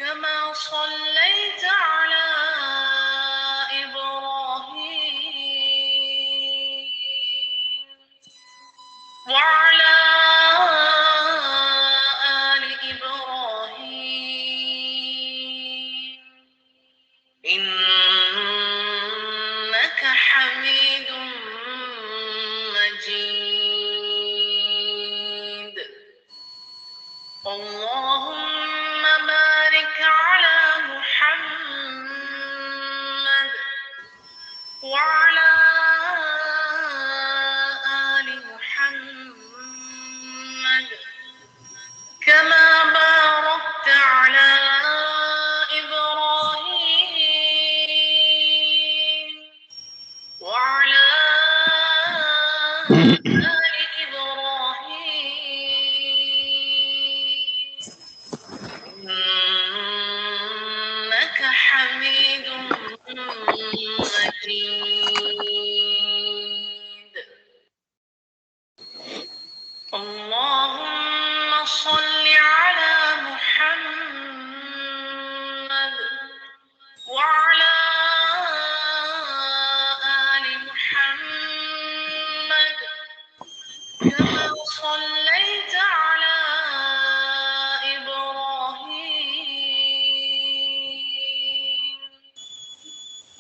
كما صليت على إبراهيم وعلى آل إبراهيم إنك حميد مجيد. اللهم بارك على محمد وعلى آل محمد كما باركت على إبراهيم وعلى آل إبراهيم إنك حميد مجيد. اللهم صل على محمد وعلى آل محمد كما صليت على إبراهيم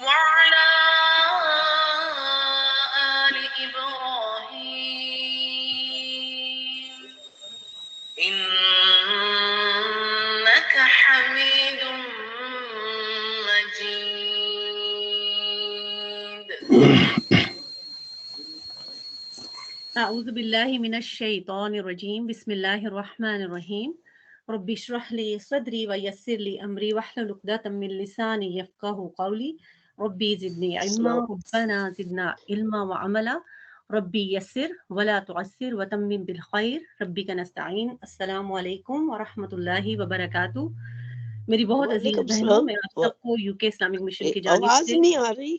وعلى آل إبراهيم إنك حميد مجيد. أعوذ بالله من الشيطان الرجيم بسم الله الرحمن الرحيم رب اشرح لي صدري ويسر لي أمري واحلل عقدة من لساني يفقهوا قولي ربي زدني علما ربنا زدنا علما وعملا ربي يسر ولا تعسر وتمم بالخير ربك نستعين. السلام علیکم ورحمۃ اللہ وبرکاتہ. میری بہت عزیز وعلیکم بہنوں، السلام. میں آپ سب کو یو کے اسلامک مشن کی جانب آواز سے نہیں آ رہی،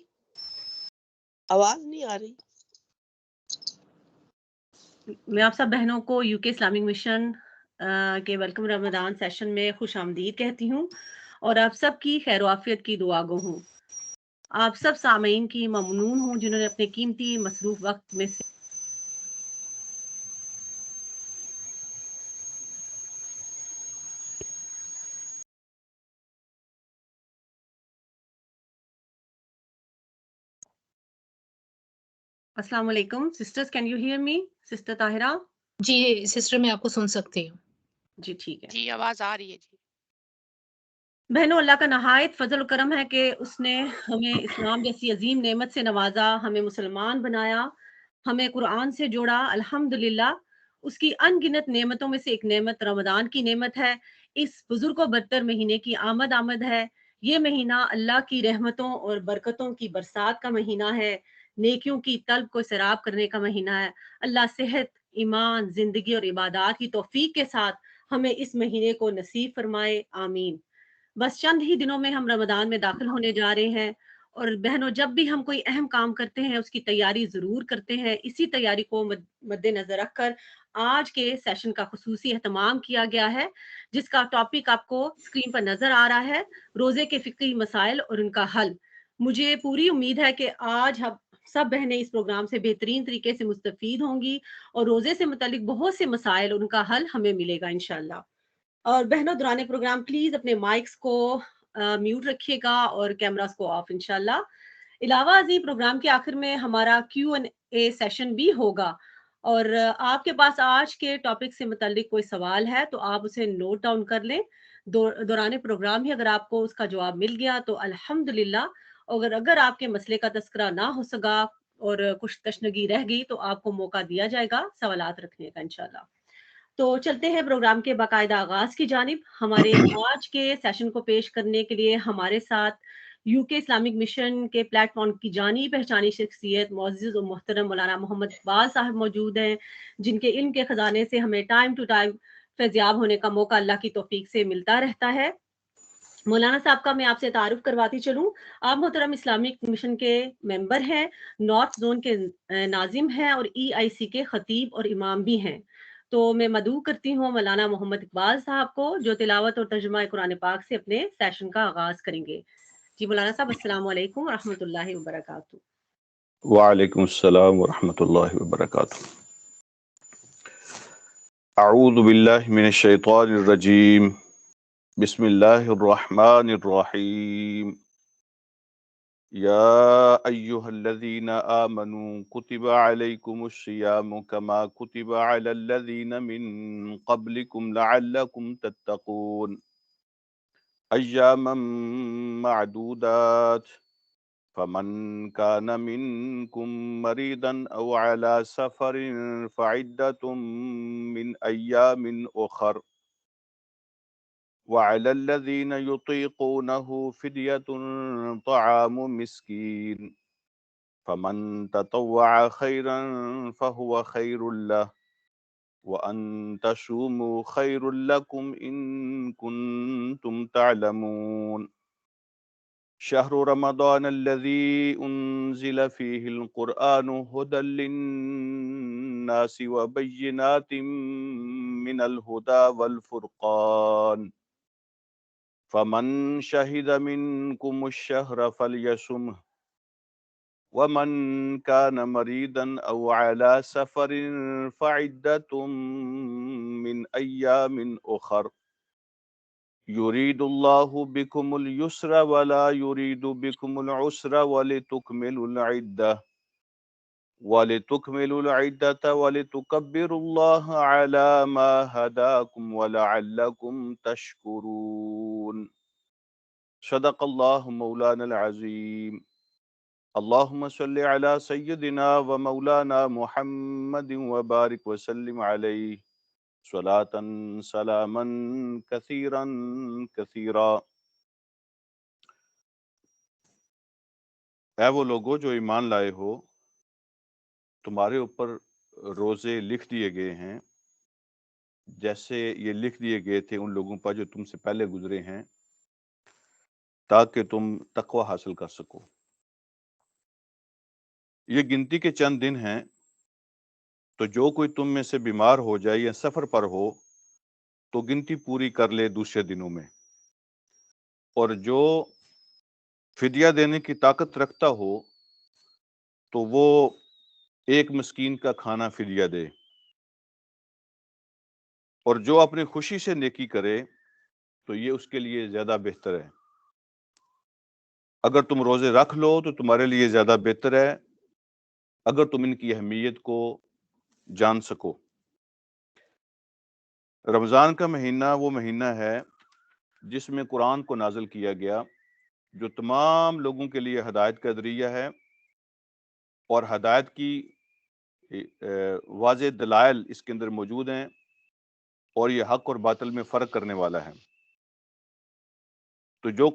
آواز نہیں آ رہی. میں آپ سب بہنوں کو یو کے اسلامک مشن کے ویلکم رمضان سیشن میں خوش آمدید کہتی ہوں اور آپ سب کی خیر و عافیت کی دعا گو ہوں. آپ سب سامعین کی ممنون ہوں جنہوں نے اپنے قیمتی مصروف وقت میں سے السلام علیکم sisters, can you hear me? Sister Tahira? Ji sister, میں آپ کو سن سکتی ہوں. جی ٹھیک ہے. جی آواز آ رہی ہے. جی بہنوں، اللہ کا نہایت فضل و کرم ہے کہ اس نے ہمیں اسلام جیسی عظیم نعمت سے نوازا، ہمیں مسلمان بنایا، ہمیں قرآن سے جوڑا. الحمدللہ اس کی ان گنت نعمتوں میں سے ایک نعمت رمضان کی نعمت ہے. اس بزرگ و برتر مہینے کی آمد ہے. یہ مہینہ اللہ کی رحمتوں اور برکتوں کی برسات کا مہینہ ہے، نیکیوں کی طلب کو سراب کرنے کا مہینہ ہے. اللہ صحت، ایمان، زندگی اور عبادات کی توفیق کے ساتھ ہمیں اس مہینے کو نصیب فرمائے، آمین. بس چند ہی دنوں میں ہم رمضان میں داخل ہونے جا رہے ہیں، اور بہنوں جب بھی ہم کوئی اہم کام کرتے ہیں اس کی تیاری ضرور کرتے ہیں. اسی تیاری کو مد نظر رکھ کر آج کے سیشن کا خصوصی اہتمام کیا گیا ہے، جس کا ٹاپک آپ کو اسکرین پر نظر آ رہا ہے، روزے کے فقہی مسائل اور ان کا حل. مجھے پوری امید ہے کہ آج ہم سب بہنیں اس پروگرام سے بہترین طریقے سے مستفید ہوں گی اور روزے سے متعلق بہت سے مسائل ان کا حل ہمیں ملے گا انشاءاللہ. اور بہنوں دوران پروگرام پلیز اپنے مائکس کو میوٹ رکھیے گا اور کیمراز کو آف انشاءاللہ. علاوہ ازیں پروگرام کے آخر میں ہمارا Q&A سیشن بھی ہوگا، اور آپ کے پاس آج کے ٹاپک سے متعلق کوئی سوال ہے تو آپ اسے نوٹ ڈاؤن کر لیں. دوران پروگرام ہی اگر آپ کو اس کا جواب مل گیا تو الحمدللہ، اگر آپ کے مسئلے کا تذکرہ نہ ہو سکا اور کچھ تشنگی رہ گئی تو آپ کو موقع دیا جائے گا سوالات رکھنے کا انشاءاللہ. تو چلتے ہیں پروگرام کے باقاعدہ آغاز کی جانب. ہمارے آج کے سیشن کو پیش کرنے کے لیے ہمارے ساتھ یو کے اسلامک مشن کے پلیٹ فارم کی جانی پہچانی شخصیت معزز و محترم مولانا محمد اقبال صاحب موجود ہیں، جن کے علم کے خزانے سے ہمیں ٹائم ٹو ٹائم فیضیاب ہونے کا موقع اللہ کی توفیق سے ملتا رہتا ہے. مولانا صاحب کا میں آپ سے تعارف کرواتی چلوں. آپ محترم اسلامک مشن کے ممبر ہیں، نارتھ زون کے ناظم ہیں اور EIC کے خطیب اور امام بھی ہیں. تو میں مدعو کرتی ہوں مولانا محمد اقبال صاحب کو، جو تلاوت اور ترجمہ قرآن پاک سے اپنے سیشن کا آغاز کریں گے۔ جی مولانا صاحب، السلام علیکم ورحمۃ اللہ وبرکاتہ۔ وعلیکم السلام ورحمۃ اللہ وبرکاتہ۔ اعوذ باللہ من الشیطان الرجیم، بسم اللہ الرحمن الرحیم۔ یا ایہا الذین آمنوا کتب علیکم الصیام کما کتب علی الذین من قبلکم لعلکم تتقون ایاما معدودات فمن كان منكم مريضا أو على سفر فعدة من أيام أخر وعلى الذين يطيقونه فدية طعام مسكين فمن تطوع خيرا فهو خير له وأن تصوموا خير لكم إن كنتم تعلمون شهر رمضان الذي أنزل فيه القرآن هدى للناس وبينات من الهدى والفرقان فمن شهد منكم الشهر فليصمه ومن كان مريضا أو على سفر فعدة من أيام أخر يريد الله بكم اليسر ولا يريد بكم العسر ولتكملوا العدة ولتكبروا الله على ما هداكم ولعلكم تشكرون صدق الله مولانا العظيم اللهم صل على سيدنا ومولانا محمد وبارك وسلم عليه صلاة سلاما كثيرا كثيرا۔ اے وہ لوگوں جو ایمان لائے ہو، تمہارے اوپر روزے لکھ دیے گئے ہیں جیسے یہ لکھ دیے گئے تھے ان لوگوں پر جو تم سے پہلے گزرے ہیں، تاکہ تم تقوی حاصل کر سکو۔ یہ گنتی کے چند دن ہیں، تو جو کوئی تم میں سے بیمار ہو جائے یا سفر پر ہو تو گنتی پوری کر لے دوسرے دنوں میں، اور جو فدیہ دینے کی طاقت رکھتا ہو تو وہ ایک مسکین کا کھانا فدیہ دے، اور جو اپنی خوشی سے نیکی کرے تو یہ اس کے لیے زیادہ بہتر ہے۔ اگر تم روزے رکھ لو تو تمہارے لیے زیادہ بہتر ہے، اگر تم ان کی اہمیت کو جان سکو۔ رمضان کا مہینہ وہ مہینہ ہے جس میں قرآن کو نازل کیا گیا، جو تمام لوگوں کے لیے ہدایت کا ذریعہ ہے، اور ہدایت کی واضح دلائل اس کے اندر موجود ہیں، اور یہ حق اور باطل میں فرق کرنے والا ہے۔ تو جو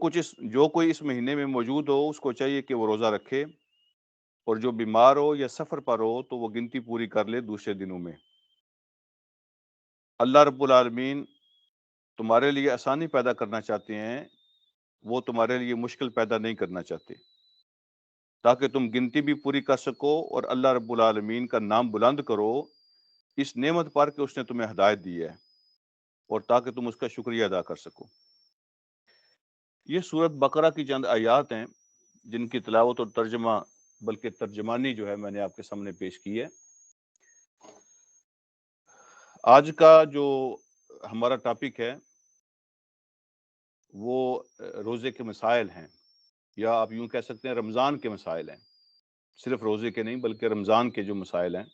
کوئی اس مہینے میں موجود ہو اس کو چاہیے کہ وہ روزہ رکھے، اور جو بیمار ہو یا سفر پر ہو تو وہ گنتی پوری کر لے دوسرے دنوں میں۔ اللہ رب العالمین تمہارے لیے آسانی پیدا کرنا چاہتے ہیں، وہ تمہارے لیے مشکل پیدا نہیں کرنا چاہتے، تاکہ تم گنتی بھی پوری کر سکو اور اللہ رب العالمین کا نام بلند کرو اس نعمت پر کہ اس نے تمہیں ہدایت دی ہے، اور تاکہ تم اس کا شکریہ ادا کر سکو۔ یہ سورت بقرہ کی چند آیات ہیں جن کی تلاوت اور ترجمہ بلکہ ترجمانی جو ہے میں نے آپ کے سامنے پیش کی ہے۔ آج کا جو ہمارا ٹاپک ہے وہ روزے کے مسائل ہیں، یا آپ یوں کہہ سکتے ہیں رمضان کے مسائل ہیں، صرف روزے کے نہیں بلکہ رمضان کے جو مسائل ہیں۔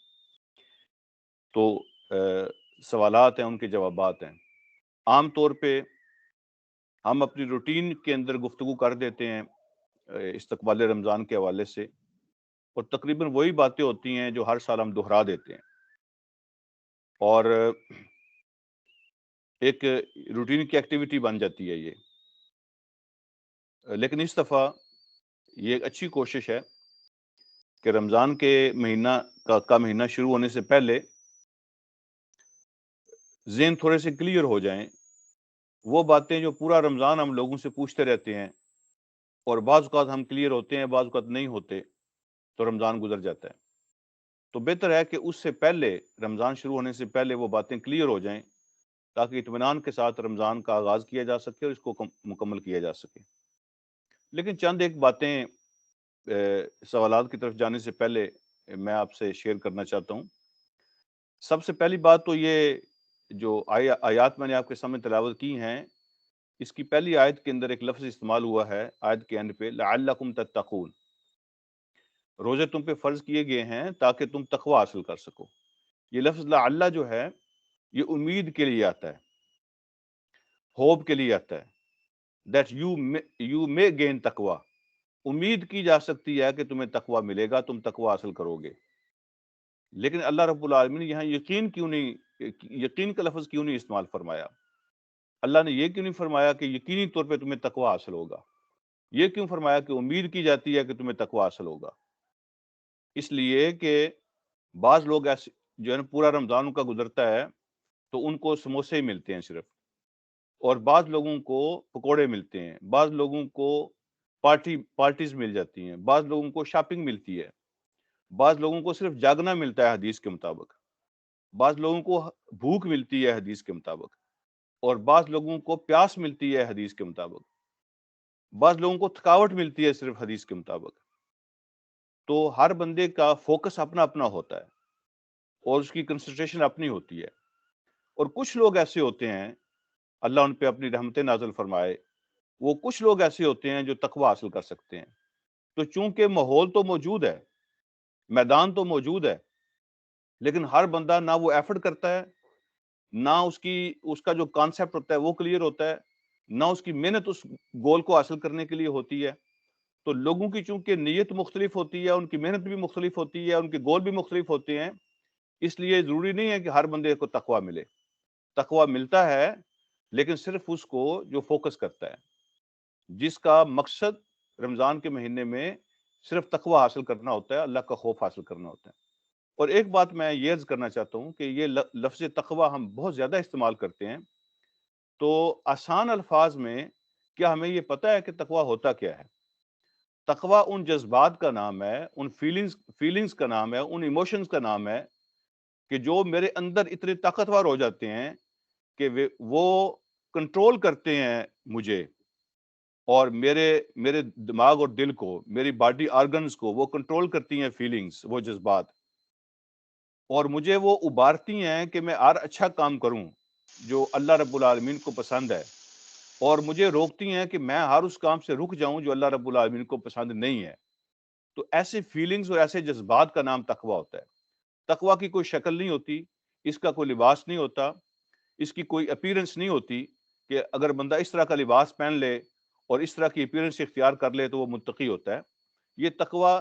تو سوالات ہیں، ان کے جوابات ہیں۔ عام طور پہ ہم اپنی روٹین کے اندر گفتگو کر دیتے ہیں استقبال رمضان کے حوالے سے، اور تقریباً وہی باتیں ہوتی ہیں جو ہر سال ہم دہرا دیتے ہیں، اور ایک روٹین کی ایکٹیویٹی بن جاتی ہے یہ۔ لیکن اس دفعہ یہ ایک اچھی کوشش ہے کہ رمضان کے مہینہ کا مہینہ شروع ہونے سے پہلے ذہن تھوڑے سے کلیئر ہو جائیں، وہ باتیں جو پورا رمضان ہم لوگوں سے پوچھتے رہتے ہیں، اور بعض اوقات ہم کلیئر ہوتے ہیں بعض اوقات نہیں ہوتے، تو رمضان گزر جاتا ہے۔ تو بہتر ہے کہ اس سے پہلے، رمضان شروع ہونے سے پہلے وہ باتیں کلیئر ہو جائیں، تاکہ اطمینان کے ساتھ رمضان کا آغاز کیا جا سکے اور اس کو مکمل کیا جا سکے۔ لیکن چند ایک باتیں سوالات کی طرف جانے سے پہلے میں آپ سے شیئر کرنا چاہتا ہوں۔ سب سے پہلی بات تو یہ جو آیات میں نے آپ کے سامنے تلاوت کی ہیں، اس کی پہلی آیت کے اندر ایک لفظ استعمال ہوا ہے آیت کے اینڈ پہ، لعلکم تتقون، روزے تم پہ فرض کیے گئے ہیں تاکہ تم تقوی حاصل کر سکو۔ یہ لفظ لعل جو ہے یہ امید کے لیے آتا ہے، ہوپ کے لیے آتا ہے، that you may gain تقوی، امید کی جا سکتی ہے کہ تمہیں تقوی ملے گا، تم تقوی حاصل کرو گے۔ لیکن اللہ رب العالمین نے یہاں یقین کا لفظ کیوں نہیں استعمال فرمایا؟ اللہ نے یہ کیوں نہیں فرمایا کہ یقینی طور پہ تمہیں تقوی حاصل ہوگا؟ یہ کیوں فرمایا کہ امید کی جاتی ہے کہ تمہیں تقوی حاصل ہوگا؟ اس لیے کہ بعض لوگ ایسے جو ہے نا، پورا رمضان ان کا گزرتا ہے تو ان کو سموسے ہی ملتے ہیں صرف، اور بعض لوگوں کو پکوڑے ملتے ہیں، بعض لوگوں کو پارٹیز مل جاتی ہیں، بعض لوگوں کو شاپنگ ملتی ہے، بعض لوگوں کو صرف جاگنا ملتا ہے حدیث کے مطابق، بعض لوگوں کو بھوک ملتی ہے حدیث کے مطابق، اور بعض لوگوں کو پیاس ملتی ہے حدیث کے مطابق، بعض لوگوں کو تھکاوٹ ملتی ہے صرف حدیث کے مطابق۔ تو ہر بندے کا فوکس اپنا اپنا ہوتا ہے اور اس کی کنسنٹریشن اپنی ہوتی ہے، اور کچھ لوگ ایسے ہوتے ہیں، اللہ ان پہ اپنی رحمتیں نازل فرمائے، وہ کچھ لوگ ایسے ہوتے ہیں جو تقوی حاصل کر سکتے ہیں۔ تو چونکہ ماحول تو موجود ہے، میدان تو موجود ہے، لیکن ہر بندہ نہ وہ ایفرٹ کرتا ہے، نہ اس کا جو کانسیپٹ ہوتا ہے وہ کلیئر ہوتا ہے، نہ اس کی محنت اس گول کو حاصل کرنے کے لیے ہوتی ہے۔ تو لوگوں کی چونکہ نیت مختلف ہوتی ہے، ان کی محنت بھی مختلف ہوتی ہے، ان کے گول بھی مختلف ہوتے ہیں، اس لیے ضروری نہیں ہے کہ ہر بندے کو تقوی ملے۔ تقوی ملتا ہے لیکن صرف اس کو جو فوکس کرتا ہے، جس کا مقصد رمضان کے مہینے میں صرف تقوی حاصل کرنا ہوتا ہے، اللہ کا خوف حاصل کرنا ہوتا ہے۔ اور ایک بات میں یہ عرض کرنا چاہتا ہوں کہ یہ لفظ تقوی ہم بہت زیادہ استعمال کرتے ہیں، تو آسان الفاظ میں کیا ہمیں یہ پتہ ہے کہ تقوی ہوتا کیا ہے؟ تقوی ان جذبات کا نام ہے، ان فیلنگز کا نام ہے، ان ایموشنز کا نام ہے کہ جو میرے اندر اتنے طاقتور ہو جاتے ہیں کہ وہ کنٹرول کرتے ہیں مجھے، اور میرے دماغ اور دل کو، میری باڈی آرگنز کو وہ کنٹرول کرتی ہیں فیلنگز، وہ جذبات، اور مجھے وہ ابھارتی ہیں کہ میں اور اچھا کام کروں جو اللہ رب العالمین کو پسند ہے، اور مجھے روکتی ہیں کہ میں ہر اس کام سے رک جاؤں جو اللہ رب العالمین کو پسند نہیں ہے۔ تو ایسے فیلنگز اور ایسے جذبات کا نام تقوی ہوتا ہے۔ تقوی کی کوئی شکل نہیں ہوتی، اس کا کوئی لباس نہیں ہوتا، اس کی کوئی اپیرنس نہیں ہوتی کہ اگر بندہ اس طرح کا لباس پہن لے اور اس طرح کی اپیرنس اختیار کر لے تو وہ متقی ہوتا ہے۔ یہ تقوی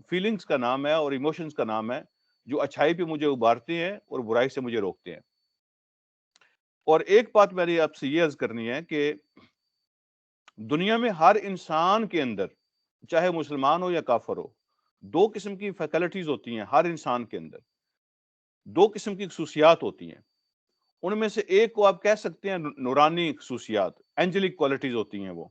فیلنگز کا نام ہے اور ایموشنز کا نام ہے، جو اچھائی پہ مجھے ابھارتے ہیں اور برائی سے مجھے روکتے ہیں۔ اور ایک بات میری آپ سے یہ عرض کرنی ہے کہ دنیا میں ہر انسان کے اندر، چاہے مسلمان ہو یا کافر ہو، دو قسم کی فیکلٹیز ہوتی ہیں۔ ہر انسان کے اندر دو قسم کی خصوصیات ہوتی ہیں، ان میں سے ایک کو آپ کہہ سکتے ہیں نورانی خصوصیات، اینجلک کوالٹیز ہوتی ہیں وہ،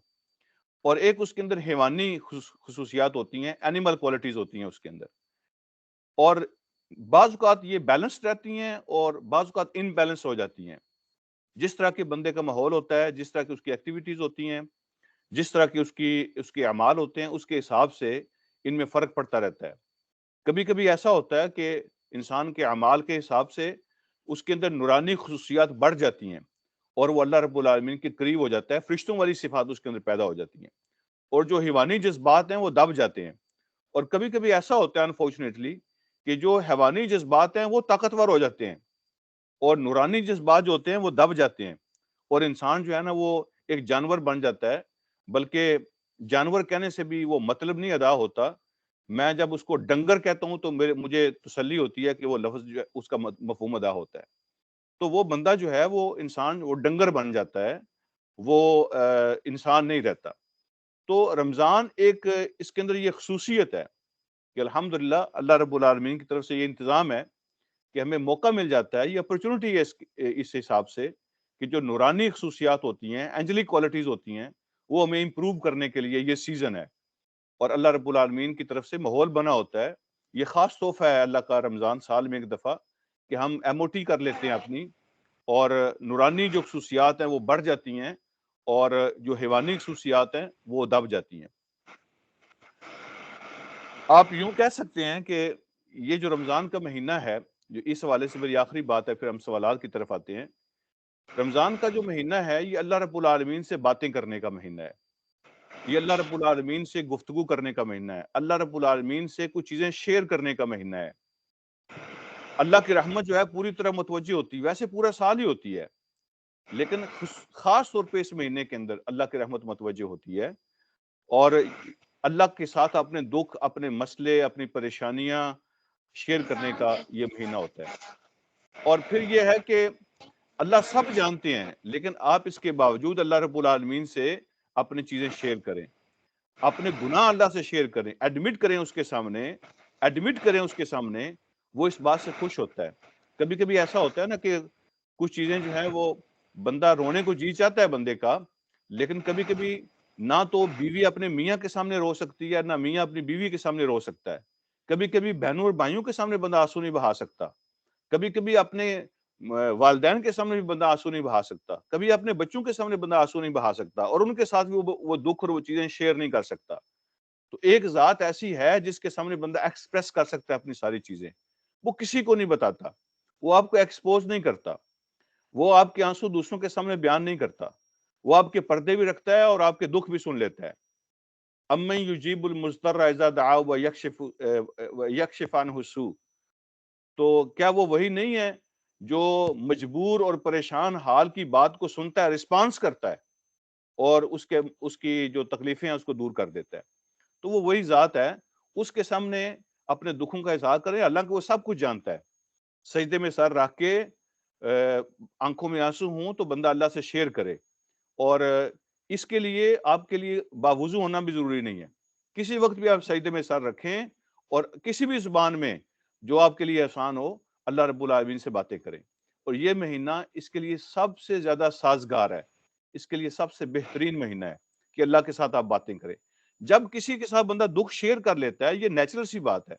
اور ایک اس کے اندر حیوانی خصوصیات ہوتی ہیں، اینیمل کوالٹیز ہوتی ہیں اس کے اندر۔ اور بعض اوقات یہ بیلنس رہتی ہیں اور بعض اوقات ان بیلنس ہو جاتی ہیں۔ جس طرح کے بندے کا ماحول ہوتا ہے، جس طرح کی اس کی ایکٹیویٹیز ہوتی ہیں، جس طرح کی اس کے اعمال ہوتے ہیں، اس کے حساب سے ان میں فرق پڑتا رہتا ہے۔ کبھی کبھی ایسا ہوتا ہے کہ انسان کے اعمال کے حساب سے اس کے اندر نورانی خصوصیات بڑھ جاتی ہیں اور وہ اللہ رب العالمین کے قریب ہو جاتا ہے، فرشتوں والی صفات اس کے اندر پیدا ہو جاتی ہیں، اور جو حیوانی جذبات ہیں وہ دب جاتے ہیں۔ اور کبھی کبھی ایسا ہوتا ہے انفارچونیٹلی کہ جو حیوانی جذبات ہیں وہ طاقتور ہو جاتے ہیں اور نورانی جذبات جو ہوتے ہیں وہ دب جاتے ہیں، اور انسان جو ہے نا وہ ایک جانور بن جاتا ہے۔ بلکہ جانور کہنے سے بھی وہ مطلب نہیں ادا ہوتا، میں جب اس کو ڈنگر کہتا ہوں تو مجھے تسلی ہوتی ہے کہ وہ لفظ جو ہے اس کا مفہوم ادا ہوتا ہے۔ تو وہ بندہ جو ہے وہ انسان، وہ ڈنگر بن جاتا ہے، وہ انسان نہیں رہتا۔ تو رمضان ایک اس کے اندر یہ خصوصیت ہے کہ الحمدللہ اللہ رب العالمین کی طرف سے یہ انتظام ہے کہ ہمیں موقع مل جاتا ہے، یہ اپرچونٹی ہے اس حساب سے کہ جو نورانی خصوصیات ہوتی ہیں، اینجلک کوالٹیز ہوتی ہیں، وہ ہمیں امپروو کرنے کے لیے یہ سیزن ہے، اور اللہ رب العالمین کی طرف سے ماحول بنا ہوتا ہے یہ خاص تحفہ ہے اللہ کا رمضان سال میں ایک دفعہ کہ ہم MOT کر لیتے ہیں اپنی، اور نورانی جو خصوصیات ہیں وہ بڑھ جاتی ہیں اور جو حیوانی خصوصیات ہیں وہ دب جاتی ہیں۔ آپ یوں کہہ سکتے ہیں کہ یہ جو رمضان کا مہینہ ہے، جو اس حوالے سے میری آخری بات ہے، پھر ہم سوالات کی طرف آتے ہیں۔ رمضان کا جو مہینہ ہے یہ اللہ رب العالمین سے باتیں کرنے کا مہینہ ہے، یہ اللہ رب العالمین سے گفتگو کرنے کا مہینہ ہے، اللہ رب العالمین سے کچھ چیزیں شیئر کرنے کا مہینہ ہے۔ اللہ کی رحمت جو ہے پوری طرح متوجہ ہوتی ہے، ویسے پورا سال ہی ہوتی ہے، لیکن خاص طور پہ اس مہینے کے اندر اللہ کی رحمت متوجہ ہوتی ہے، اور اللہ کے ساتھ اپنے دکھ، اپنے مسئلے، اپنی پریشانیاں شیئر کرنے کا یہ مہینہ ہوتا ہے۔ اور پھر یہ ہے کہ اللہ سب جانتے ہیں، لیکن آپ اس کے باوجود اللہ رب العالمین سے اپنی چیزیں شیئر کریں، اپنے گناہ اللہ سے شیئر کریں، ایڈمٹ کریں اس کے سامنے، وہ اس بات سے خوش ہوتا ہے۔ کبھی کبھی ایسا ہوتا ہے نا کہ کچھ چیزیں جو ہیں وہ بندہ رونے کو جی چاہتا ہے بندے کا، لیکن کبھی کبھی نہ تو بیوی اپنے میاں کے سامنے رو سکتی ہے، نہ میاں اپنی بیوی کے سامنے رو سکتا ہے، کبھی کبھی بہنوں اور بھائیوں کے سامنے بندہ آنسو نہیں بہا سکتا، کبھی کبھی اپنے والدین کے سامنے بھی بندہ آنسو نہیں بہا سکتا، کبھی اپنے بچوں کے سامنے بندہ آنسو نہیں بہا سکتا، اور ان کے ساتھ بھی وہ دکھ اور وہ چیزیں شیئر نہیں کر سکتا۔ تو ایک ذات ایسی ہے جس کے سامنے بندہ ایکسپریس کر سکتا ہے اپنی ساری چیزیں، وہ کسی کو نہیں بتاتا، وہ آپ کو ایکسپوز نہیں کرتا، وہ آپ کے آنسو دوسروں کے سامنے بیان نہیں کرتا، وہ آپ کے پردے بھی رکھتا ہے اور آپ کے دکھ بھی سن لیتا ہے۔ امن یجیب المضطر اذا دعاه ویکشف عنہ السوء، تو کیا وہ وہی نہیں ہے جو مجبور اور پریشان حال کی بات کو سنتا ہے، رسپانس کرتا ہے، اور اس کی جو تکلیفیں ہیں اس کو دور کر دیتا ہے؟ تو وہ وہی ذات ہے، اس کے سامنے اپنے دکھوں کا اظہار کریں، اللہ کو وہ سب کچھ جانتا ہے۔ سجدے میں سر رکھ کے آنکھوں میں آنسو ہوں تو بندہ اللہ سے شیئر کرے، اور اس کے لیے آپ کے لیے باوضو ہونا بھی ضروری نہیں ہے، کسی وقت بھی آپ سجدے میں سر رکھیں اور کسی بھی زبان میں جو آپ کے لیے آسان ہو اللہ رب العالمین سے باتیں کریں۔ اور یہ مہینہ اس کے لیے سب سے زیادہ سازگار ہے، اس کے لیے سب سے بہترین مہینہ ہے کہ اللہ کے ساتھ آپ باتیں کریں۔ جب کسی کے ساتھ بندہ دکھ شیئر کر لیتا ہے، یہ نیچرل سی بات ہے،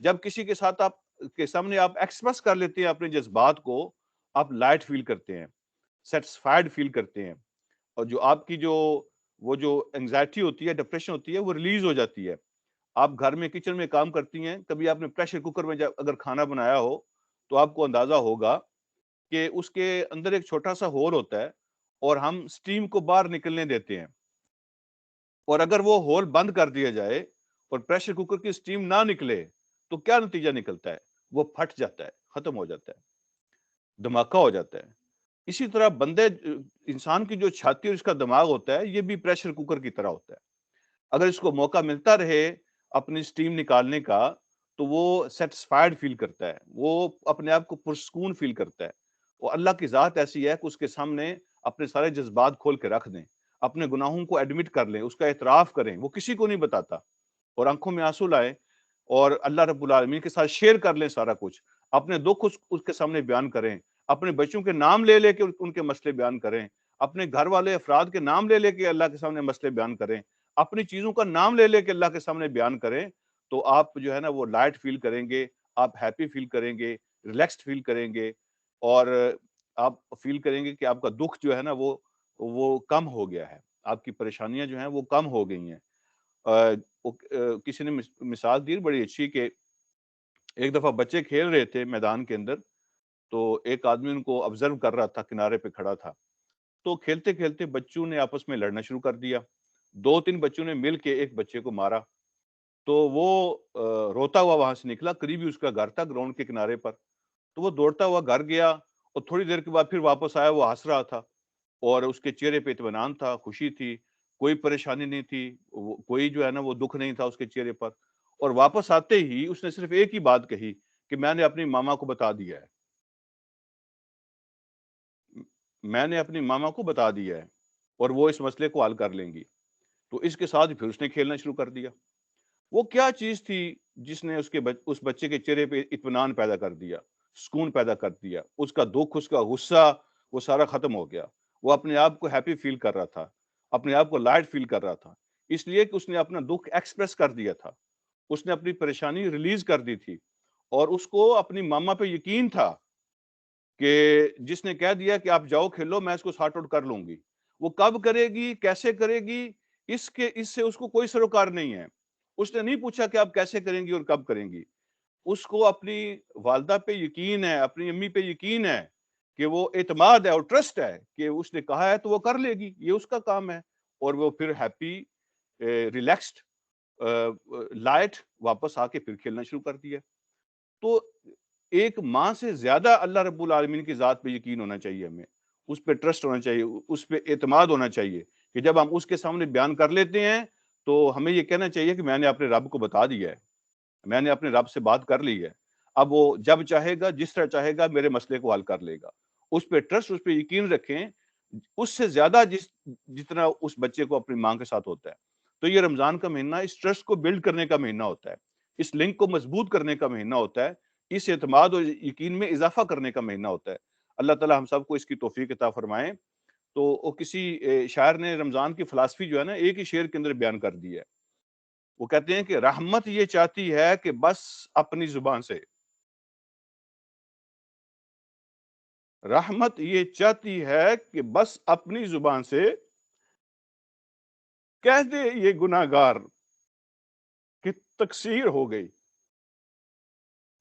جب کسی کے ساتھ آپ کے سامنے آپ ایکسپریس کر لیتے ہیں اپنے جذبات کو، آپ لائٹ فیل کرتے ہیں، سیٹسفائیڈ فیل کرتے ہیں، اور جو آپ کی وہ جو انگزائٹی ہوتی ہے، ڈپریشن ہوتی ہے، وہ ریلیز ہو جاتی ہے۔ آپ گھر میں کچن میں کام کرتی ہیں، کبھی آپ نے پریشر کوکر میں اگر کھانا بنایا ہو تو آپ کو اندازہ ہوگا کہ اس کے اندر ایک چھوٹا سا ہول ہوتا ہے اور ہم سٹیم کو باہر نکلنے دیتے ہیں، اور اگر وہ ہول بند کر دیا جائے اور پریشر کوکر کی سٹیم نہ نکلے تو کیا نتیجہ نکلتا ہے؟ وہ پھٹ جاتا ہے، ختم ہو جاتا ہے، دھماکہ ہو جاتا ہے۔ اسی طرح انسان کی جو چھاتی اور اس کا دماغ ہوتا ہے، یہ بھی پریشر کوکر کی طرح ہوتا ہے۔ اگر اس کو موقع ملتا رہے اپنی سٹیم نکالنے کا تو وہ سیٹسفائیڈ فیل کرتا ہے، وہ اپنے آپ کو پرسکون فیل کرتا ہے۔ اور اللہ کی ذات ایسی ہے کہ اس کے سامنے اپنے سارے جذبات کھول کے رکھ دیں، اپنے گناہوں کو ایڈمٹ کر لیں، اس کا اعتراف کریں، وہ کسی کو نہیں بتاتا، اور آنکھوں میں آنسو لائیں اور اللہ رب العالمین کے ساتھ شیئر کر لیں سارا کچھ، اپنے دکھ اس کے سامنے بیان کریں، اپنے بچوں کے نام لے لے کے ان کے مسئلے بیان کریں، اپنے گھر والے افراد کے نام لے لے کے اللہ کے سامنے مسئلے بیان کریں، اپنی چیزوں کا نام لے لے کے اللہ کے سامنے بیان کریں، تو آپ جو ہے نا وہ لائٹ فیل کریں گے، آپ ہیپی فیل کریں گے، ریلیکسڈ فیل کریں گے، اور آپ فیل کریں گے کہ آپ کا دکھ جو ہے نا وہ کم ہو گیا ہے، آپ کی پریشانیاں جو ہیں وہ کم ہو گئی ہیں۔ کسی نے مثال دی بڑی اچھی کہ ایک دفعہ بچے کھیل رہے تھے میدان کے اندر، تو ایک آدمی ان کو آبزرو کر رہا تھا، کنارے پہ کھڑا تھا، تو کھیلتے کھیلتے بچوں نے آپس میں لڑنا شروع کر دیا، 2-3 بچوں نے مل کے ایک بچے کو مارا، تو وہ روتا ہوا وہاں سے نکلا، قریبی اس کا گھر تھا گراؤنڈ کے کنارے پر، تو وہ دوڑتا ہوا گھر گیا اور تھوڑی دیر کے بعد پھر واپس آیا، وہ ہنس رہا تھا اور اس کے چہرے پہ اطمینان تھا، خوشی تھی، کوئی پریشانی نہیں تھی، کوئی جو ہے نا وہ دکھ نہیں تھا اس کے چہرے پر، اور واپس آتے ہی اس نے صرف ایک ہی بات کہی کہ میں نے اپنی ماما کو بتا دیا ہے، میں نے اپنی ماما کو بتا دیا ہے اور وہ اس مسئلے کو حل کر لیں گی۔ تو اس کے ساتھ پھر اس نے کھیلنا شروع کر دیا۔ وہ کیا چیز تھی جس نے اس بچے کے چہرے پہ اطمینان پیدا کر دیا، سکون پیدا کر دیا، اس کا دکھ، اس کا غصہ وہ سارا ختم ہو گیا، وہ اپنے آپ کو ہیپی فیل کر رہا تھا، اپنے آپ کو لائٹ فیل کر رہا تھا، اس لیے کہ اس نے اپنا دکھ ایکسپریس کر دیا تھا، اس نے اپنی پریشانی ریلیز کر دی تھی، اور اس کو اپنی ماما پہ یقین تھا کہ جس نے کہہ دیا کہ آپ جاؤ کھیلو، میں اس کو سارٹ آؤٹ کر لوں گی، وہ کب کرے گی، کیسے کرے گی، اس سے اس کو کوئی سروکار نہیں ہے۔ اس نے نہیں پوچھا کہ آپ کیسے کریں گی اور کب کریں گی، اس کو اپنی والدہ پہ یقین ہے، اپنی امی پہ یقین ہے کہ وہ اعتماد ہے اور ٹرسٹ ہے کہ اس نے کہا ہے تو وہ کر لے گی، یہ اس کا کام ہے، اور وہ پھر ہیپی ریلیکسڈ لائٹ واپس آ کے پھر کھیلنا شروع کر دیا۔ تو ایک ماں سے زیادہ اللہ رب العالمین کی ذات پہ یقین ہونا چاہیے، ہمیں اس پہ ٹرسٹ ہونا چاہیے، اس پہ اعتماد ہونا چاہیے کہ جب ہم اس کے سامنے بیان کر لیتے ہیں تو ہمیں یہ کہنا چاہیے کہ میں نے اپنے رب کو بتا دیا ہے، میں نے اپنے رب سے بات کر لی ہے، اب وہ جب چاہے گا، جس طرح چاہے گا، میرے مسئلے کو حل کر لے گا۔ اس پہ ٹرسٹ، اس پہ یقین رکھیں، اس سے زیادہ جتنا اس بچے کو اپنی ماں کے ساتھ ہوتا ہے۔ تو یہ رمضان کا مہینہ اس ٹرسٹ کو بلڈ کرنے کا مہینہ ہوتا ہے، اس لنک کو مضبوط کرنے کا مہینہ ہوتا ہے، اس اعتماد اور یقین میں اضافہ کرنے کا مہینہ ہوتا ہے۔ اللہ تعالی ہم سب کو اس کی توفیق عطا فرمائے۔ تو وہ کسی شاعر نے رمضان کی فلسفی جو ہے نا ایک ہی شعر کے اندر بیان کر دی ہے، وہ کہتے ہیں کہ رحمت یہ چاہتی ہے کہ بس اپنی زبان سے، رحمت یہ چاہتی ہے کہ بس اپنی زبان سے کہہ دے یہ گناہگار کہ تقصیر ہو گئی۔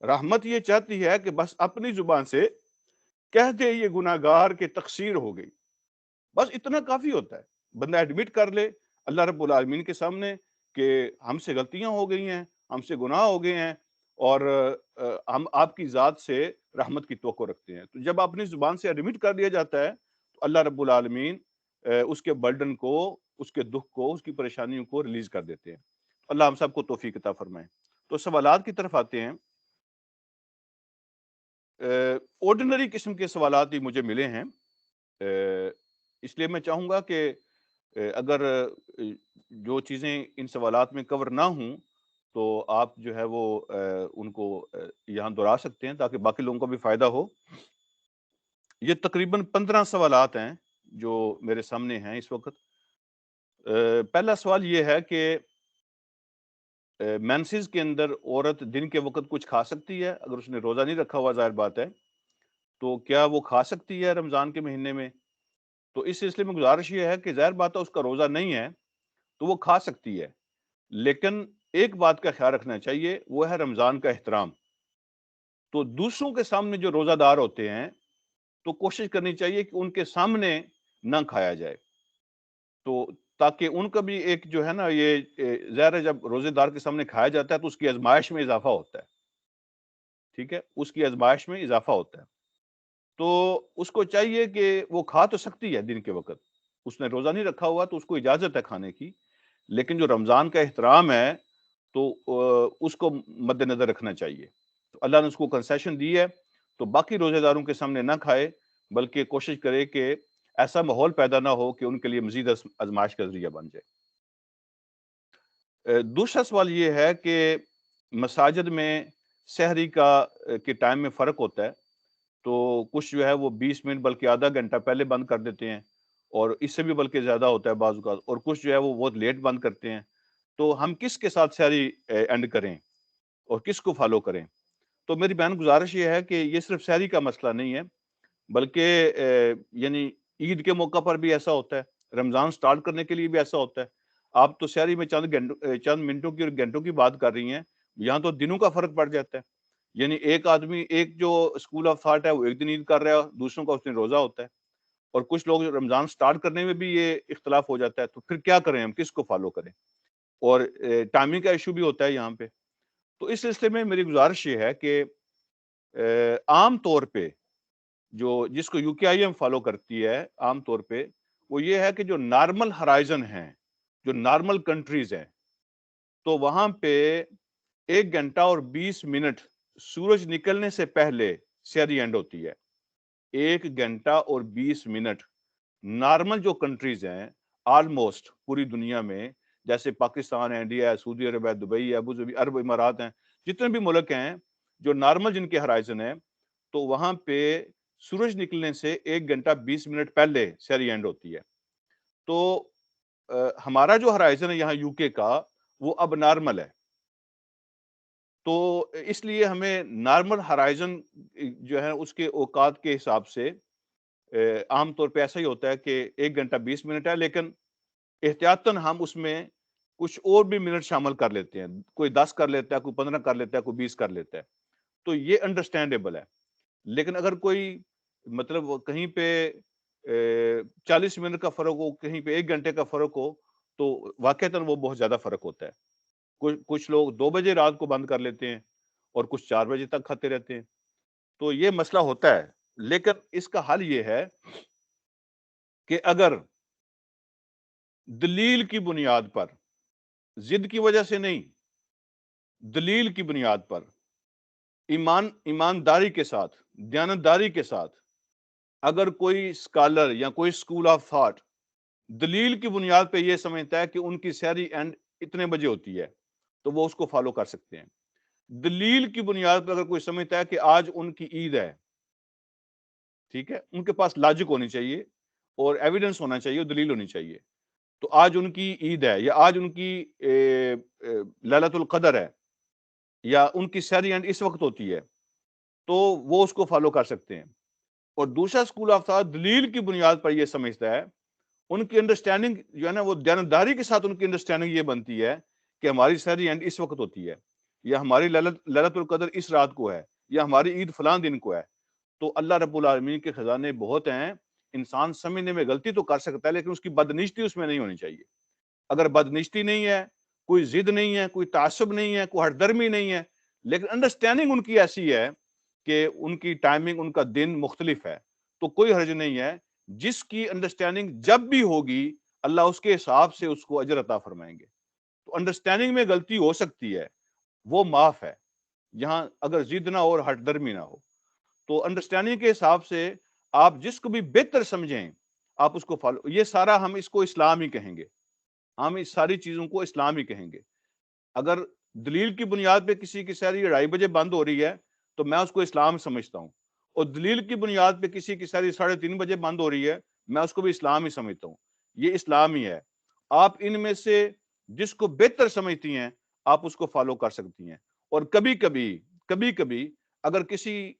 رحمت یہ چاہتی ہے کہ بس اپنی زبان سے کہہ دے یہ گناہگار کہ تقصیر ہو گئی۔ بس اتنا کافی ہوتا ہے، بندہ ایڈمٹ کر لے اللہ رب العالمین کے سامنے کہ ہم سے غلطیاں ہو گئی ہیں، ہم سے گناہ ہو گئے ہیں، اور ہم آپ کی ذات سے رحمت کی توقع رکھتے ہیں۔ تو جب اپنی زبان سے ایڈمٹ کر دیا جاتا ہے تو اللہ رب العالمین اس کے برڈن کو، اس کے دکھ کو، اس کی پریشانیوں کو ریلیز کر دیتے ہیں۔ اللہ ہم سب کو توفیق عطا فرمائے۔ تو سوالات کی طرف آتے ہیں۔ آرڈنری قسم کے سوالات ہی مجھے ملے ہیں، اس لیے میں چاہوں گا کہ اگر جو چیزیں ان سوالات میں کور نہ ہوں تو آپ جو ہے وہ ان کو یہاں دہرا سکتے ہیں تاکہ باقی لوگوں کو بھی فائدہ ہو۔ یہ تقریباً 15 سوالات ہیں جو میرے سامنے ہیں اس وقت۔ پہلا سوال یہ ہے کہ مینسز کے اندر عورت دن کے وقت کچھ کھا سکتی ہے؟ اگر اس نے روزہ نہیں رکھا ہوا ظاہر بات ہے تو کیا وہ کھا سکتی ہے رمضان کے مہینے میں؟ تو اس سلسلے میں گزارش یہ ہے کہ ظاہر بات ہے اس کا روزہ نہیں ہے تو وہ کھا سکتی ہے، لیکن ایک بات کا خیال رکھنا چاہیے، وہ ہے رمضان کا احترام۔ تو دوسروں کے سامنے جو روزہ دار ہوتے ہیں تو کوشش کرنی چاہیے کہ ان کے سامنے نہ کھایا جائے، تو تاکہ ان کا بھی ایک جو ہے نا یہ ظاہر ہے جب روزے دار کے سامنے کھایا جاتا ہے تو اس کی آزمائش میں اضافہ ہوتا ہے، ٹھیک ہے، اس کی آزمائش میں اضافہ ہوتا ہے۔ تو اس کو چاہیے کہ وہ کھا تو سکتی ہے دن کے وقت، اس نے روزہ نہیں رکھا ہوا تو اس کو اجازت ہے کھانے کی، لیکن جو رمضان کا احترام ہے تو اس کو مد نظر رکھنا چاہیے۔ تو اللہ نے اس کو کنسیشن دی ہے تو باقی روزے داروں کے سامنے نہ کھائے، بلکہ کوشش کرے کہ ایسا ماحول پیدا نہ ہو کہ ان کے لیے مزید آزمائش کا ذریعہ بن جائے۔ دوسرا سوال یہ ہے کہ مساجد میں سحری کے ٹائم میں فرق ہوتا ہے، تو کچھ جو ہے وہ 20 منٹ بلکہ آدھا گھنٹہ پہلے بند کر دیتے ہیں، اور اس سے بھی بلکہ زیادہ ہوتا ہے بعض اوقات، اور کچھ جو ہے وہ بہت لیٹ بند کرتے ہیں۔ تو ہم کس کے ساتھ سحری اینڈ کریں اور کس کو فالو کریں؟ تو میری بہن گزارش یہ ہے کہ یہ صرف سحری کا مسئلہ نہیں ہے، بلکہ یعنی عید کے موقع پر بھی ایسا ہوتا ہے، رمضان سٹارٹ کرنے کے لیے بھی ایسا ہوتا ہے۔ آپ تو سحری میں چند منٹوں کی اور گھنٹوں کی بات کر رہی ہیں، یہاں تو دنوں کا فرق پڑ جاتا ہے، یعنی ایک آدمی، ایک جو اسکول آف تھاٹ ہے وہ ایک دن عید کر رہا ہے، دوسروں کا اس دن روزہ ہوتا ہے، اور کچھ لوگ رمضان سٹارٹ کرنے میں بھی یہ اختلاف ہو جاتا ہے۔ تو پھر کیا کریں، ہم کس کو فالو کریں؟ اور ٹائمنگ کا ایشو بھی ہوتا ہے یہاں پہ۔ تو اس سلسلے میں میری گزارش یہ ہے کہ عام طور پہ جس کو UKIM فالو کرتی ہے عام طور پہ، وہ یہ ہے کہ جو نارمل ہرائزن ہیں، جو نارمل کنٹریز ہیں، تو وہاں پہ 1 گھنٹہ اور 20 منٹ سورج نکلنے سے پہلے سحری اینڈ ہوتی ہے۔ 1 گھنٹہ اور 20 منٹ نارمل جو کنٹریز ہیں آلموسٹ پوری دنیا میں، جیسے پاکستان ہے، انڈیا ہے، سعودی عرب ہے، دبئی ہے، ابوظہبی، عرب امارات ہیں، جتنے بھی ملک ہیں جو نارمل جن کے ہرائزن ہیں، تو وہاں پہ سورج نکلنے سے 1 گھنٹہ 20 منٹ پہلے سحری اینڈ ہوتی ہے۔ تو ہمارا جو ہرائزن ہے یہاں UK کا وہ اب نارمل ہے، تو اس لیے ہمیں نارمل ہرائزن جو ہے اس کے اوقات کے حساب سے عام طور پہ ایسا ہی ہوتا ہے کہ 1 گھنٹہ 20 منٹ ہے، لیکن احتیاطاً ہم اس میں کچھ اور بھی منٹ شامل کر لیتے ہیں، کوئی 10 کر لیتا ہے، کوئی 15 کر لیتا ہے، کوئی 20 کر لیتا ہے، تو یہ انڈرسٹینڈیبل ہے۔ لیکن اگر کوئی مطلب وہ کہیں پہ 40 منٹ کا فرق ہو، کہیں پہ 1 گھنٹے کا فرق ہو، تو واقعتاً وہ بہت زیادہ فرق ہوتا ہے۔ کچھ لوگ 2 بجے رات کو بند کر لیتے ہیں اور کچھ 4 بجے تک کھاتے رہتے ہیں، تو یہ مسئلہ ہوتا ہے۔ لیکن اس کا حل یہ ہے کہ اگر دلیل کی بنیاد پر، ضد کی وجہ سے نہیں، دلیل کی بنیاد پر، ایمانداری کے ساتھ، دیانتداری کے ساتھ، اگر کوئی اسکالر یا کوئی اسکول آف تھاٹ دلیل کی بنیاد پہ یہ سمجھتا ہے کہ ان کی سحری اینڈ اتنے بجے ہوتی ہے، تو وہ اس کو فالو کر سکتے ہیں۔ دلیل کی بنیاد پر اگر کوئی سمجھتا ہے کہ آج ان کی عید ہے، ٹھیک ہے، ان کے پاس لاجک ہونی چاہیے اور ایویڈنس ہونا چاہیے اور دلیل ہونی چاہیے، تو آج ان کی عید ہے یا آج ان کی لیلۃ القدر ہے یا ان کی سحری اینڈ اس وقت ہوتی ہے، تو وہ اس کو فالو کر سکتے ہیں۔ اور دوسرا اسکول آف تھاٹ دلیل کی بنیاد پر یہ سمجھتا ہے، ان کی انڈرسٹینڈنگ جو ہے نا وہ دیانتداری کے ساتھ ان کی انڈرسٹینڈنگ یہ بنتی ہے کہ ہماری سحری اینڈ اس وقت ہوتی ہے، یا ہماری لیلۃ القدر اس رات کو ہے، یا ہماری عید فلاں دن کو ہے، تو اللہ رب العالمین کے خزانے بہت ہیں۔ انسان سمجھنے میں غلطی تو کر سکتا ہے، لیکن اس کی بدنیشتی اس میں نہیں ہونی چاہیے۔ اگر بدنیشتی نہیں ہے، کوئی ضد نہیں ہے، کوئی تعصب نہیں ہے، کوئی ہٹ درمی نہیں ہے، لیکن انڈرسٹینڈنگ ان کی ایسی ہے کہ ان کی ٹائمنگ، ان کا دن مختلف ہے، تو کوئی حرج نہیں ہے۔ جس کی انڈرسٹینڈنگ جب بھی ہوگی اللہ اس کے حساب سے اس کو اجر عطا فرمائیں گے۔ تو انڈرسٹینڈنگ میں غلطی ہو سکتی ہے، وہ معاف ہے، یہاں اگر ضد نہ ہو اور ہٹ درمی نہ ہو۔ تو انڈرسٹینڈنگ کے حساب سے آپ جس کو بھی بہتر سمجھیں آپ اس کو فالو، یہ سارا ہم اس کو اسلام ہی کہیں گے، ہم اس ساری چیزوں کو اسلام ہی کہیں گے۔ اگر دلیل کی بنیاد پہ کسی کی سحری 2:30 بجے بند ہو رہی ہے تو میں اس کو اسلام سمجھتا ہوں، اور دلیل کی بنیاد پہ کسی کی سحری 3:30 بجے بند ہو رہی ہے، میں اس کو بھی اسلام ہی سمجھتا ہوں۔ یہ اسلام ہی ہے۔ آپ ان میں سے جس کو بہتر سمجھتی ہیں آپ اس کو فالو کر سکتی ہیں، اور کبھی کبھی اگر کسی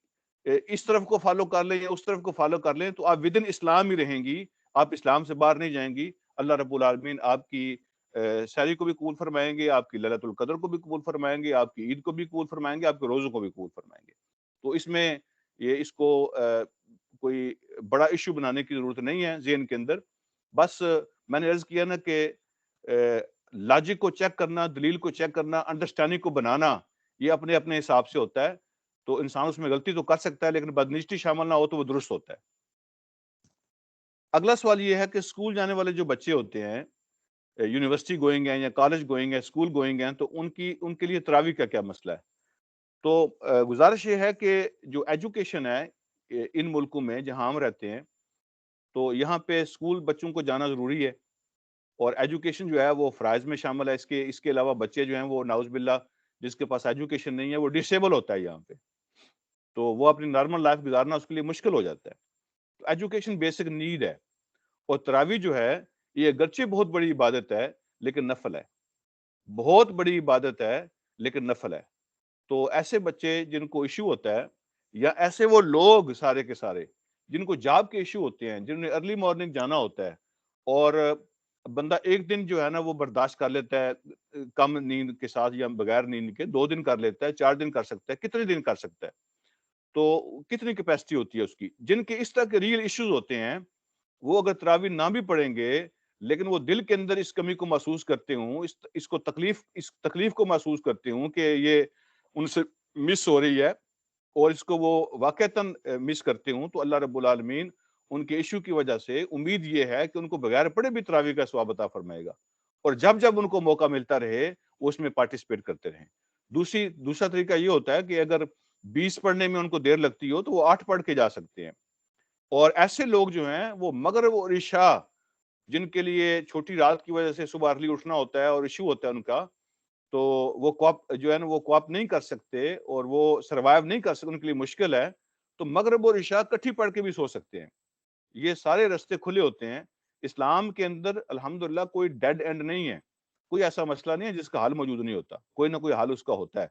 اس طرف کو فالو کر لیں یا اس طرف کو فالو کر لیں تو آپ ودن اسلام ہی رہیں گی، آپ اسلام سے باہر نہیں جائیں گی۔ اللہ رب العالمین آپ کی سحری کو بھی قبول فرمائیں گے، آپ کی لیلۃ القدر کو بھی قبول فرمائیں گے، آپ کی عید کو بھی قبول فرمائیں گے، آپ کے روزوں کو بھی قبول فرمائیں گے۔ تو اس میں یہ اس کو کوئی بڑا ایشو بنانے کی ضرورت نہیں ہے ذہن کے اندر۔ بس میں نے عرض کیا نا کہ لاجک کو چیک کرنا، دلیل کو چیک کرنا، انڈرسٹینڈنگ کو بنانا، یہ اپنے اپنے حساب سے ہوتا ہے۔ تو انسان اس میں غلطی تو کر سکتا ہے، لیکن بدنیشتی شامل نہ ہو تو وہ درست ہوتا ہے۔ اگلا سوال یہ ہے کہ اسکول جانے والے جو بچے ہوتے ہیں، یونیورسٹی گوئنگ ہیں یا کالج گوئنگ ہیں، اسکول گوئنگ ہیں، تو ان کے لیے تراویح کا کیا مسئلہ ہے؟ تو گزارش یہ ہے کہ جو ایجوکیشن ہے ان ملکوں میں جہاں ہم رہتے ہیں، تو یہاں پہ اسکول بچوں کو جانا ضروری ہے، اور ایجوکیشن جو ہے وہ فرائض میں شامل ہے۔ اس کے علاوہ بچے جو ہیں وہ نعوذ باللہ جس کے پاس ایجوکیشن نہیں ہے وہ ڈسیبل ہوتا ہے یہاں پہ، تو وہ اپنی نارمل لائف گزارنا اس کے لیے مشکل ہو جاتا ہے۔ تو ایجوکیشن بیسک نیڈ ہے، اور تراویح جو ہے یہ اگرچہ بہت بڑی عبادت ہے لیکن نفل ہے، بہت بڑی عبادت ہے لیکن نفل ہے۔ تو ایسے بچے جن کو ایشو ہوتا ہے، یا ایسے وہ لوگ سارے کے سارے جن کو جاب کے ایشو ہوتے ہیں، جنہوں نے ارلی مارننگ جانا ہوتا ہے، اور بندہ ایک دن جو ہے نا وہ برداشت کر لیتا ہے کم نیند کے ساتھ یا بغیر نیند کے، 2 دن کر لیتا ہے، 4 دن کر سکتا ہے، کتنے دن کر سکتا ہے، تو کتنی کیپیسٹی ہوتی ہے اس کی۔ جن کے اس طرح کے ریئل ایشوز ہوتے ہیں وہ اگر تراویح نہ بھی پڑھیں گے لیکن وہ دل کے اندر اس کمی کو محسوس کرتے ہوں، اس تکلیف کو محسوس کرتے ہوں کہ یہ ان سے مس ہو رہی ہے، اور اس کو وہ واقعتاً مس کرتے ہوں، تو اللہ رب العالمین ان کے ایشو کی وجہ سے امید یہ ہے کہ ان کو بغیر پڑھے بھی تراویح کا ثواب عطا فرمائے گا، اور جب ان کو موقع ملتا رہے وہ اس میں پارٹیسپیٹ کرتے رہیں۔ دوسرا طریقہ یہ ہوتا ہے کہ اگر 20 پڑھنے میں ان کو دیر لگتی ہو تو وہ 8 پڑھ کے جا سکتے ہیں۔ اور ایسے لوگ جو ہیں وہ مغرب اور عشاء، جن کے لیے چھوٹی رات کی وجہ سے صبح ارلی اٹھنا ہوتا ہے اور ایشو ہوتا ہے ان کا، تو وہ جو ہے نا وہ کوآپ نہیں کر سکتے اور وہ سروائیو نہیں کر سکتے، ان کے لیے مشکل ہے، تو مغرب اور عشاء کٹھی پڑھ کے بھی سو سکتے ہیں۔ یہ سارے رستے کھلے ہوتے ہیں اسلام کے اندر۔ الحمدللہ کوئی ڈیڈ اینڈ نہیں ہے، کوئی ایسا مسئلہ نہیں ہے جس کا حل موجود نہیں ہوتا، کوئی نہ کوئی حل اس کا ہوتا ہے۔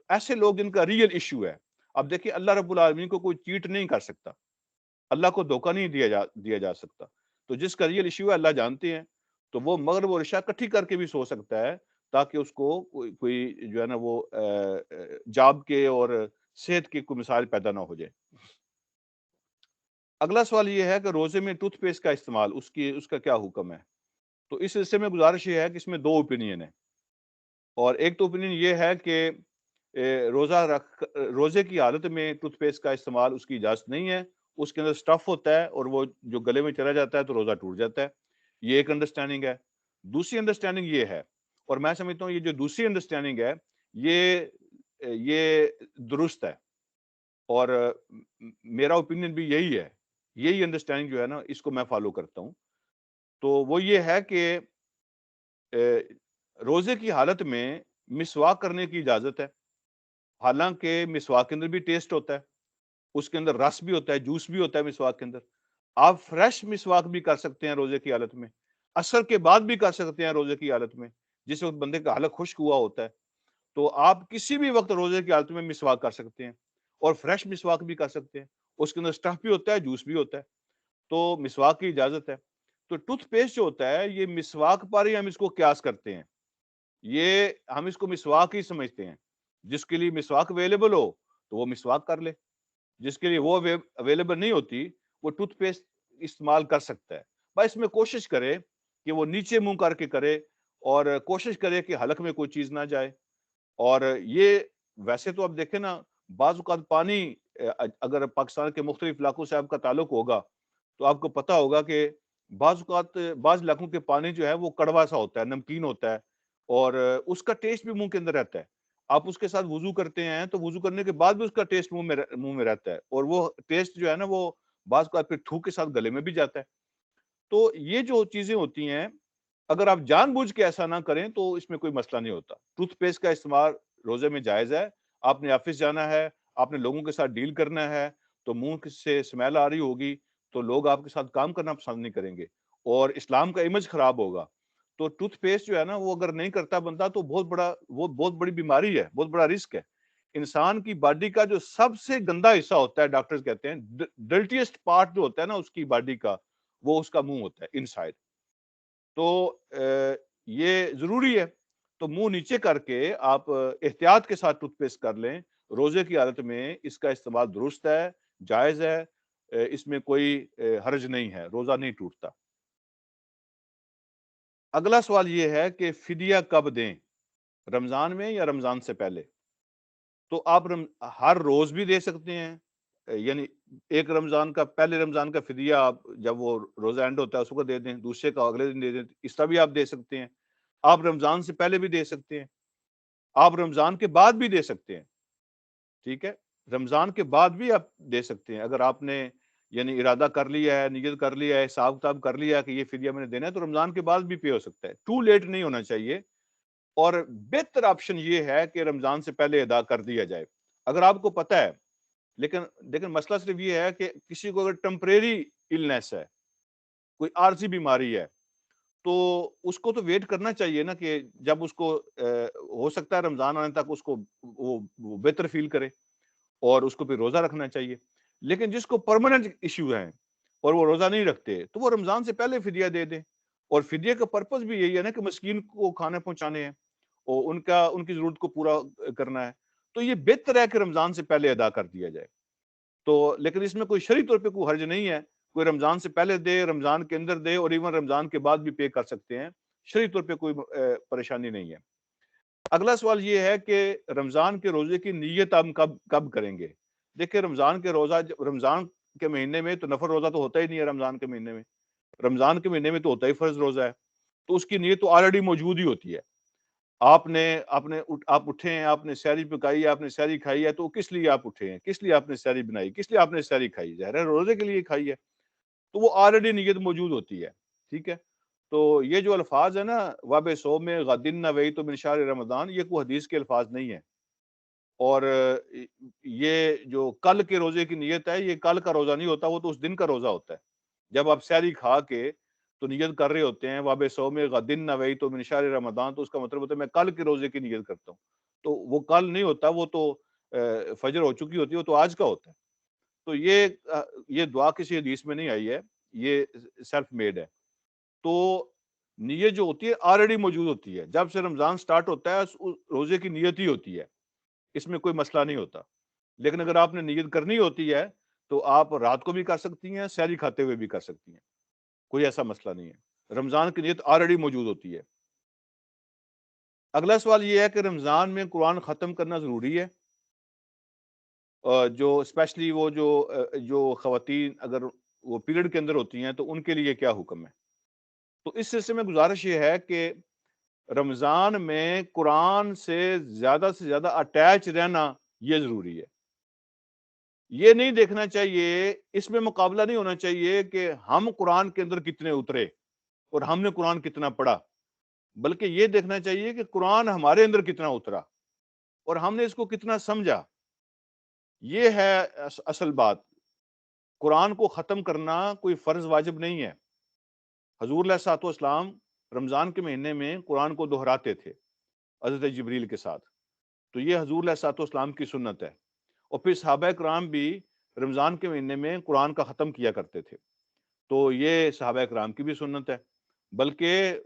ایسے لوگ جن کا ریئل ایشو ہے. اب دیکھیں اللہ رب العالمین کو کوئی چیٹ نہیں کر سکتا, اللہ کو دھوکہ نہیں دیا جا سکتا. تو جس کا ریئل ایشو ہے اللہ جانتے ہیں, تو وہ مغرب اور عشاء کٹھی کر کے بھی سو سکتا ہے تاکہ اس کو کوئی جو ہے نا وہ جاب کے اور صحت کی کوئی مثال پیدا نہ ہو جائے. اگلا سوال یہ ہے کہ روزے میں ٹوتھ پیسٹ کا استعمال اس کا کیا حکم ہے. تو اس سلسلے میں گزارش یہ ہے کہ اس میں 2 اوپینین ہیں, اور ایک تو اوپینین یہ ہے کہ روزے کی حالت میں ٹوتھ پیسٹ کا استعمال اس کی اجازت نہیں ہے, اس کے اندر سٹف ہوتا ہے اور وہ جو گلے میں چلا جاتا ہے تو روزہ ٹوٹ جاتا ہے. یہ ایک انڈرسٹینڈنگ ہے. دوسری انڈرسٹینڈنگ یہ ہے, اور میں سمجھتا ہوں یہ جو دوسری انڈرسٹینڈنگ ہے یہ درست ہے, اور میرا اوپینین بھی یہی ہے, یہی انڈرسٹینڈنگ جو ہے نا اس کو میں فالو کرتا ہوں. تو وہ یہ ہے کہ روزے کی حالت میں مسواک کرنے کی اجازت ہے, حالانکہ مسواک کے اندر بھی ٹیسٹ ہوتا ہے, اس کے اندر رس بھی ہوتا ہے, جوس بھی ہوتا ہے مسواک کے اندر. آپ فریش مسواک بھی کر سکتے ہیں روزے کی حالت میں, عصر کے بعد بھی کر سکتے ہیں روزے کی حالت میں, جس وقت بندے کا حلق خشک ہوا ہوتا ہے. تو آپ کسی بھی وقت روزے کی حالت میں مسواک کر سکتے ہیں, اور فریش مسواک بھی کر سکتے ہیں, اس کے اندر سٹف بھی ہوتا ہے, جوس بھی ہوتا ہے, تو مسواک کی اجازت ہے. تو ٹوتھ پیسٹ جو ہوتا ہے یہ مسواک پر ہی ہم اس کو قیاس کرتے ہیں, یہ ہم اس کو مسواک ہی سمجھتے ہیں. جس کے لیے مسواک اویلیبل ہو تو وہ مسواک کر لے, جس کے لیے وہ اویلیبل نہیں ہوتی وہ ٹوتھ پیسٹ استعمال کر سکتا ہے. بس اس میں کوشش کرے کہ وہ نیچے منہ کر کے کرے, اور کوشش کرے کہ حلق میں کوئی چیز نہ جائے. اور یہ ویسے تو اب دیکھیں نا, بعض اوقات پانی, اگر پاکستان کے مختلف علاقوں سے آپ کا تعلق ہوگا تو آپ کو پتا ہوگا کہ بعض اوقات بعض علاقوں کے پانی جو ہے وہ کڑوا سا ہوتا ہے, نمکین ہوتا ہے, اور اس کا ٹیسٹ بھی منہ کے اندر رہتا ہے. آپ اس کے ساتھ وضو کرتے ہیں تو وضو کرنے کے بعد بھی اس کا ٹیسٹ منہ میں رہتا ہے, اور وہ ٹیسٹ جو ہے نا وہ بعض اوقات پھر تھوک کے ساتھ گلے میں بھی جاتا ہے. تو یہ جو چیزیں ہوتی ہیں, اگر آپ جان بوجھ کے ایسا نہ کریں تو اس میں کوئی مسئلہ نہیں ہوتا. ٹوتھ پیسٹ کا استعمال روزے میں جائز ہے. آپ نے آفس جانا ہے, آپ نے لوگوں کے ساتھ ڈیل کرنا ہے, تو منہ سے اسمیل آ رہی ہوگی تو لوگ آپ کے ساتھ کام کرنا پسند نہیں کریں گے, اور اسلام کا امیج خراب ہوگا. تو ٹوتھ پیسٹ جو ہے نا وہ اگر نہیں کرتا بندہ تو بہت بڑی بیماری ہے, بہت بڑا رسک ہے. انسان کی باڈی کا جو سب سے گندا حصہ ہوتا ہے, ڈاکٹرز کہتے ہیں ڈرٹیسٹ پارٹ جو ہوتا ہے نا اس کی باڈی کا, وہ اس کا منہ ہوتا ہے انسائڈ. تو یہ ضروری ہے. تو منہ نیچے کر کے آپ احتیاط کے ساتھ ٹوتھ پیسٹ کر لیں. روزے کی حالت میں اس کا استعمال درست ہے, جائز ہے, اس میں کوئی حرج نہیں ہے, روزہ نہیں ٹوٹتا. اگلا سوال یہ ہے کہ فدیہ کب دیں, رمضان میں یا رمضان سے پہلے. تو آپ ہر روز بھی دے سکتے ہیں, یعنی ایک رمضان کا, پہلے رمضان کا فدیہ آپ جب وہ روزہ اینڈ ہوتا ہے اس کو دے دیں, دوسرے کا اگلے دن دے دیں, اس طرح بھی آپ دے سکتے ہیں. آپ رمضان سے پہلے بھی دے سکتے ہیں, آپ رمضان کے بعد بھی دے سکتے ہیں. ٹھیک ہے, رمضان کے بعد بھی آپ دے سکتے ہیں. اگر آپ نے یعنی ارادہ کر لیا ہے, نیت کر لیا ہے, حساب کتاب کر لیا ہے کہ یہ فدیہ میں نے دینا ہے, تو رمضان کے بعد بھی پے ہو سکتا ہے. ٹو لیٹ نہیں ہونا چاہیے, اور بہتر آپشن یہ ہے کہ رمضان سے پہلے ادا کر دیا جائے اگر آپ کو پتہ ہے. لیکن مسئلہ صرف یہ ہے کہ کسی کو اگر ٹیمپریری النیس ہے, کوئی عارضی بیماری ہے, تو اس کو تو ویٹ کرنا چاہیے نا کہ جب اس کو ہو سکتا ہے رمضان آنے تک اس کو وہ بہتر فیل کرے, اور اس کو پھر روزہ رکھنا چاہیے. لیکن جس کو پرماننٹ ایشو ہیں اور وہ روزہ نہیں رکھتے تو وہ رمضان سے پہلے فدیہ دے دیں. اور فدیہ کا پرپس بھی یہی ہے نا کہ مسکین کو کھانے پہنچانے ہیں اور ان کی ضرورت کو پورا کرنا ہے. تو یہ بہتر ہے کہ رمضان سے پہلے ادا کر دیا جائے. تو لیکن اس میں کوئی شرعی طور پہ کوئی حرج نہیں ہے, کوئی رمضان سے پہلے دے, رمضان کے اندر دے, اور ایون رمضان کے بعد بھی پے کر سکتے ہیں, شرعی طور پہ کوئی پریشانی نہیں ہے. اگلا سوال یہ ہے کہ رمضان کے روزے کی نیت ہم کب کریں گے. دیکھیں رمضان کے مہینے میں تو نفل روزہ تو ہوتا ہی نہیں ہے. رمضان کے مہینے میں تو ہوتا ہی فرض روزہ ہے, تو اس کی نیت تو آلریڈی موجود ہی ہوتی ہے. آپ اٹھے ہیں, آپ نے سحری پکائی ہے, آپ نے سحری کھائی ہے, تو کس لیے آپ اٹھے ہیں, کس لیے آپ نے سحری بنائی, کس لیے آپ نے سحری کھائی, ظاہر ہے روزے کے لیے کھائی ہے, تو وہ آلریڈی نیت موجود ہوتی ہے. ٹھیک ہے, تو یہ جو الفاظ ہے نا واب صوم غدن نویت من شہر رمضان, یہ کوئی حدیث کے الفاظ نہیں ہے. اور یہ جو کل کے روزے کی نیت ہے, یہ کل کا روزہ نہیں ہوتا, وہ تو اس دن کا روزہ ہوتا ہے. جب آپ سحری کھا کے تو نیت کر رہے ہوتے ہیں واب صوم غدن نویت من شہر رمضان, تو اس کا مطلب ہوتا ہے میں کل کے روزے کی نیت کرتا ہوں. تو وہ کل نہیں ہوتا، وہ تو فجر ہو چکی ہوتی ہے، وہ تو آج کا ہوتا ہے. تو یہ دعا کسی حدیث میں نہیں آئی ہے، یہ سیلف میڈ ہے. تو نیت جو ہوتی ہے آلریڈی موجود ہوتی ہے. جب سے رمضان سٹارٹ ہوتا ہے اس روزے کی نیت ہی ہوتی ہے، اس میں کوئی مسئلہ نہیں ہوتا. لیکن اگر آپ نے نیت کرنی ہوتی ہے تو آپ رات کو بھی کر سکتی ہیں، سحری کھاتے ہوئے بھی کر سکتی ہیں، کوئی ایسا مسئلہ نہیں ہے. رمضان کی نیت آلریڈی موجود ہوتی ہے. اگلا سوال یہ ہے کہ رمضان میں قرآن ختم کرنا ضروری ہے؟ جو اسپیشلی وہ جو خواتین اگر وہ پیریڈ کے اندر ہوتی ہیں تو ان کے لیے کیا حکم ہے؟ تو اس سلسلے میں گزارش یہ ہے کہ رمضان میں قرآن سے زیادہ اٹیچ رہنا یہ ضروری ہے. یہ نہیں دیکھنا چاہیے، اس میں مقابلہ نہیں ہونا چاہیے کہ ہم قرآن کے اندر کتنے اترے اور ہم نے قرآن کتنا پڑھا، بلکہ یہ دیکھنا چاہیے کہ قرآن ہمارے اندر کتنا اترا اور ہم نے اس کو کتنا سمجھا. یہ ہے اصل بات. قرآن کو ختم کرنا کوئی فرض واجب نہیں ہے. حضور علیہ الصلوۃ والسلام رمضان کے مہینے میں قرآن کو دہراتے تھے حضرت جبریل کے ساتھ. تو یہ حضور علیہ الصلوۃ والسلام کی سنت ہے. اور پھر صحابہ کرام بھی رمضان کے مہینے میں قرآن کا ختم کیا کرتے تھے. تو یہ صحابہ کرام کی بھی سنت ہے. بلکہ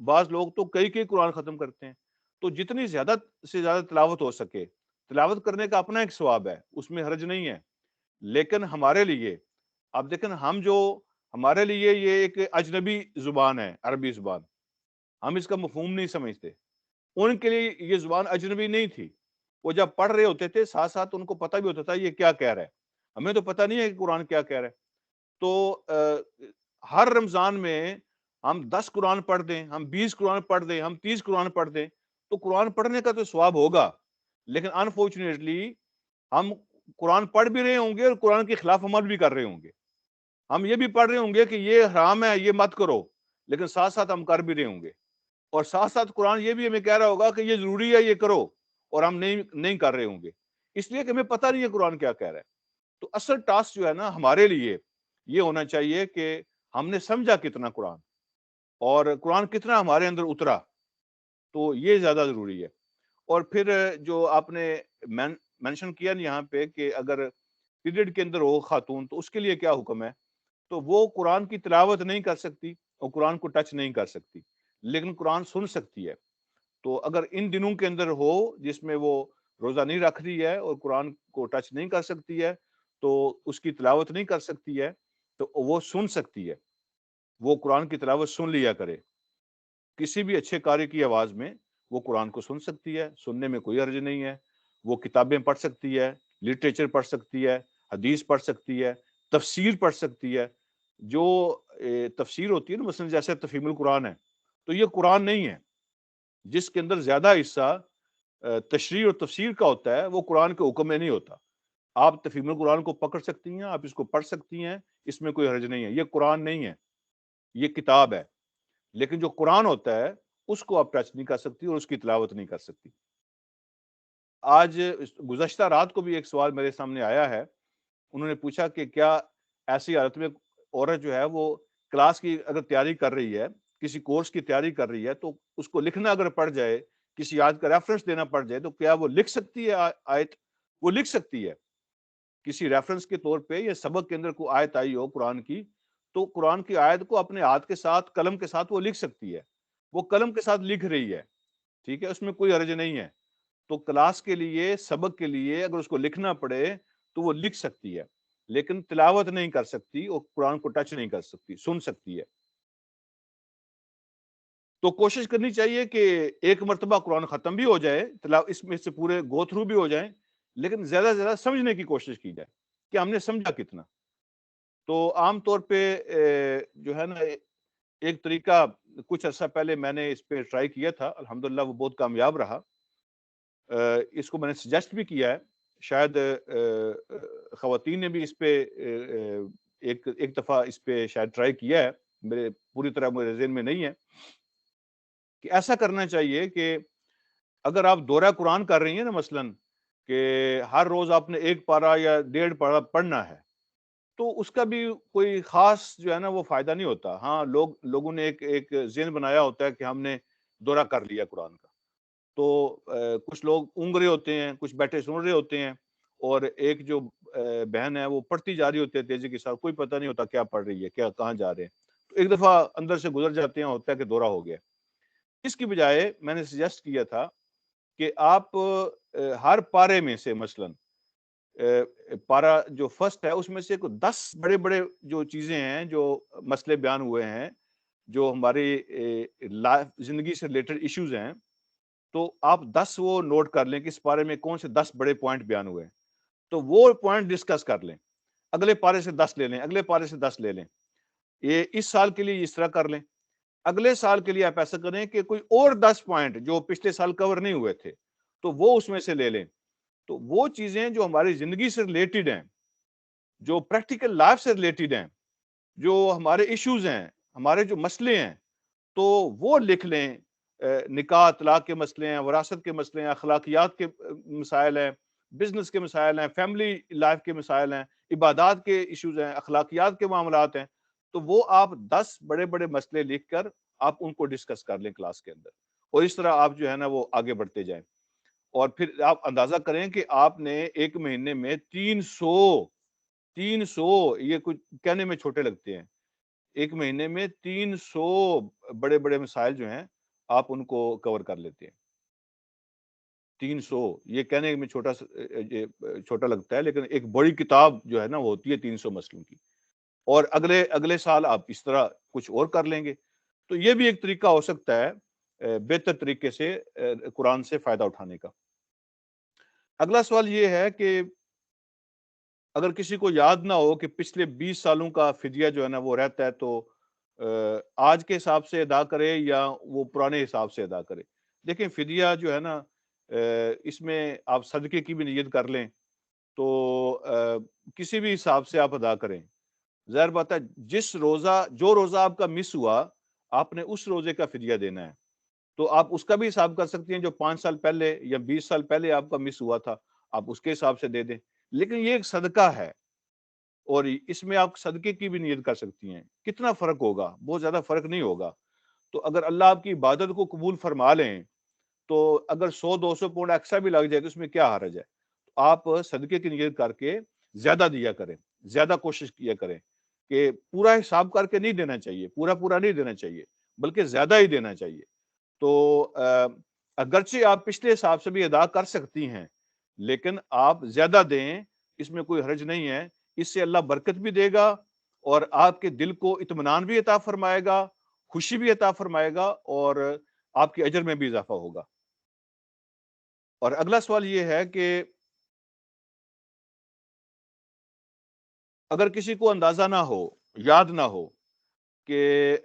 بعض لوگ تو کئی قرآن ختم کرتے ہیں. تو جتنی زیادہ سے زیادہ تلاوت ہو سکے، تلاوت کرنے کا اپنا ایک ثواب ہے، اس میں حرج نہیں ہے. لیکن ہمارے لیے آپ دیکھیں، ہمارے لیے یہ ایک اجنبی زبان ہے، عربی زبان. ہم اس کا مفہوم نہیں سمجھتے. ان کے لیے یہ زبان اجنبی نہیں تھی. وہ جب پڑھ رہے ہوتے تھے ساتھ ساتھ ان کو پتہ بھی ہوتا تھا یہ کیا کہہ رہا ہے. ہمیں تو پتہ نہیں ہے کہ قرآن کیا کہہ رہا ہے. تو ہر رمضان میں ہم 10 قرآن پڑھ دیں، ہم 20 قرآن پڑھ دیں، ہم 30 قرآن پڑھ دیں تو قرآن پڑھنے کا تو ثواب ہوگا. لیکن انفارچونیٹلی ہم قرآن پڑھ بھی رہے ہوں گے اور قرآن کے خلاف عمل بھی کر رہے ہوں گے. ہم یہ بھی پڑھ رہے ہوں گے کہ یہ حرام ہے، یہ مت کرو، لیکن ساتھ ساتھ ہم کر بھی رہے ہوں گے. اور ساتھ ساتھ قرآن یہ بھی ہمیں کہہ رہا ہوگا کہ یہ ضروری ہے، یہ کرو، اور ہم نہیں کر رہے ہوں گے، اس لیے کہ ہمیں پتہ نہیں ہے قرآن کیا کہہ رہا ہے. تو اصل ٹاسک جو ہے نا ہمارے لیے یہ ہونا چاہیے کہ ہم نے سمجھا کتنا قرآن اور قرآن کتنا ہمارے اندر اترا. تو یہ زیادہ ضروری ہے. اور پھر جو آپ نے مینشن کیا نا یہاں پہ کہ اگر پیریڈ کے اندر ہو خاتون تو اس کے لیے کیا حکم ہے؟ تو وہ قرآن کی تلاوت نہیں کر سکتی اور قرآن کو ٹچ نہیں کر سکتی، لیکن قرآن سن سکتی ہے. تو اگر ان دنوں کے اندر ہو جس میں وہ روزہ نہیں رکھ رہی ہے اور قرآن کو ٹچ نہیں کر سکتی ہے تو اس کی تلاوت نہیں کر سکتی ہے، تو وہ سن سکتی ہے. وہ قرآن کی تلاوت سن لیا کرے کسی بھی اچھے قاری کی آواز میں. وہ قرآن کو سن سکتی ہے، سننے میں کوئی حرج نہیں ہے. وہ کتابیں پڑھ سکتی ہے، لٹریچر پڑھ سکتی ہے، حدیث پڑھ سکتی ہے، تفسیر پڑھ سکتی ہے. جو تفسیر ہوتی ہے نا، مثلا جیسے تفہیم القرآن ہے، تو یہ قرآن نہیں ہے. جس کے اندر زیادہ حصہ تشریح اور تفسیر کا ہوتا ہے وہ قرآن کے حکم میں نہیں ہوتا. آپ تفہیم القرآن کو پکڑ سکتی ہیں، آپ اس کو پڑھ سکتی ہیں، اس میں کوئی حرج نہیں ہے. یہ قرآن نہیں ہے، یہ کتاب ہے. لیکن جو قرآن ہوتا ہے اس کو آپ ٹچ نہیں کر سکتی اور اس کی تلاوت نہیں کر سکتی. آج گزشتہ رات کو بھی ایک سوال میرے سامنے آیا ہے. انہوں نے پوچھا کہ کیا ایسی حالت میں عورت جو ہے وہ کلاس کی اگر تیاری کر رہی ہے، کسی کورس کی تیاری کر رہی ہے، تو اس کو لکھنا اگر پڑ جائے، کسی آیت کا ریفرنس دینا پڑ جائے، تو کیا وہ لکھ سکتی ہے آیت؟ وہ لکھ سکتی ہے. کسی ریفرنس کے طور پہ یا سبق کے اندر کوئی آیت آئی ہو قرآن کی، تو قرآن کی آیت کو اپنے ہاتھ کے ساتھ، قلم کے ساتھ وہ لکھ سکتی ہے. وہ قلم کے ساتھ لکھ رہی ہے، ٹھیک ہے، اس میں کوئی حرج نہیں ہے. تو کلاس کے لیے، سبق کے لیے اگر اس کو لکھنا پڑے تو وہ لکھ سکتی ہے، لیکن تلاوت نہیں کر سکتی اور قرآن کو ٹچ نہیں کر سکتی، سن سکتی ہے. تو کوشش کرنی چاہیے کہ ایک مرتبہ قرآن ختم بھی ہو جائے، اس میں سے پورے گو تھرو بھی ہو جائیں، لیکن زیادہ سے زیادہ سمجھنے کی کوشش کی جائے کہ ہم نے سمجھا کتنا. تو عام طور پہ جو ہے نا ایک طریقہ کچھ عرصہ پہلے میں نے اس پہ ٹرائی کیا تھا، الحمدللہ وہ بہت کامیاب رہا. اس کو میں نے سجیسٹ بھی کیا ہے، شاید خواتین نے بھی اس پہ ایک دفعہ اس پہ شاید ٹرائی کیا ہے، میرے پوری طرح میرے ذہن میں نہیں ہے. کہ ایسا کرنا چاہیے کہ اگر آپ دورہ قرآن کر رہی ہیں نا، مثلا کہ ہر روز آپ نے 1 پارہ یا 1.5 پارہ پڑھنا ہے، تو اس کا بھی کوئی خاص جو ہے نا وہ فائدہ نہیں ہوتا. ہاں، لوگوں نے ایک ذہن بنایا ہوتا ہے کہ ہم نے دورہ کر لیا قرآن کا. تو کچھ لوگ اونگ رہے ہوتے ہیں، کچھ بیٹھے سن رہے ہوتے ہیں، اور ایک جو بہن ہے وہ پڑھتی جا رہی ہوتی ہے تیزی کے ساتھ، کوئی پتہ نہیں ہوتا کیا پڑھ رہی ہے، کیا کہاں جا رہے ہیں، تو ایک دفعہ اندر سے گزر جاتے ہیں، ہوتا ہے کہ دورہ ہو گیا۔ اس کی بجائے میں نے سجیسٹ کیا تھا کہ آپ ہر پارے میں سے مثلاً پارا جو فرسٹ ہے اس میں سے 10 بڑے بڑے جو چیزیں ہیں، جو مسئلے بیان ہوئے ہیں، جو ہماری لائف زندگی سے ریلیٹڈ ایشوز ہیں، تو آپ 10 وہ نوٹ کر لیں کہ اس پارے میں کون سے 10 بڑے پوائنٹ بیان ہوئے ہیں، تو وہ پوائنٹ ڈسکس کر لیں، اگلے پارے سے 10 لے لیں، اگلے پارے سے 10 لے لیں، یہ اس سال کے لیے اس طرح کر لیں۔ اگلے سال کے لیے آپ ایسا کریں کہ کوئی اور 10 پوائنٹ جو پچھلے سال کور نہیں ہوئے تھے تو وہ اس میں سے لے لیں۔ تو وہ چیزیں جو ہماری زندگی سے ریلیٹڈ ہیں، جو پریکٹیکل لائف سے ریلیٹڈ ہیں، جو ہمارے ایشوز ہیں، ہمارے جو مسئلے ہیں، تو وہ لکھ لیں۔ نکاح طلاق کے مسئلے ہیں، وراثت کے مسئلے ہیں، اخلاقیات کے مسائل ہیں، بزنس کے مسائل ہیں، فیملی لائف کے مسائل ہیں، عبادات کے ایشوز ہیں، اخلاقیات کے معاملات ہیں، تو وہ آپ 10 بڑے بڑے مسئلے لکھ کر آپ ان کو ڈسکس کر لیں کلاس کے اندر، اور اس طرح آپ جو ہے نا وہ آگے بڑھتے جائیں۔ اور پھر آپ اندازہ کریں کہ آپ نے ایک مہینے میں 300 یہ کچھ کہنے میں چھوٹے لگتے ہیں، ایک مہینے میں 300 بڑے بڑے مسائل جو ہیں آپ ان کو کور کر لیتے ہیں۔ 300 یہ کہنے میں چھوٹا لگتا ہے، لیکن ایک بڑی کتاب جو ہے نا وہ ہوتی ہے 300 مسئلوں کی، اور اگلے سال آپ اس طرح کچھ اور کر لیں گے۔ تو یہ بھی ایک طریقہ ہو سکتا ہے بہتر طریقے سے قرآن سے فائدہ اٹھانے کا۔ اگلا سوال یہ ہے کہ اگر کسی کو یاد نہ ہو کہ پچھلے 20 سالوں کا فدیہ جو ہے نا وہ رہتا ہے، تو آج کے حساب سے ادا کرے یا وہ پرانے حساب سے ادا کرے۔ دیکھیں فدیہ جو ہے نا اس میں آپ صدقے کی بھی نیت کر لیں تو کسی بھی حساب سے آپ ادا کریں۔ ظاہر بات ہے جو روزہ آپ کا مس ہوا، آپ نے اس روزے کا فدیہ دینا ہے، تو آپ اس کا بھی حساب کر سکتے ہیں، جو 5 سال پہلے یا 20 سال پہلے آپ کا مس ہوا تھا آپ اس کے حساب سے دے دیں۔ لیکن یہ ایک صدقہ ہے، اور اس میں آپ صدقے کی بھی نیت کر سکتی ہیں۔ کتنا فرق ہوگا؟ بہت زیادہ فرق نہیں ہوگا۔ تو اگر اللہ آپ کی عبادت کو قبول فرما لیں تو اگر 100-200 پاؤنڈ ایکسٹرا بھی لگ جائے تو اس میں کیا حرج ہے؟ آپ صدقے کی نیت کر کے زیادہ دیا کریں، زیادہ کوشش کیا کریں کہ پورا حساب کر کے نہیں دینا چاہیے، پورا نہیں دینا چاہیے، بلکہ زیادہ ہی دینا چاہیے۔ تو اگرچہ آپ پچھلے حساب سے بھی ادا کر سکتی ہیں، لیکن آپ زیادہ دیں، اس میں کوئی حرج نہیں ہے۔ اس سے اللہ برکت بھی دے گا، اور آپ کے دل کو اطمینان بھی عطا فرمائے گا، خوشی بھی عطا فرمائے گا، اور آپ کے اجر میں بھی اضافہ ہوگا۔ اور اگلا سوال یہ ہے کہ اگر کسی کو اندازہ نہ ہو، یاد نہ ہو کہ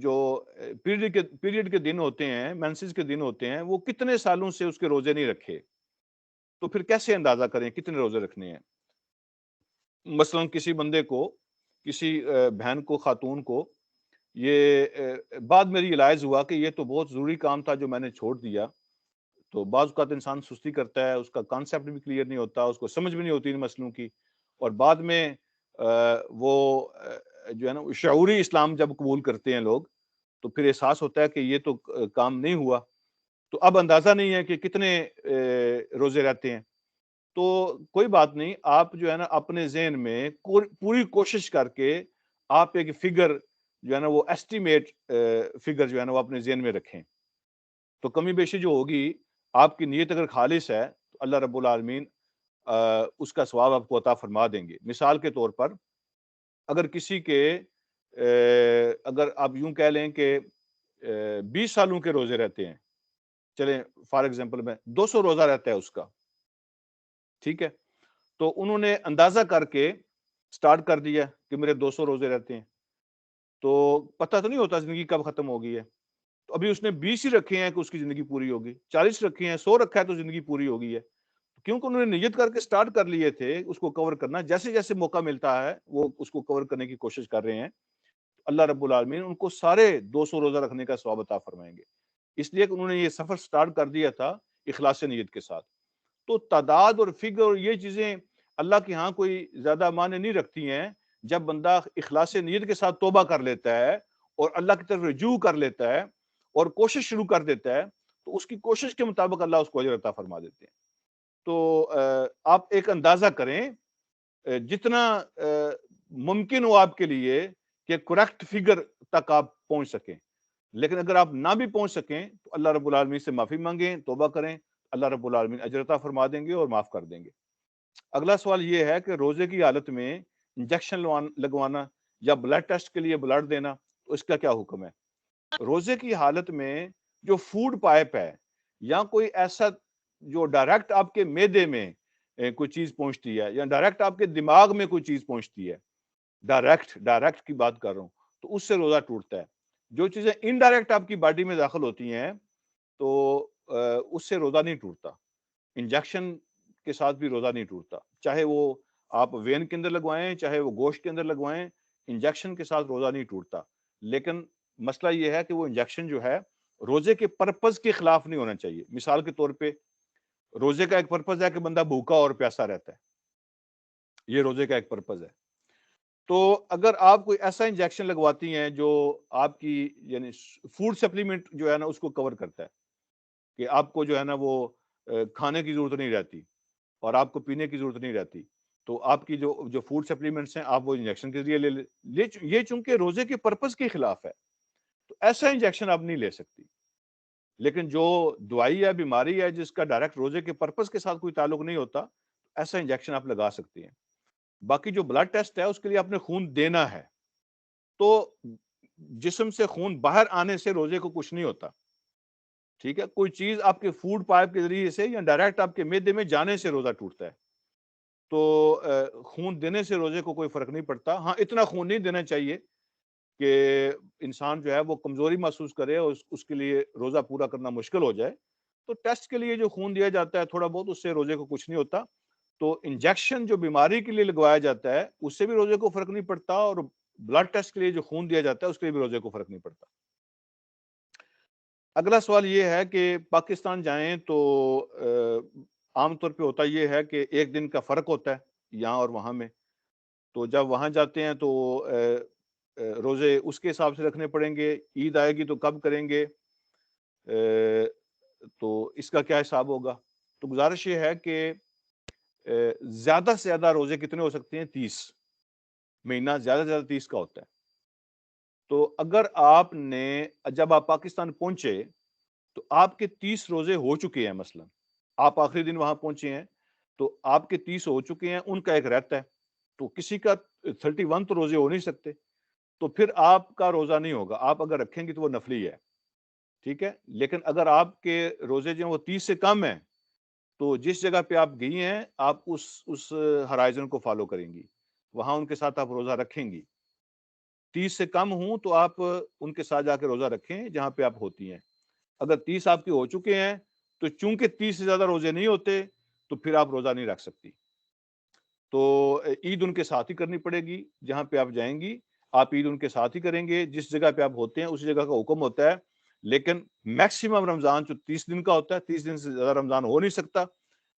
جو پیریڈ کے دن ہوتے ہیں، مینسز کے دن ہوتے ہیں، وہ کتنے سالوں سے اس کے روزے نہیں رکھے، تو پھر کیسے اندازہ کریں کتنے روزے رکھنے ہیں؟ مثلا کسی بندے کو، کسی بہن کو، خاتون کو، یہ بعد میں ریئلائز ہوا کہ یہ تو بہت ضروری کام تھا جو میں نے چھوڑ دیا۔ تو بعض اوقات انسان سستی کرتا ہے، اس کا کانسیپٹ بھی کلیئر نہیں ہوتا، اس کو سمجھ بھی نہیں ہوتی ان مسئلوں کی، اور بعد میں وہ جو ہے نا شعوری اسلام جب قبول کرتے ہیں لوگ، تو پھر احساس ہوتا ہے کہ یہ تو کام نہیں ہوا، تو اب اندازہ نہیں ہے کہ کتنے روزے رہتے ہیں۔ تو کوئی بات نہیں، آپ جو ہے نا اپنے ذہن میں پوری کوشش کر کے آپ ایک فگر جو ہے نا وہ ایسٹیمیٹ فگر جو ہے نا وہ اپنے ذہن میں رکھیں، تو کمی بیشی جو ہوگی، آپ کی نیت اگر خالص ہے تو اللہ رب العالمین اس کا ثواب آپ کو عطا فرما دیں گے۔ مثال کے طور پر اگر کسی کے اگر آپ یوں کہہ لیں کہ 20 سالوں کے روزے رہتے ہیں، چلیں فار ایگزامپل میں 200 روزہ رہتا ہے اس کا، ٹھیک ہے، تو انہوں نے اندازہ کر کے سٹارٹ کر دیا کہ میرے 200 روزے رہتے ہیں، تو پتہ تو نہیں ہوتا زندگی کب ختم ہوگی ہے، تو ابھی اس نے 20 ہی رکھے ہیں کہ اس کی زندگی پوری ہوگی، 40 رکھے ہیں، 100 رکھا ہے تو زندگی پوری ہوگی ہے، کیونکہ انہوں نے نیت کر کے سٹارٹ کر لیے تھے اس کو کور کرنا، جیسے جیسے موقع ملتا ہے وہ اس کو کور کرنے کی کوشش کر رہے ہیں، اللہ رب العالمین ان کو سارے 200 روزہ رکھنے کا ثواب عطا فرمائیں گے، اس لیے کہ انہوں نے یہ سفر سٹارٹ کر دیا تھا اخلاص نیت کے ساتھ۔ تو تعداد اور فگر اور یہ چیزیں اللہ کے ہاں کوئی زیادہ معنی نہیں رکھتی ہیں، جب بندہ اخلاص نیت کے ساتھ توبہ کر لیتا ہے اور اللہ کی طرف رجوع کر لیتا ہے اور کوشش شروع کر دیتا ہے، تو اس کی کوشش کے مطابق اللہ اس کو اجر عطا فرما دیتے ہیں. تو آپ ایک اندازہ کریں جتنا ممکن ہو آپ کے لیے کہ کریکٹ فگر تک آپ پہنچ سکیں. لیکن اگر آپ نہ بھی پہنچ سکیں تو اللہ رب العالمین سے معافی مانگیں, توبہ کریں, اللہ رب العالمین اجر عطا فرما دیں گے اور معاف کر دیں گے. اگلا سوال یہ ہے کہ روزے کی حالت میں انجیکشن لگوانا یا بلڈ ٹیسٹ کے لیے بلڈ دینا, تو اس کا کیا حکم ہے؟ روزے کی حالت میں جو فوڈ پائپ ہے یا کوئی ایسا جو ڈائریکٹ آپ کے معدے میں کوئی چیز پہنچتی ہے یا ڈائریکٹ آپ کے دماغ میں کوئی چیز پہنچتی ہے, ڈائریکٹ کی بات کر رہا ہوں, تو اس سے روزہ ٹوٹتا ہے. جو چیزیں انڈائریکٹ آپ کی باڈی میں داخل ہوتی ہیں تو اس سے روزہ نہیں ٹوٹتا. انجیکشن کے ساتھ بھی روزہ نہیں ٹوٹتا, چاہے وہ آپ وین کے اندر لگوائیں چاہے وہ گوشت کے اندر لگوائیں, انجیکشن کے ساتھ روزہ نہیں ٹوٹتا. لیکن مسئلہ یہ ہے کہ وہ انجیکشن جو ہے روزے کے پرپز کے خلاف نہیں ہونا چاہیے. مثال کے طور پہ روزے کا ایک پرپز ہے کہ بندہ بھوکا اور پیاسا رہتا ہے, یہ روزے کا ایک پرپز ہے. تو اگر آپ کوئی ایسا انجیکشن لگواتی ہیں جو آپ کی یعنی فوڈ سپلیمنٹ جو ہے نا اس کو کور کرتا ہے کہ آپ کو جو ہے نا وہ کھانے کی ضرورت نہیں رہتی اور آپ کو پینے کی ضرورت نہیں رہتی, تو آپ کی جو فوڈ سپلیمنٹس ہیں آپ وہ انجیکشن کے ذریعے لے لیں. یہ چونکہ روزے کے پرپز کے خلاف ہے تو ایسا انجیکشن آپ نہیں لے سکتی. لیکن جو دوائی یا بیماری ہے جس کا ڈائریکٹ روزے کے پرپز کے ساتھ کوئی تعلق نہیں ہوتا, ایسا انجیکشن آپ لگا سکتی ہیں. باقی جو بلڈ ٹیسٹ ہے اس کے لیے آپ نے خون دینا ہے, تو جسم سے خون باہر آنے سے روزے کو کچھ نہیں ہوتا. ٹھیک ہے, کوئی چیز آپ کے فوڈ پائپ کے ذریعے سے یا ڈائریکٹ آپ کے معدے میں جانے سے روزہ ٹوٹتا ہے. تو خون دینے سے روزے کو کوئی فرق نہیں پڑتا. ہاں, اتنا خون نہیں دینا چاہیے کہ انسان جو ہے وہ کمزوری محسوس کرے اور اس کے لیے روزہ پورا کرنا مشکل ہو جائے. تو ٹیسٹ کے لیے جو خون دیا جاتا ہے تھوڑا بہت, اس سے روزے کو کچھ نہیں ہوتا. تو انجیکشن جو بیماری کے لیے لگوایا جاتا ہے اس سے بھی روزے کو فرق نہیں پڑتا, اور بلڈ ٹیسٹ کے لیے جو خون دیا جاتا ہے اس کے لیے بھی روزے کو فرق نہیں پڑتا. اگلا سوال یہ ہے کہ پاکستان جائیں تو عام طور پہ ہوتا یہ ہے کہ ایک دن کا فرق ہوتا ہے یہاں اور وہاں میں. تو جب وہاں جاتے ہیں تو روزے اس کے حساب سے رکھنے پڑیں گے. عید آئے گی تو کب کریں گے, تو اس کا کیا حساب ہوگا؟ تو گزارش یہ ہے کہ زیادہ سے زیادہ روزے کتنے ہو سکتے ہیں؟ 30. مہینہ زیادہ سے زیادہ 30 کا ہوتا ہے. تو اگر آپ نے جب آپ پاکستان پہنچے تو آپ کے 30 روزے ہو چکے ہیں, مثلا آپ آخری دن وہاں پہنچے ہیں تو آپ کے 30 ہو چکے ہیں, ان کا ایک رہتا ہے, تو کسی کا 31 تو روزے ہو نہیں سکتے, تو پھر آپ کا روزہ نہیں ہوگا. آپ اگر رکھیں گے تو وہ نفلی ہے, ٹھیک ہے. لیکن اگر آپ کے روزے جو ہیں وہ 30 سے کم ہیں تو جس جگہ پہ آپ گئی ہیں آپ اس ہرائزن کو فالو کریں گی, وہاں ان کے ساتھ آپ روزہ رکھیں گی. 30 سے کم ہوں تو آپ ان کے ساتھ جا کے روزہ رکھیں جہاں پہ آپ ہوتی ہیں. اگر 30 آپ کی ہو چکے ہیں تو چونکہ 30 سے زیادہ روزے نہیں ہوتے تو پھر آپ روزہ نہیں رکھ سکتی. تو عید ان کے ساتھ ہی کرنی پڑے گی. جہاں پہ آپ جائیں گی آپ عید ان کے ساتھ ہی کریں گے, جس جگہ پہ آپ ہوتے ہیں اسی جگہ کا حکم ہوتا ہے. لیکن میکسیمم رمضان جو 30 دن کا ہوتا ہے, 30 دن سے زیادہ رمضان ہو نہیں سکتا.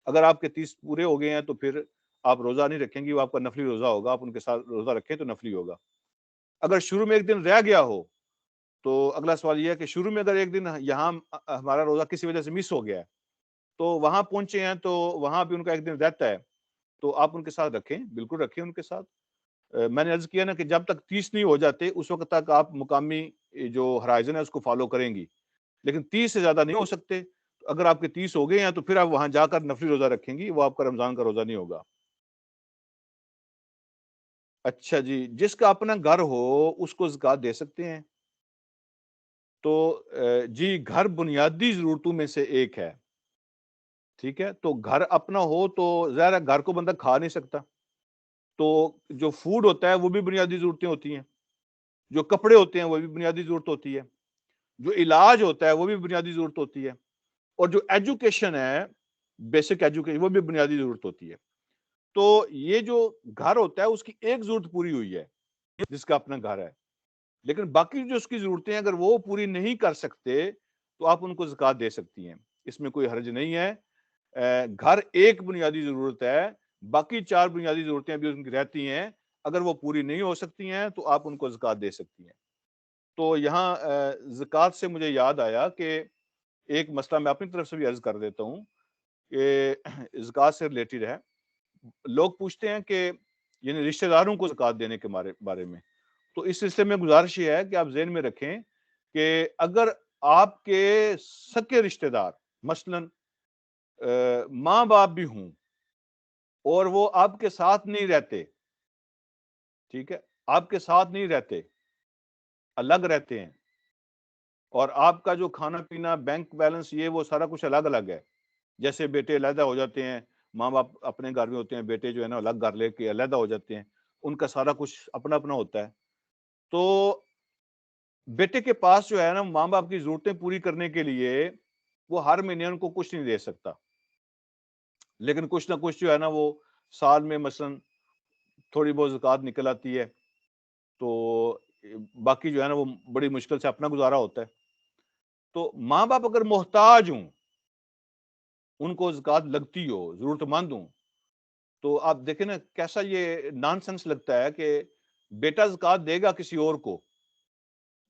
اگر آپ کے 30 پورے ہو گئے ہیں تو پھر آپ روزہ نہیں رکھیں گی, وہ آپ کا نفلی روزہ ہوگا. آپ ان کے ساتھ روزہ رکھیں تو نفلی ہوگا. اگر شروع میں ایک دن رہ گیا ہو تو اگلا سوال یہ ہے کہ شروع میں اگر ایک دن یہاں ہمارا روزہ کسی وجہ سے مس ہو گیا ہے تو وہاں پہنچے ہیں تو وہاں بھی ان کا ایک دن رہتا ہے, تو آپ ان کے ساتھ رکھیں, بالکل رکھیں ان کے ساتھ. میں نے عرض کیا نا کہ جب تک 30 نہیں ہو جاتے اس وقت تک آپ مقامی جو ہرائزن ہے اس کو فالو کریں گی, لیکن 30 سے زیادہ نہیں ہو سکتے. اگر آپ کے 30 ہو گئے ہیں تو پھر آپ وہاں جا کر نفلی روزہ رکھیں گی, وہ آپ کا رمضان کا روزہ نہیں ہوگا. اچھا جی, جس کا اپنا گھر ہو اس کو زکوٰۃ دے سکتے ہیں؟ تو جی, گھر بنیادی ضرورتوں میں سے ایک ہے, ٹھیک ہے. تو گھر اپنا ہو تو ظاہر ہے گھر کو بندہ کھا نہیں سکتا, تو جو فوڈ ہوتا ہے وہ بھی بنیادی ضرورتیں ہوتی ہیں, جو کپڑے ہوتے ہیں وہ بھی بنیادی ضرورت ہوتی ہے, جو علاج ہوتا ہے وہ بھی بنیادی ضرورت ہوتی ہے, اور جو ایجوکیشن ہے بیسک ایجوکیشن وہ بھی بنیادی ضرورت ہوتی ہے. تو یہ جو گھر ہوتا ہے اس کی ایک ضرورت پوری ہوئی ہے جس کا اپنا گھر ہے, لیکن باقی جو اس کی ضرورتیں ہیں اگر وہ پوری نہیں کر سکتے تو آپ ان کو زکوٰۃ دے سکتی ہیں, اس میں کوئی حرج نہیں ہے. گھر ایک بنیادی ضرورت ہے, باقی 4 بنیادی ضرورتیں بھی ان کی رہتی ہیں, اگر وہ پوری نہیں ہو سکتی ہیں تو آپ ان کو زکوٰۃ دے سکتی ہیں. تو یہاں زکوٰۃ سے مجھے یاد آیا کہ ایک مسئلہ میں اپنی طرف سے بھی عرض کر دیتا ہوں کہ زکوٰۃ سے ریلیٹڈ ہے. لوگ پوچھتے ہیں کہ یعنی رشتہ داروں کو زکوٰۃ دینے کے بارے میں، تو اس سلسلے میں گزارش یہ ہے کہ آپ ذہن میں رکھیں کہ اگر آپ کے سکے رشتہ دار مثلاً ماں باپ بھی ہوں اور وہ آپ کے ساتھ نہیں رہتے، ٹھیک ہے، آپ کے ساتھ نہیں رہتے، الگ رہتے ہیں، اور آپ کا جو کھانا پینا بینک بیلنس یہ وہ سارا کچھ الگ الگ ہے، جیسے بیٹے علیحدہ ہو جاتے ہیں، ماں باپ اپنے گھر میں ہوتے ہیں، بیٹے جو ہے نا الگ گھر لے کے علیحدہ ہو جاتے ہیں، ان کا سارا کچھ اپنا اپنا ہوتا ہے. تو بیٹے کے پاس جو ہے نا ماں باپ کی ضرورتیں پوری کرنے کے لیے وہ ہر مہینے ان کو کچھ نہیں دے سکتا، لیکن کچھ نہ کچھ جو ہے نا وہ سال میں مثلاً تھوڑی بہت زکوٰۃ نکل آتی ہے، تو باقی جو ہے نا وہ بڑی مشکل سے اپنا گزارا ہوتا ہے. تو ماں باپ اگر محتاج ہوں، ان کو زکوٰۃ لگتی ہو، ضرورت مند ہوں، تو آپ دیکھیں نا کیسا یہ نان سینس لگتا ہے کہ بیٹا زکوٰۃ دے گا کسی اور کو،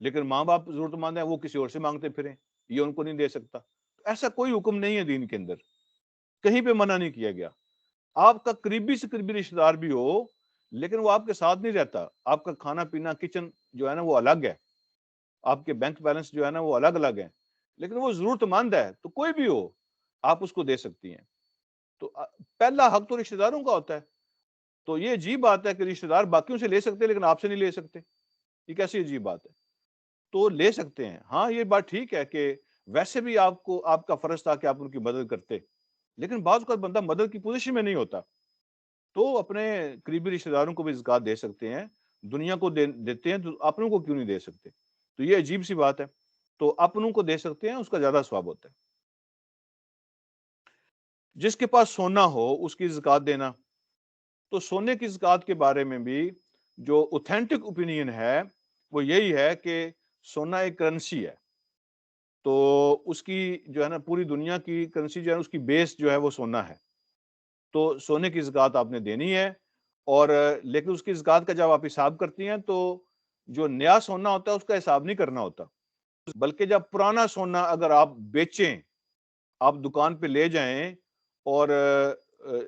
لیکن ماں باپ ضرورت مند ہیں وہ کسی اور سے مانگتے پھریں، یہ ان کو نہیں دے سکتا. ایسا کوئی حکم نہیں ہے دین کے اندر، کہیں پہ منع نہیں کیا گیا. آپ کا قریبی سے قریبی رشتہ دار بھی ہو لیکن وہ آپ کے ساتھ نہیں رہتا، آپ کا کھانا پینا کچن جو ہے نا وہ الگ ہے، آپ کے بینک بیلنس جو ہے نا وہ الگ الگ ہیں، لیکن وہ ضرورت مند ہے تو کوئی بھی ہو آپ اس کو دے سکتی ہیں. تو پہلا حق تو رشتہ داروں کا ہوتا ہے. تو یہ عجیب بات ہے کہ رشتہ دار باقیوں سے لے سکتے لیکن آپ سے نہیں لے سکتے، یہ کیسی عجیب بات ہے. تو لے سکتے ہیں، ہاں یہ بات ٹھیک ہے کہ ویسے بھی آپ کا فرض تھا کہ آپ ان کی مدد کرتے، لیکن بعض اوقات بندہ مدد کی پوزیشن میں نہیں ہوتا، تو اپنے قریبی رشتہ داروں کو بھی زکوٰۃ دے سکتے ہیں. دنیا کو دیتے ہیں تو اپنوں کو کیوں نہیں دے سکتے؟ تو یہ عجیب سی بات ہے. تو اپنوں کو دے سکتے ہیں، اس کا زیادہ ثواب ہوتا ہے. جس کے پاس سونا ہو اس کی زکوٰۃ دینا، تو سونے کی زکوٰۃ کے بارے میں بھی جو اوتھینٹک اوپینین ہے وہ یہی ہے کہ سونا ایک کرنسی ہے، تو اس کی جو ہے نا پوری دنیا کی کرنسی جو ہے اس کی بیس جو ہے وہ سونا ہے. تو سونے کی زکوٰۃ آپ نے دینی ہے، اور لیکن اس کی زکوٰۃ کا جب آپ حساب کرتی ہیں تو جو نیا سونا ہوتا ہے اس کا حساب نہیں کرنا ہوتا، بلکہ جب پرانا سونا اگر آپ بیچیں، آپ دکان پہ لے جائیں اور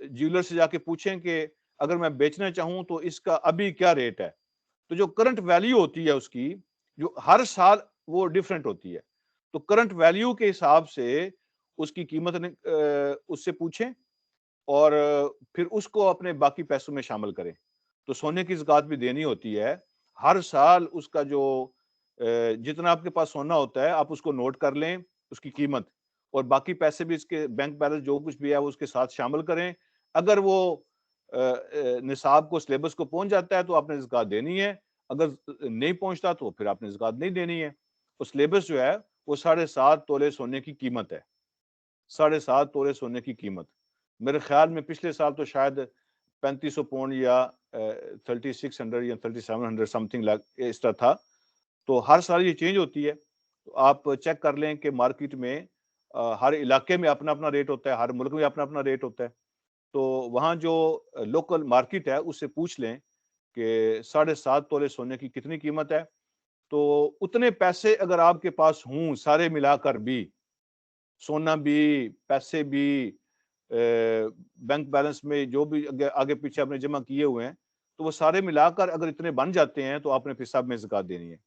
جیولر سے جا کے پوچھیں کہ اگر میں بیچنا چاہوں تو اس کا ابھی کیا ریٹ ہے، تو جو کرنٹ ویلیو ہوتی ہے اس کی جو ہر سال وہ ڈیفرنٹ ہوتی ہے، تو کرنٹ ویلیو کے حساب سے اس کی قیمت اس سے پوچھیں اور پھر اس کو اپنے باقی پیسوں میں شامل کریں. تو سونے کی زکوٰۃ بھی دینی ہوتی ہے، ہر سال اس کا جو جتنا آپ کے پاس سونا ہوتا ہے آپ اس کو نوٹ کر لیں اس کی قیمت، اور باقی پیسے بھی اس کے بینک بیلنس جو کچھ بھی ہے وہ اس کے ساتھ شامل کریں. اگر وہ نصاب کو سلیبس کو پہنچ جاتا ہے تو آپ نے زکوٰۃ دینی ہے، اگر نہیں پہنچتا تو پھر آپ نے زکوٰۃ نہیں دینی ہے. اور سلیبس جو ہے وہ 7.5 تولے سونے کی قیمت ہے، 7.5 تولے سونے کی قیمت. میرے خیال میں پچھلے سال تو شاید 3500 پاؤنڈ یا 3600 یا 3700 سم تھنگ اس طرح تھا. تو ہر سال یہ چینج ہوتی ہے، تو آپ چیک کر لیں کہ مارکیٹ میں ہر علاقے میں اپنا اپنا ریٹ ہوتا ہے، ہر ملک میں اپنا اپنا ریٹ ہوتا ہے. تو وہاں جو لوکل مارکیٹ ہے اس سے پوچھ لیں کہ 7.5 تولے سونے کی کتنی قیمت ہے. تو اتنے پیسے اگر آپ کے پاس ہوں سارے ملا کر بھی، سونا بھی، پیسے بھی، بینک بیلنس میں جو بھی آگے پیچھے آپ نے جمع کیے ہوئے ہیں، تو وہ سارے ملا کر اگر اتنے بن جاتے ہیں تو آپ نے پھر سب میں زکوٰۃ دینی ہے.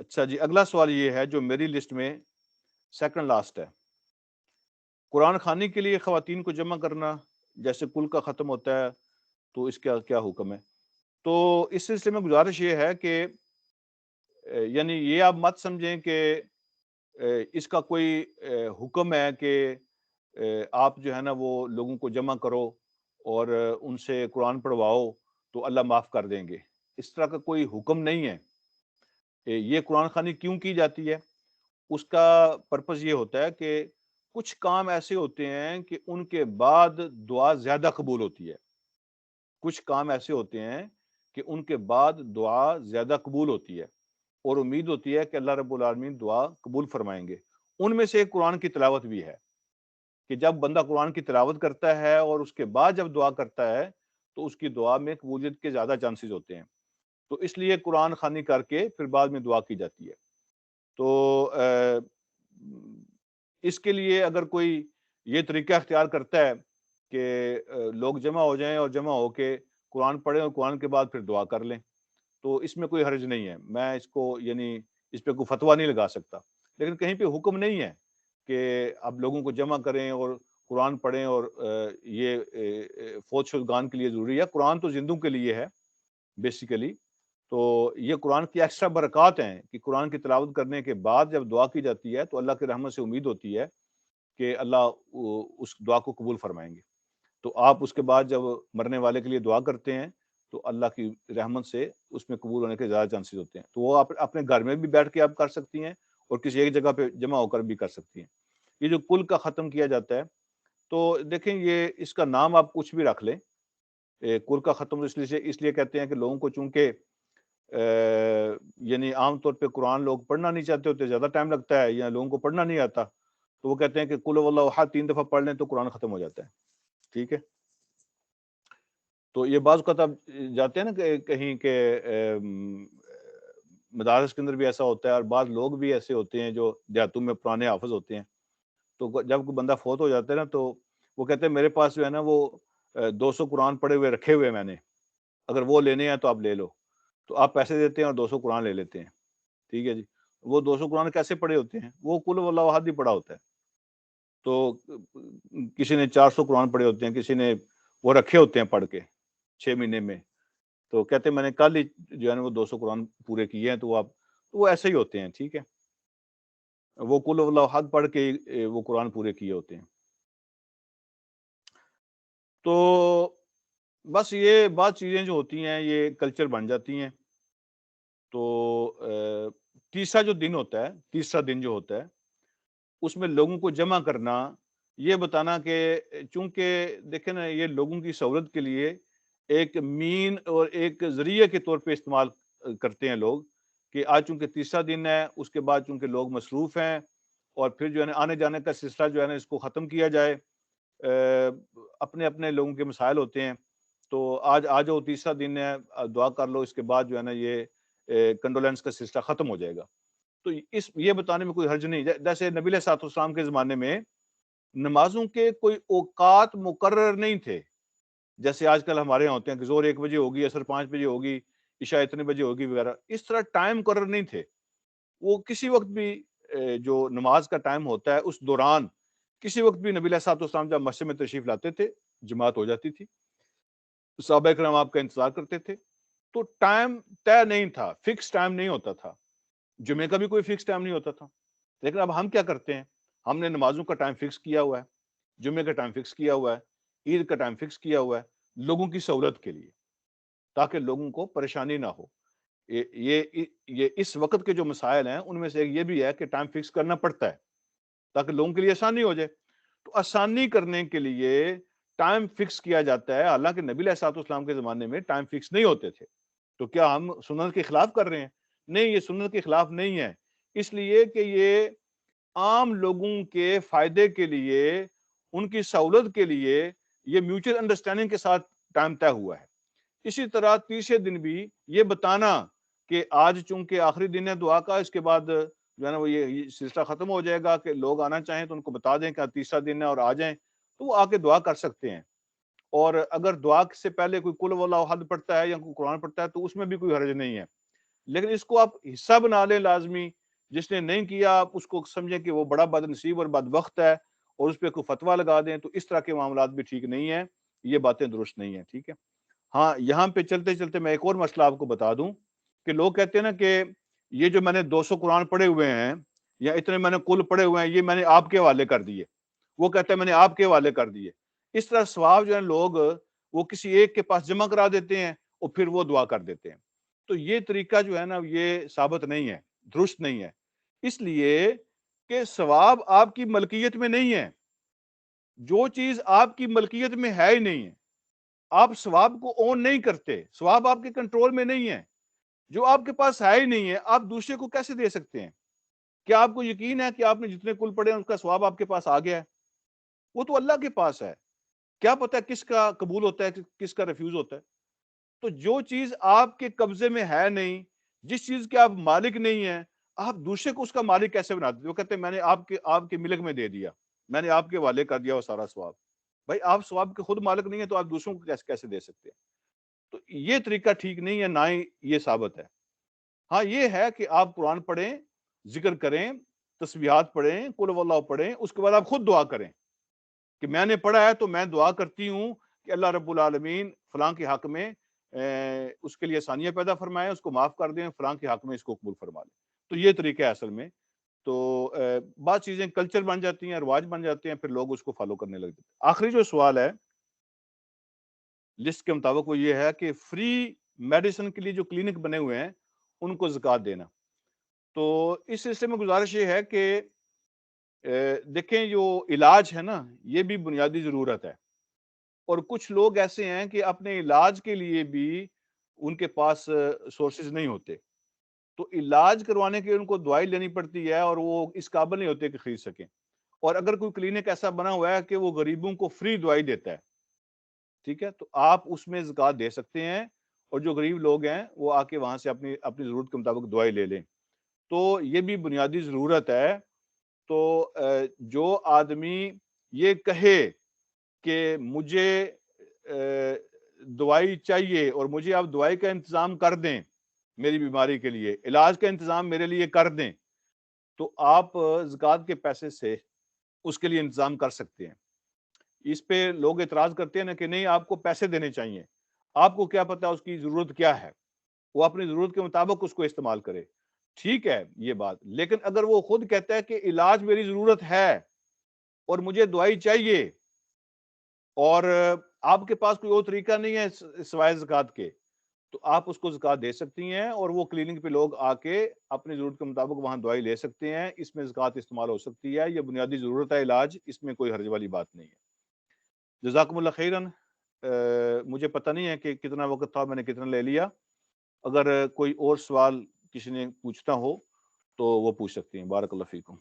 اچھا جی، اگلا سوال یہ ہے جو میری لسٹ میں سیکنڈ لاسٹ ہے. قرآن خوانی کے لیے خواتین کو جمع کرنا جیسے کل کا ختم ہوتا ہے تو اس کا کیا حکم ہے؟ تو اس سلسلے میں گزارش یہ ہے کہ یعنی یہ آپ مت سمجھیں کہ اس کا کوئی حکم ہے کہ آپ جو ہے نا وہ لوگوں کو جمع کرو اور ان سے قرآن پڑھواؤ تو اللہ معاف کر دیں گے. اس طرح کا کوئی حکم نہیں ہے. یہ قرآن خوانی کیوں کی جاتی ہے؟ اس کا پرپس یہ ہوتا ہے کہ کچھ کام ایسے ہوتے ہیں کہ ان کے بعد دعا زیادہ قبول ہوتی ہے. کچھ کام ایسے ہوتے ہیں کہ ان کے بعد دعا زیادہ قبول ہوتی ہے اور امید ہوتی ہے کہ اللہ رب العالمین دعا قبول فرمائیں گے. ان میں سے ایک قرآن کی تلاوت بھی ہے کہ جب بندہ قرآن کی تلاوت کرتا ہے اور اس کے بعد جب دعا کرتا ہے تو اس کی دعا میں قبولیت کے زیادہ چانسز ہوتے ہیں. تو اس لیے قرآن خوانی کر کے پھر بعد میں دعا کی جاتی ہے. تو اس کے لیے اگر کوئی یہ طریقہ اختیار کرتا ہے کہ لوگ جمع ہو جائیں اور جمع ہو کے قرآن پڑھیں اور قرآن کے بعد پھر دعا کر لیں، تو اس میں کوئی حرج نہیں ہے، میں اس کو یعنی اس پہ کوئی فتویٰ نہیں لگا سکتا، لیکن کہیں پہ حکم نہیں ہے کہ اب لوگوں کو جمع کریں اور قرآن پڑھیں اور یہ فوت شدگان کے لیے ضروری ہے۔ قرآن تو زندوں کے لیے ہے بیسیکلی، تو یہ قرآن کی ایکسٹرا برکات ہیں کہ قرآن کی تلاوت کرنے کے بعد جب دعا کی جاتی ہے تو اللہ کی رحمت سے امید ہوتی ہے کہ اللہ اس دعا کو قبول فرمائیں گے۔ تو آپ اس کے بعد جب مرنے والے کے لیے دعا کرتے ہیں تو اللہ کی رحمت سے اس میں قبول ہونے کے زیادہ چانسز ہوتے ہیں، تو وہ آپ اپنے گھر میں بھی بیٹھ کے آپ کر سکتی ہیں اور کسی ایک جگہ پہ جمع ہو کر بھی کر سکتی ہیں۔ یہ جو کل کا ختم کیا جاتا ہے، تو دیکھیں یہ اس کا نام آپ کچھ بھی رکھ لیں، کل کا ختم اس لیے کہتے ہیں کہ لوگوں کو چونکہ یعنی عام طور پہ قرآن لوگ پڑھنا نہیں چاہتے ہوتے، زیادہ ٹائم لگتا ہے یا لوگوں کو پڑھنا نہیں آتا، تو وہ کہتے ہیں کہ قل واللہ احد 3 دفعہ پڑھ لیں تو قرآن ختم ہو جاتا ہے، ٹھیک ہے۔ تو یہ بعض اوقات آپ جاتے ہیں نا کہ کہیں کہ مدارس کے اندر بھی ایسا ہوتا ہے، اور بعض لوگ بھی ایسے ہوتے ہیں جو دیہاتوں میں پرانے حافظ ہوتے ہیں، تو جب کوئی بندہ فوت ہو جاتا ہے نا تو وہ کہتے ہیں میرے پاس جو ہے نا وہ 200 قرآن پڑھے ہوئے رکھے ہوئے میں نے، اگر وہ لینے ہیں تو آپ لے لو، تو آپ پیسے دیتے ہیں اور 200 قرآن لے لیتے ہیں، ٹھیک ہے جی۔ وہ 200 قرآن کیسے پڑھے ہوتے ہیں؟ وہ قل واللہ احد ہی پڑھا ہوتا ہے، تو کسی نے 400 قرآن پڑھے ہوتے ہیں، کسی نے وہ رکھے ہوتے ہیں پڑھ کے 6 مہینے میں، تو کہتے ہیں میں نے کل ہی جو ہے نا وہ 200 قرآن پورے کیے ہیں، تو وہ ایسے ہی ہوتے ہیں، ٹھیک ہے، وہ قل واللہ احد پڑھ کے وہ قرآن پورے کیے ہوتے ہیں۔ تو بس یہ بعض چیزیں جو ہوتی ہیں یہ کلچر بن جاتی ہیں۔ تو تیسرا جو دن ہوتا ہے، تیسرا دن جو ہوتا ہے اس میں لوگوں کو جمع کرنا، یہ بتانا کہ چونکہ دیکھیں نا یہ لوگوں کی سہولت کے لیے ایک مین اور ایک ذریعے کے طور پہ استعمال کرتے ہیں لوگ، کہ آج چونکہ تیسرا دن ہے، اس کے بعد چونکہ لوگ مصروف ہیں اور پھر جو ہے نا آنے جانے کا سلسلہ جو ہے نا اس کو ختم کیا جائے، اپنے اپنے لوگوں کے مسائل ہوتے ہیں، تو آج آ جاؤ تیسرا دن ہے، دعا کر لو، اس کے بعد جو ہے نا یہ کنڈولینس کا سلسلہ ختم ہو جائے گا۔ تو یہ بتانے میں کوئی حرج نہیں، جیسے نبی علیہ الصلوۃ والسلام کے زمانے میں نمازوں کے کوئی اوقات مقرر نہیں تھے، جیسے آج کل ہمارے یہاں ہوتے ہیں کہ زور 1 بجے ہوگی، عصر 5 بجے ہوگی، عشاء اتنے بجے ہوگی وغیرہ، اس طرح ٹائم مقرر نہیں تھے۔ وہ کسی وقت بھی جو نماز کا ٹائم ہوتا ہے اس دوران کسی وقت بھی نبی علیہ الصلوۃ والسلام جب مسجد میں تشریف لاتے تھے، جماعت ہو جاتی تھی، صحابہ کرام آپ کا انتظار کرتے تھے، تو ٹائم طے نہیں تھا، فکس ٹائم نہیں ہوتا تھا، جمعے کا بھی کوئی فکس ٹائم نہیں ہوتا تھا۔ لیکن اب ہم کیا کرتے ہیں، ہم نے نمازوں کا ٹائم فکس کیا ہوا ہے، جمعے کا ٹائم فکس کیا ہوا ہے، عید کا ٹائم فکس کیا ہوا ہے لوگوں کی سہولت کے لیے، تاکہ لوگوں کو پریشانی نہ ہو۔ یہ اس وقت کے جو مسائل ہیں ان میں سے ایک یہ بھی ہے کہ ٹائم فکس کرنا پڑتا ہے تاکہ لوگوں کے لیے آسانی ہو جائے، تو آسانی کرنے کے لیے ٹائم فکس کیا جاتا ہے۔ حالانکہ نبی علیہ الصلوۃ والسلام کے زمانے میں ٹائم فکس نہیں ہوتے تھے، تو کیا ہم سنت کے خلاف کر رہے ہیں؟ نہیں، یہ سنت کے خلاف نہیں ہے، اس لیے کہ یہ عام لوگوں کے فائدے کے لیے، ان کی سہولت کے لیے یہ میوچل انڈرسٹینڈنگ کے ساتھ ٹائم طے ہوا ہے۔ اسی طرح تیسرے دن بھی یہ بتانا کہ آج چونکہ آخری دن ہے دعا کا، اس کے بعد جو ہے نا وہ یہ سلسلہ ختم ہو جائے گا، کہ لوگ آنا چاہیں تو ان کو بتا دیں کہ تیسرا دن ہے اور آ جائیں، تو وہ آ کے دعا کر سکتے ہیں۔ اور اگر دعا سے پہلے کوئی قل واللہ احد پڑھتا ہے یا کوئی قرآن پڑھتا ہے تو اس میں بھی کوئی حرج نہیں ہے، لیکن اس کو آپ حصہ بنا لیں لازمی، جس نے نہیں کیا آپ اس کو سمجھیں کہ وہ بڑا بد نصیب اور بدبخت ہے اور اس پہ کوئی فتویٰ لگا دیں، تو اس طرح کے معاملات بھی ٹھیک نہیں ہیں، یہ باتیں درست نہیں ہیں، ٹھیک ہے۔ ہاں، یہاں پہ چلتے چلتے میں ایک اور مسئلہ آپ کو بتا دوں کہ لوگ کہتے ہیں نا کہ یہ جو میں نے 200 قرآن پڑھے ہوئے ہیں یا اتنے میں نے کل پڑھے ہوئے ہیں، یہ میں نے آپ کے حوالے کر دیے، وہ کہتے ہیں میں نے آپ کے حوالے کر دیے۔ اس طرح ثواب جو ہے لوگ وہ کسی ایک کے پاس جمع کرا دیتے ہیں اور پھر وہ دعا کر دیتے ہیں، تو یہ طریقہ جو ہے نا یہ ثابت نہیں ہے، درست نہیں ہے، اس لیے کہ ثواب آپ کی ملکیت میں نہیں ہے، جو چیز آپ کی ملکیت میں ہے ہی نہیں ہے، آپ ثواب کو اون نہیں کرتے، ثواب آپ کے کنٹرول میں نہیں ہے، جو آپ کے پاس ہے ہی نہیں ہے آپ دوسرے کو کیسے دے سکتے ہیں؟ کیا آپ کو یقین ہے کہ آپ نے جتنے کل پڑھے ہیں اس کا ثواب آپ کے پاس آ گیا ہے؟ وہ تو اللہ کے پاس ہے، کیا پتہ کس کا قبول ہوتا ہے کس کا ریفیوز ہوتا ہے؟ تو جو چیز آپ کے قبضے میں ہے نہیں، جس چیز کے آپ مالک نہیں ہیں، آپ دوسرے کو اس کا مالک کیسے بنا دیتے؟ وہ کہتے ہیں میں نے آپ کے ملک میں دے دیا، میں نے آپ کے حوالے کر دیا وہ سارا ثواب. بھائی آپ ثواب کے خود مالک نہیں ہے تو آپ دوسروں کو کیسے دے سکتے ہیں؟ تو یہ طریقہ ٹھیک نہیں ہے، نہ ہی یہ ثابت ہے. ہاں یہ ہے کہ آپ قرآن پڑھیں، ذکر کریں، تسبیحات پڑھیں، قل ہو اللہ پڑھیں، اس کے بعد آپ خود دعا کریں کہ میں نے پڑھا ہے تو میں دعا کرتی ہوں کہ اللہ رب العالمین فلاں کے حق میں اس کے لیے آسانیاں پیدا فرمائے، اس کو معاف کر دیں، فلاں کے حق میں اس کو قبول فرما لیں. تو یہ طریقہ ہے اصل میں. تو بعض چیزیں کلچر بن جاتی ہیں، رواج بن جاتے ہیں، پھر لوگ اس کو فالو کرنے لگتے ہیں. آخری جو سوال ہے لسٹ کے مطابق وہ یہ ہے کہ فری میڈیسن کے لیے جو کلینک بنے ہوئے ہیں ان کو زکوٰۃ دینا. تو اس سلسلے میں گزارش یہ ہے کہ دیکھیں جو علاج ہے نا یہ بھی بنیادی ضرورت ہے، اور کچھ لوگ ایسے ہیں کہ اپنے علاج کے لیے بھی ان کے پاس سورسز نہیں ہوتے، تو علاج کروانے کے ان کو دوائی لینی پڑتی ہے اور وہ اس قابل نہیں ہوتے کہ خرید سکیں. اور اگر کوئی کلینک ایسا بنا ہوا ہے کہ وہ غریبوں کو فری دوائی دیتا ہے، ٹھیک ہے، تو آپ اس میں زکوٰۃ دے سکتے ہیں، اور جو غریب لوگ ہیں وہ آ کے وہاں سے اپنی ضرورت کے مطابق دوائی لے لیں. تو یہ بھی بنیادی ضرورت ہے. تو جو آدمی یہ کہے کہ مجھے دوائی چاہیے اور مجھے آپ دوائی کا انتظام کر دیں، میری بیماری کے لیے علاج کا انتظام میرے لیے کر دیں، تو آپ زکوٰۃ کے پیسے سے اس کے لیے انتظام کر سکتے ہیں. اس پہ لوگ اعتراض کرتے ہیں نا کہ نہیں آپ کو پیسے دینے چاہیے، آپ کو کیا پتا اس کی ضرورت کیا ہے، وہ اپنی ضرورت کے مطابق اس کو استعمال کرے. ٹھیک ہے یہ بات، لیکن اگر وہ خود کہتا ہے کہ علاج میری ضرورت ہے اور مجھے دوائی چاہیے اور آپ کے پاس کوئی اور طریقہ نہیں ہے سوائے زکوٰۃ کے، تو آپ اس کو زکوٰۃ دے سکتی ہیں، اور وہ کلینک پہ لوگ آ کے اپنی ضرورت کے مطابق وہاں دوائی لے سکتے ہیں. اس میں زکوٰۃ استعمال ہو سکتی ہے، یہ بنیادی ضرورت ہے علاج، اس میں کوئی حرج والی بات نہیں ہے. جزاکم اللہ خیراً. مجھے پتہ نہیں ہے کہ کتنا وقت تھا، میں نے کتنا لے لیا. اگر کوئی اور سوال کسی نے پوچھنا ہو تو وہ پوچھ سکتے ہیں. بارک اللہ فیکم.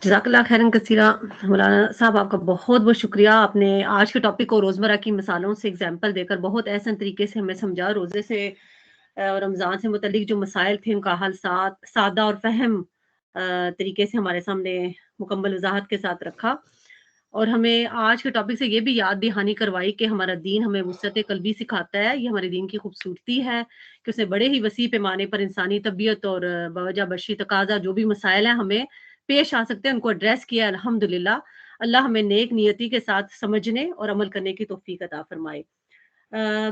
جزاک اللہ خیرن کثیرہ. مولانا صاحب آپ کا بہت بہت شکریہ، آپ نے آج کے ٹاپک کو روزمرہ کی مثالوں سے ایگزامپل دے کر بہت احسن طریقے سے ہمیں سمجھا. روزے سے رمضان سے متعلق جو مسائل تھے ان کا حل سادہ اور فہم طریقے سے ہمارے سامنے مکمل وضاحت کے ساتھ رکھا، اور ہمیں آج کے ٹاپک سے یہ بھی یاد دہانی کروائی کہ ہمارا دین ہمیں وسعت قلبی سکھاتا ہے. یہ ہمارے دین کی خوبصورتی ہے کہ اس نے بڑے ہی وسیع پیمانے پر انسانی طبیعت اور بوجہ بشری تقاضا جو بھی مسائل ہیں ہمیں پیش آ سکتے ہیں ان کو ایڈریس کیا. الحمدللہ اللہ ہمیں نیک نیتی کے ساتھ سمجھنے اور عمل کرنے کی توفیق عطا فرمائے.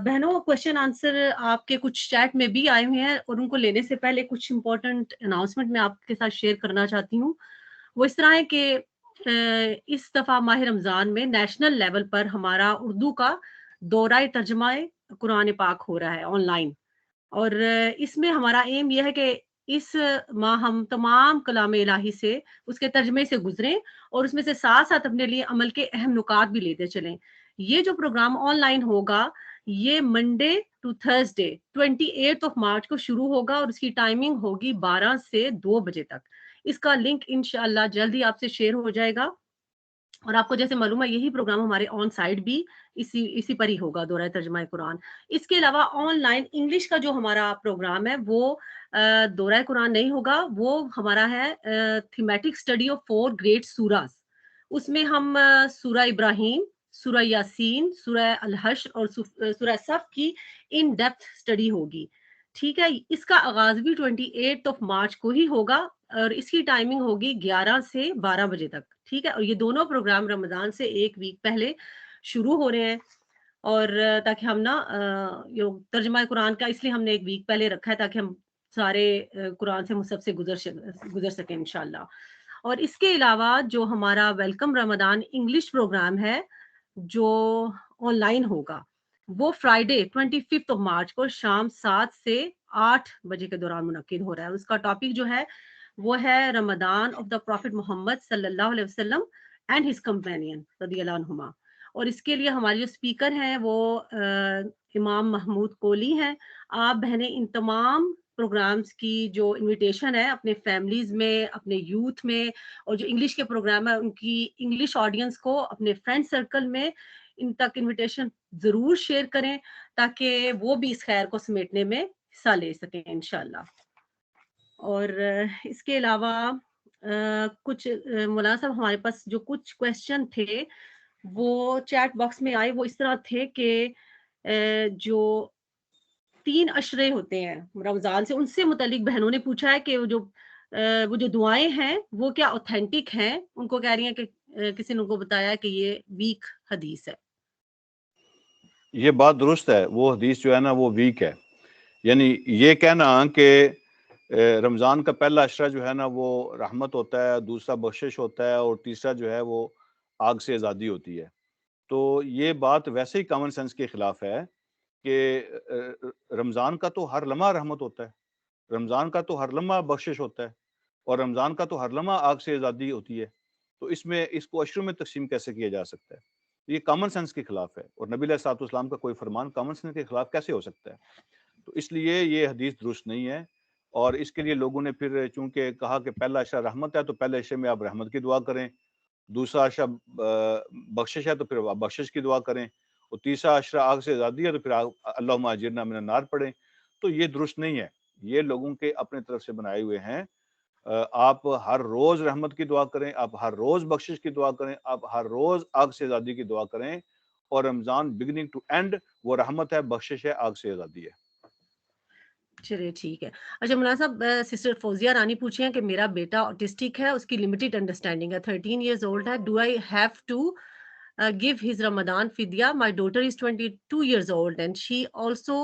بہنوں کوشچن آنسر آپ کے کچھ چیٹ میں بھی آئے ہوئے ہیں، اور ان کو لینے سے پہلے کچھ امپورٹنٹ اناؤنسمنٹ میں آپ کے ساتھ شیئر کرنا چاہتی ہوں. وہ اس طرح ہے کہ اس دفعہ ماہ رمضان میں نیشنل لیول پر ہمارا اردو کا دورہ ترجمہ قرآن پاک ہو رہا ہے آن لائن، اور اس میں ہمارا ایم یہ ہے کہ اس ماہ ہم تمام کلام الہی سے اس کے ترجمے سے گزریں اور اس میں سے ساتھ ساتھ اپنے لیے عمل کے اہم نکات بھی لیتے چلیں. یہ جو پروگرام آن لائن ہوگا یہ منڈے ٹو تھرسڈے 28 مارچ کو شروع ہوگا، اور اس کی ٹائمنگ ہوگی 12 سے 2 بجے تک. اس کا لنک انشاءاللہ جلدی آپ سے شیئر ہو جائے گا. اور آپ کو جیسے معلوم ہے یہی پروگرام ہمارے آن سائٹ بھی اسی پر ہی ہوگا، دورہ ترجمہ قرآن. اس کے علاوہ آن لائن انگلش کا جو ہمارا پروگرام ہے وہ دورہ قرآن نہیں ہوگا، وہ ہمارا ہے تھیمیٹک اسٹڈی آف 4 گریٹ سوراز. اس میں ہم سورہ ابراہیم، سورہ یاسین، سورہ الحشر اور سورہ صف کی ان ڈیپتھ اسٹڈی ہوگی. ٹھیک ہے، اس کا آغاز بھی 28 مارچ کو ہی ہوگا، اور اس کی ٹائمنگ ہوگی 11 سے 12 بجے تک. ٹھیک ہے، اور یہ دونوں پروگرام رمضان سے ایک ویک پہلے شروع ہو رہے ہیں، اور تاکہ ہم نا ترجمہ قرآن کا اس لیے ہم نے ایک ویک پہلے رکھا ہے تاکہ ہم سارے قرآن سے مصحف سے گزر سکیں انشاءاللہ. اور اس کے علاوہ جو ہمارا ویلکم رمضان انگلش پروگرام ہے جو آن لائن ہوگا وہ فرائیڈے 25 مارچ کو شام 7 سے 8 بجے کے دوران منعقد ہو رہا ہے. اس کا ٹاپک جو ہے وہ ہے رمضان آف دا پروفٹ محمد صلی اللہ علیہ وسلم اینڈ ہز کمپینین رضی اللہ عنہما. اور اس کے لیے ہمارے جو اسپیکر ہیں وہ امام محمود کولی ہیں. آپ بہنیں ان تمام پروگرامز کی جو انویٹیشن ہے اپنے فیملیز میں، اپنے یوتھ میں، اور جو انگلش کے پروگرام ہے ان کی انگلش آڈینس کو اپنے فرینڈ سرکل میں ان تک انویٹیشن ضرور شیئر کریں تاکہ وہ بھی اس خیر کو سمیٹنے میں حصہ لے سکیں انشاءاللہ. اور اس کے علاوہ کچھ مولانا صاحب ہمارے پاس جو کچھ کویسچن تھے وہ چیٹ باکس میں آئے، وہ اس طرح تھے کہ جو 3 عشرے ہوتے ہیں رمضان سے، ان سے متعلق بہنوں نے پوچھا ہے کہ وہ جو دعائیں ہیں وہ کیا اوتھینٹک ہیں. ان کو کہہ رہی ہیں کہ کسی نے ان کو بتایا کہ یہ ویک حدیث ہے. یہ بات درست ہے، وہ حدیث جو ہے نا وہ ویک ہے. یعنی یہ کہنا کہ رمضان کا پہلا عشرہ جو ہے نا وہ رحمت ہوتا ہے، دوسرا بخشش ہوتا ہے، اور تیسرا جو ہے وہ آگ سے آزادی ہوتی ہے، تو یہ بات ویسے ہی کامن سینس کے خلاف ہے کہ رمضان کا تو ہر لمحہ رحمت ہوتا ہے، رمضان کا تو ہر لمحہ بخشش ہوتا ہے، اور رمضان کا تو ہر لمحہ آگ سے آزادی ہوتی ہے. تو اس میں اس کو عشروں میں تقسیم کیسے کیا جا سکتا ہے؟ یہ کامن سینس کے خلاف ہے، اور نبی علیہ الصلوۃ والسلام کا کوئی فرمان کامن سینس کے خلاف کیسے ہو سکتا ہے؟ تو اس لیے یہ حدیث درست نہیں ہے. اور اس کے لیے لوگوں نے پھر چونکہ کہا کہ پہلا عشرہ رحمت ہے تو پہلے عشرے میں آپ رحمت کی دعا کریں، دوسرا عشرہ بخشش ہے تو پھر آپ بخشش کی دعا کریں، اور تیسرا عشرہ آگ سے آزادی ہے تو پھر اللہم اجرنا من النار پڑھیں. تو یہ درست نہیں ہے، یہ لوگوں کے اپنے طرف سے بنائے ہوئے ہیں. آپ ہر روز رحمت کی دعا کریں، آپ ہر روز بخشش کی دعا کریں، آپ ہر روز آگ سے آزادی کی دعا کریں، اور رمضان بگننگ ٹو اینڈ وہ رحمت ہے، بخشش ہے، آگ سے آزادی ہے. چلیے ٹھیک ہے. اچھا مولانا صاحب، سسٹر فوزیہ رانی پوچھے ہیں کہ میرا بیٹا آٹسٹک ہے، اس کی لمیٹڈ انڈرسٹینڈنگ ہے، 13 ایئرز اولڈ ہے. Do I have to give his Ramadan fidya? My daughter is 22 years old and she also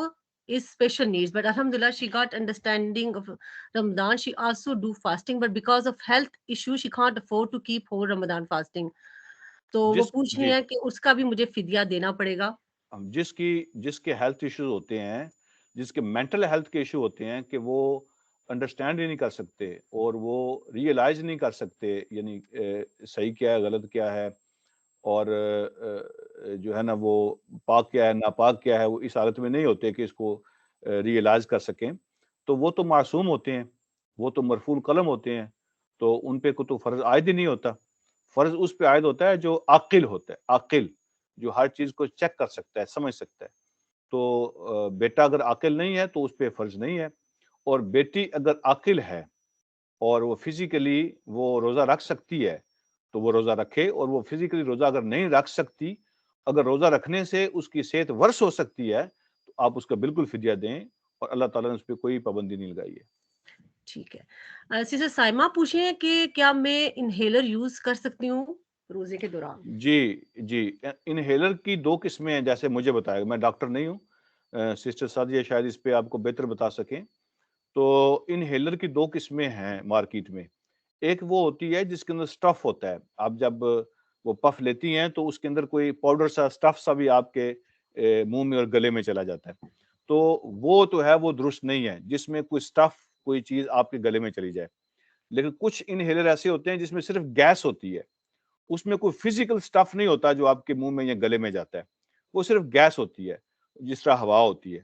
is special needs, but alhamdulillah she got understanding of Ramadan. She also do fasting, but because of health issue she can't afford to keep whole Ramadan fasting. تو وہ پوچھ رہی جی ہیں کہ اس کا بھی مجھے فدیہ دینا پڑے گا. جس کے ہیلتھ ایشوز ہوتے ہیں، جس کے مینٹل ہیلتھ کے ایشو ہوتے ہیں کہ وہ انڈرسٹینڈ ہی نہیں کر سکتے اور وہ ریئلائز نہیں کر سکتے، یعنی صحیح کیا ہے غلط کیا ہے، اور جو ہے نا وہ پاک کیا ہے ناپاک کیا ہے، وہ اس حالت میں نہیں ہوتے کہ اس کو ریئلائز کر سکیں، تو وہ تو معصوم ہوتے ہیں، وہ تو مرفوع القلم ہوتے ہیں، تو ان پہ کوئی تو فرض عائد ہی نہیں ہوتا. فرض اس پہ عائد ہوتا ہے جو عاقل ہوتا ہے، عاقل جو ہر چیز کو چیک کر سکتا ہے، سمجھ سکتا ہے. تو بیٹا اگر عاقل نہیں ہے تو اس پہ فرض نہیں ہے، اور بیٹی اگر عاقل ہے اور وہ فزیکلی وہ روزہ رکھ سکتی ہے تو وہ روزہ رکھے، اور وہ فزیکلی روزہ اگر نہیں رکھ سکتی، اگر روزہ رکھنے سے اس کی صحت ورس ہو سکتی ہے تو آپ اس کا بالکل فدیہ دیں، اور اللہ تعالیٰ نے اس پہ کوئی پابندی نہیں لگائی ہے. ٹھیک ہے. سسٹر سائمہ پوچھے ہیں کہ کیا میں انہیلر یوز کر سکتی ہوں روزے کے دوران؟ جی انہیلر کی 2 قسمیں ہیں جیسے مجھے بتایا، میں ڈاکٹر نہیں ہوں، سسٹر سعدیہ شاید اس پہ آپ کو بہتر بتا سکیں. تو انہیلر کی 2 قسمیں ہیں مارکیٹ میں. ایک وہ ہوتی ہے جس کے اندر سٹف ہوتا ہے، آپ جب وہ پف لیتی ہیں تو اس کے اندر کوئی پاؤڈر سا سٹف سا بھی آپ کے منہ میں اور گلے میں چلا جاتا ہے، تو وہ تو ہے وہ درست نہیں ہے جس میں کوئی سٹف کوئی چیز آپ کے گلے میں چلی جائے. لیکن کچھ انہیلر ایسے ہوتے ہیں جس میں صرف گیس ہوتی ہے، اس میں کوئی فزیکل سٹف نہیں ہوتا جو آپ کے منہ میں یا گلے میں جاتا ہے، وہ صرف گیس ہوتی ہے جس طرح ہوا ہوتی ہے.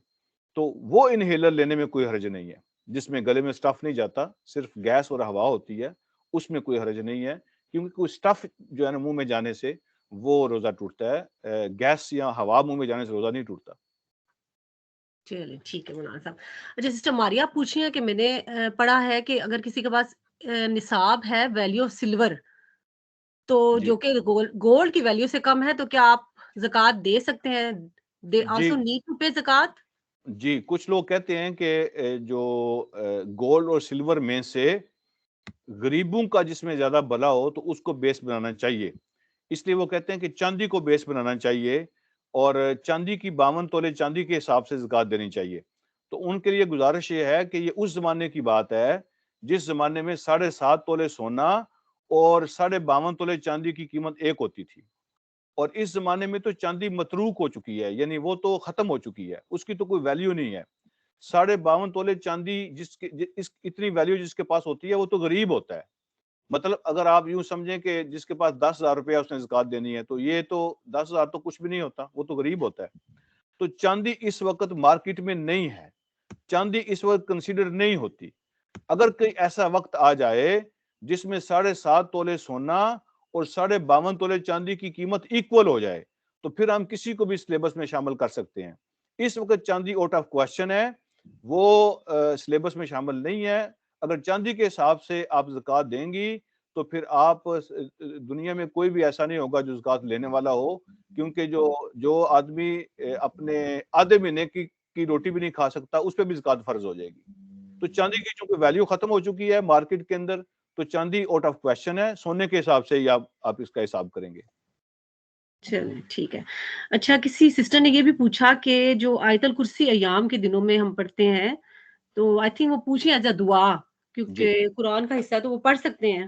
تو وہ انہیلر لینے میں کوئی حرج نہیں ہے، جس میں گلے میں سٹف نہیں جاتا، صرف گیس اور ہوا ہوتی ہے، اس میں کوئی حرج نہیں ہے، کیونکہ کوئی سٹف جو ہے نا منہ میں جانے سے وہ روزہ ٹوٹتا ہے، گیس یا ہوا منہ میں جانے سے روزہ نہیں ٹوٹتا. چلیے ٹھیک ہے مولانا صاحب. اچھا سسٹر ماریا پوچھی ہیں کہ میں نے پڑھا ہے کہ اگر کسی کے پاس نصاب ہے ویلیو آف سلور تو جی جو کہ گولڈ کی ویلیو سے کم ہے تو کیا آپ زکوٰۃ دے سکتے ہیں؟ دے جی آلسو نیڈ ٹو پے زکوٰۃ؟ جی کچھ لوگ کہتے ہیں کہ جو گولڈ اور سلور میں سے غریبوں کا جس میں زیادہ بلا ہو تو اس کو بیس بنانا چاہیے، اس لیے وہ کہتے ہیں کہ چاندی کو بیس بنانا چاہیے، اور چاندی کی 52 تولے چاندی کے حساب سے زکوٰۃ دینی چاہیے. تو ان کے لیے گزارش یہ ہے کہ یہ اس زمانے کی بات ہے جس زمانے میں 7.5 تولے سونا اور 52.5 تولے چاندی کی قیمت ایک ہوتی تھی، اور اس زمانے میں تو چاندی متروک ہو چکی ہے، یعنی وہ تو ختم ہو چکی ہے، اس کی تو کوئی ویلیو نہیں ہے. 52.5 تولے چاندی اتنی ویلیو جس کے پاس ہوتی ہے وہ تو غریب ہوتا ہے. مطلب اگر آپ یوں سمجھیں کہ جس کے پاس 10,000 روپیہ اس نے زکوٰۃ دینی ہے تو یہ تو 10,000 تو کچھ بھی نہیں ہوتا، وہ تو غریب ہوتا ہے. تو چاندی اس وقت مارکیٹ میں نہیں ہے، چاندی اس وقت کنسیڈر نہیں ہوتی. اگر کوئی ایسا وقت آ جائے جس میں 7.5 تولے سونا اور 52 تولے چاندی کی قیمت ایکول ہو جائے تو پھر ہم کسی کو بھی سلیبس میں شامل کر سکتے ہیں. اس وقت چاندی آؤٹ آف کوشچن ہے, وہ سلیبس میں شامل نہیں ہے. اگر چاندی کے حساب سے آپ زکوٰۃ دیں گی تو پھر آپ دنیا میں کوئی بھی ایسا نہیں ہوگا جو زکوٰۃ لینے والا ہو, کیونکہ جو آدمی اپنے آدھے مہینے کی روٹی بھی نہیں کھا سکتا اس پہ بھی زکوٰۃ فرض ہو جائے گی. تو چاندی کی چونکہ ویلیو ختم ہو چکی ہے مارکیٹ کے اندر, تو چاندی آؤٹ آف کوشچن ہے. سونے کے حساب سے ہی آپ اس کا حساب کریں گے. چلیں ٹھیک ہے. اچھا, کسی سسٹر نے یہ بھی پوچھا کہ جو آیت الکرسی ایام کے دنوں میں ہم پڑھتے ہیں, تو آئی تھنک وہ پوچھیں ایز اے دعا, جی کیونکہ قرآن کا حصہ ہے تو وہ پڑھ سکتے ہیں.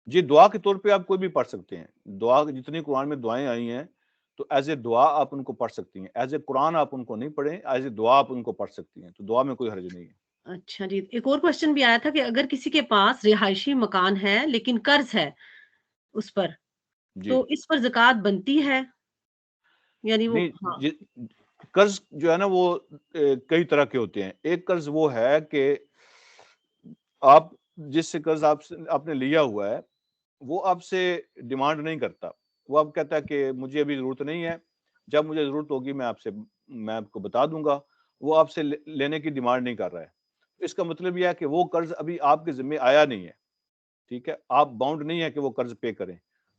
جی, دعا کے طور پہ آپ کوئی بھی پڑھ سکتے ہیں. دعا جتنی قرآن میں دعائیں آئی ہیں تو ایز اے دعا آپ ان کو پڑھ سکتی ہیں. ایز اے قرآن آپ ان کو نہیں پڑھیں, ایز اے دعا آپ ان کو پڑھ سکتی ہیں. تو دعا میں کوئی حرج نہیں ہے. اچھا جی, ایک اور کوشچن بھی آیا تھا کہ اگر کسی کے پاس رہائشی مکان ہے لیکن قرض ہے اس پر, جی تو اس پر زکوٰۃ بنتی ہے؟ یعنی وہ نہیں, قرض جو ہے نا وہ کئی طرح کے ہوتے ہیں. ایک قرض وہ ہے کہ آپ جس سے قرض آپ نے لیا ہوا ہے وہ آپ سے ڈیمانڈ نہیں کرتا. وہ آپ کہتا ہے کہ مجھے ابھی ضرورت نہیں ہے, جب مجھے ضرورت ہوگی میں آپ کو بتا دوں گا. وہ آپ سے لینے کی ڈیمانڈ نہیں کر رہا ہے. اس کا مطلب یہ ہے کہ وہ قرض ابھی آپ کے ذمہ آیا نہیں ہے. ٹھیک ہے, آپ باؤنڈ نہیں ہے کہ وہ قرض پے کریں.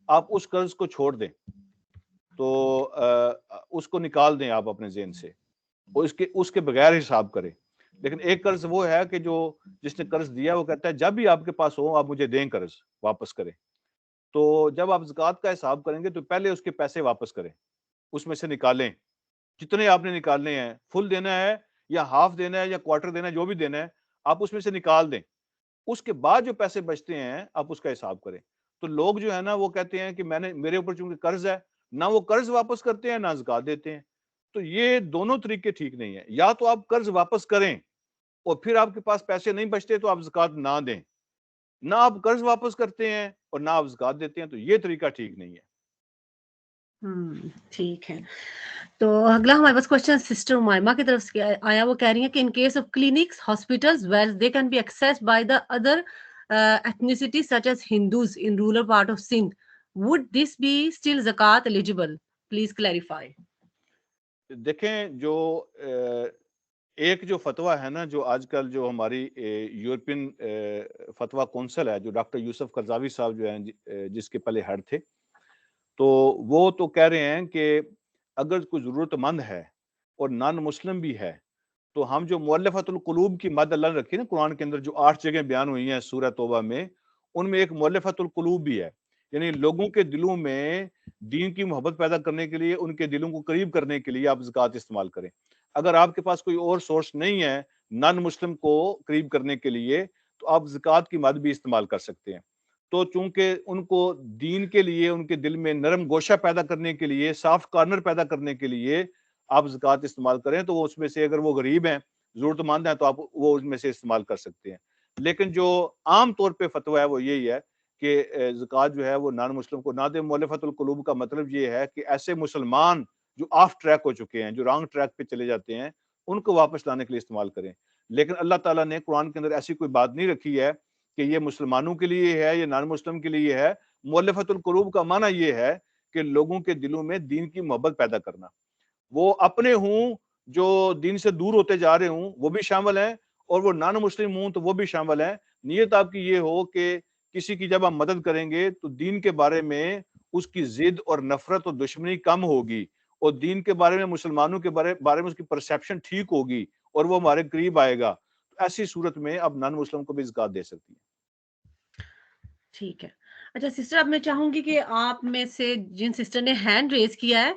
آپ اس قرض کو چھوڑ دیں, تو اس کو نکال دیں آپ اپنے ذہن سے, اور اس کے بغیر حساب کریں. لیکن ایک قرض وہ ہے کہ جس نے قرض دیا وہ کہتا ہے جب بھی آپ کے پاس ہو آپ مجھے دیں, قرض واپس کریں. تو جب آپ زکوٰۃ کا حساب کریں گے تو پہلے اس کے پیسے واپس کریں, اس میں سے نکالیں. جتنے آپ نے نکالنے ہیں, فل دینا ہے یا ہاف دینا ہے یا کوارٹر دینا ہے, جو بھی دینا ہے آپ اس میں سے نکال دیں. اس کے بعد جو پیسے بچتے ہیں آپ اس کا حساب کریں. تو لوگ جو ہے نا وہ کہتے ہیں کہ میرے اوپر چونکہ قرض ہے, نہ وہ قرض واپس کرتے ہیں نہ زکوٰۃ دیتے ہیں. تو یہ دونوں طریقے ٹھیک نہیں ہیں. یا تو آپ قرض واپس کریں اور پھر آپ کے پاس پیسے نہیں بچتے تو آپ زکوٰۃ نہ دیں, نہ آپ قرض واپس کرتے ہیں اور نہ آپ زکوٰۃ دیتے ہیں, تو یہ طریقہ ٹھیک نہیں ہے. ٹھیک ہے. تو اگلا ہمارے پاس کوشچن سسٹر مائمہ کی طرف سے آیا. وہ کہہ رہی ہیں کہ in case of clinics, hospitals where they can be accessed by the other ethnicity such as Hindus in rural part of Sindh, would this be still zakat eligible? Please clarify. دیکھیں, ایک جو فتویٰ ہے نا, جو آج کل جو ہماری یورپین فتویٰ کونسل ہے, جو ڈاکٹر یوسف قرضاوی صاحب جو ہیں جس کے پہلے ہیڈ تھے, تو وہ تو کہہ رہے ہیں کہ اگر کوئی ضرورت مند ہے اور نان مسلم بھی ہے تو ہم جو مؤلفۃ القلوب کی مد اللہ رکھی نا قرآن کے اندر, جو 8 جگہیں بیان ہوئی ہیں سورہ توبہ میں, ان میں ایک مؤلفۃ القلوب بھی ہے. یعنی لوگوں کے دلوں میں دین کی محبت پیدا کرنے کے لیے, ان کے دلوں کو قریب کرنے کے لیے آپ زکوٰۃ استعمال کریں. اگر آپ کے پاس کوئی اور سورس نہیں ہے نان مسلم کو قریب کرنے کے لیے, تو آپ زکوٰۃ کی مد بھی استعمال کر سکتے ہیں. تو چونکہ ان کو دین کے لیے, ان کے دل میں نرم گوشہ پیدا کرنے کے لیے, سافٹ کارنر پیدا کرنے کے لیے آپ زکوٰۃ استعمال کریں, تو وہ اس میں سے اگر وہ غریب ہیں, ضرورت مند ہیں, تو آپ وہ اس میں سے استعمال کر سکتے ہیں. لیکن جو عام طور پہ فتویٰ ہے وہ یہی ہے کہ زکوٰۃ جو ہے وہ نان مسلم کو نہ دیں. مؤلفۃ القلوب کا مطلب یہ ہے کہ ایسے مسلمان جو آف ٹریک ہو چکے ہیں, جو رانگ ٹریک پہ چلے جاتے ہیں, ان کو واپس لانے کے لیے استعمال کریں. لیکن اللہ تعالیٰ نے قرآن کے اندر ایسی کوئی بات نہیں رکھی ہے کہ یہ مسلمانوں کے لیے ہے یا نان مسلم کے لیے ہے. مؤلفۃ القلوب کا معنی یہ ہے کہ لوگوں کے دلوں میں دین کی محبت پیدا کرنا. وہ اپنے ہوں جو دین سے دور ہوتے جا رہے ہوں وہ بھی شامل ہیں, اور وہ نان مسلم ہوں تو وہ بھی شامل ہیں. نیت آپ کی یہ ہو کہ کسی کی جب آپ مدد کریں گے تو دین کے بارے میں اس کی ضد اور نفرت اور دشمنی کم ہوگی, اور دین کے بارے میں, مسلمانوں کے بارے میں اس کی پرسیپشن ٹھیک ہوگی, اور وہ ہمارے قریب آئے گا. تو ایسی صورت میں آپ نان مسلم کو بھی زکوٰۃ دے سکتی ہیں. ٹھیک ہے. اچھا سسٹر, اب میں چاہوں گی کہ آپ میں سے جن سسٹر نے ہینڈ ریز کیا ہے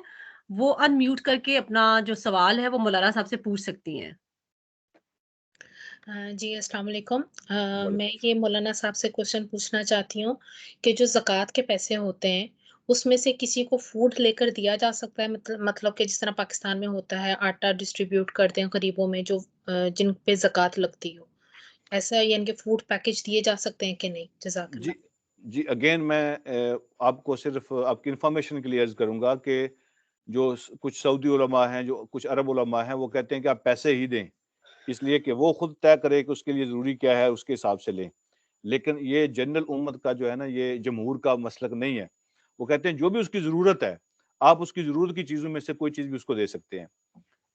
وہ ان میوٹ کر کے اپنا جو سوال ہے وہ مولانا صاحب سے پوچھ سکتی ہیں. جی السلام علیکم. میں یہ مولانا صاحب سے کوشچن پوچھنا چاہتی ہوں کہ جو زکوٰۃ کے پیسے ہوتے ہیں اس میں سے کسی کو فوڈ لے کر دیا جا سکتا ہے؟ مطلب کہ جس طرح پاکستان میں ہوتا ہے آٹا ڈسٹریبیوٹ کرتے ہیں غریبوں میں جو جن پہ زکوٰۃ لگتی ہو, ایسا یعنی کہ فوڈ پیکج دیے جا سکتے ہیں کہ نہیں؟ جزاک اللہ. جی اگین میں آپ کو صرف آپ کی انفارمیشن کے لیے عرض کروں گا کہ جو کچھ سعودی علماء ہیں, جو کچھ عرب علماء ہیں, وہ کہتے ہیں کہ آپ پیسے ہی دیں. اس لیے کہ وہ خود طے کرے کہ اس کے لیے ضروری کیا ہے، اس کے حساب سے لیں. لیکن یہ جنرل امت کا جو ہے نا، یہ جمہور کا مسلک نہیں ہے. وہ کہتے ہیں جو بھی اس کی ضرورت ہے، آپ اس کی ضرورت کی چیزوں میں سے کوئی چیز بھی اس کو دے سکتے ہیں.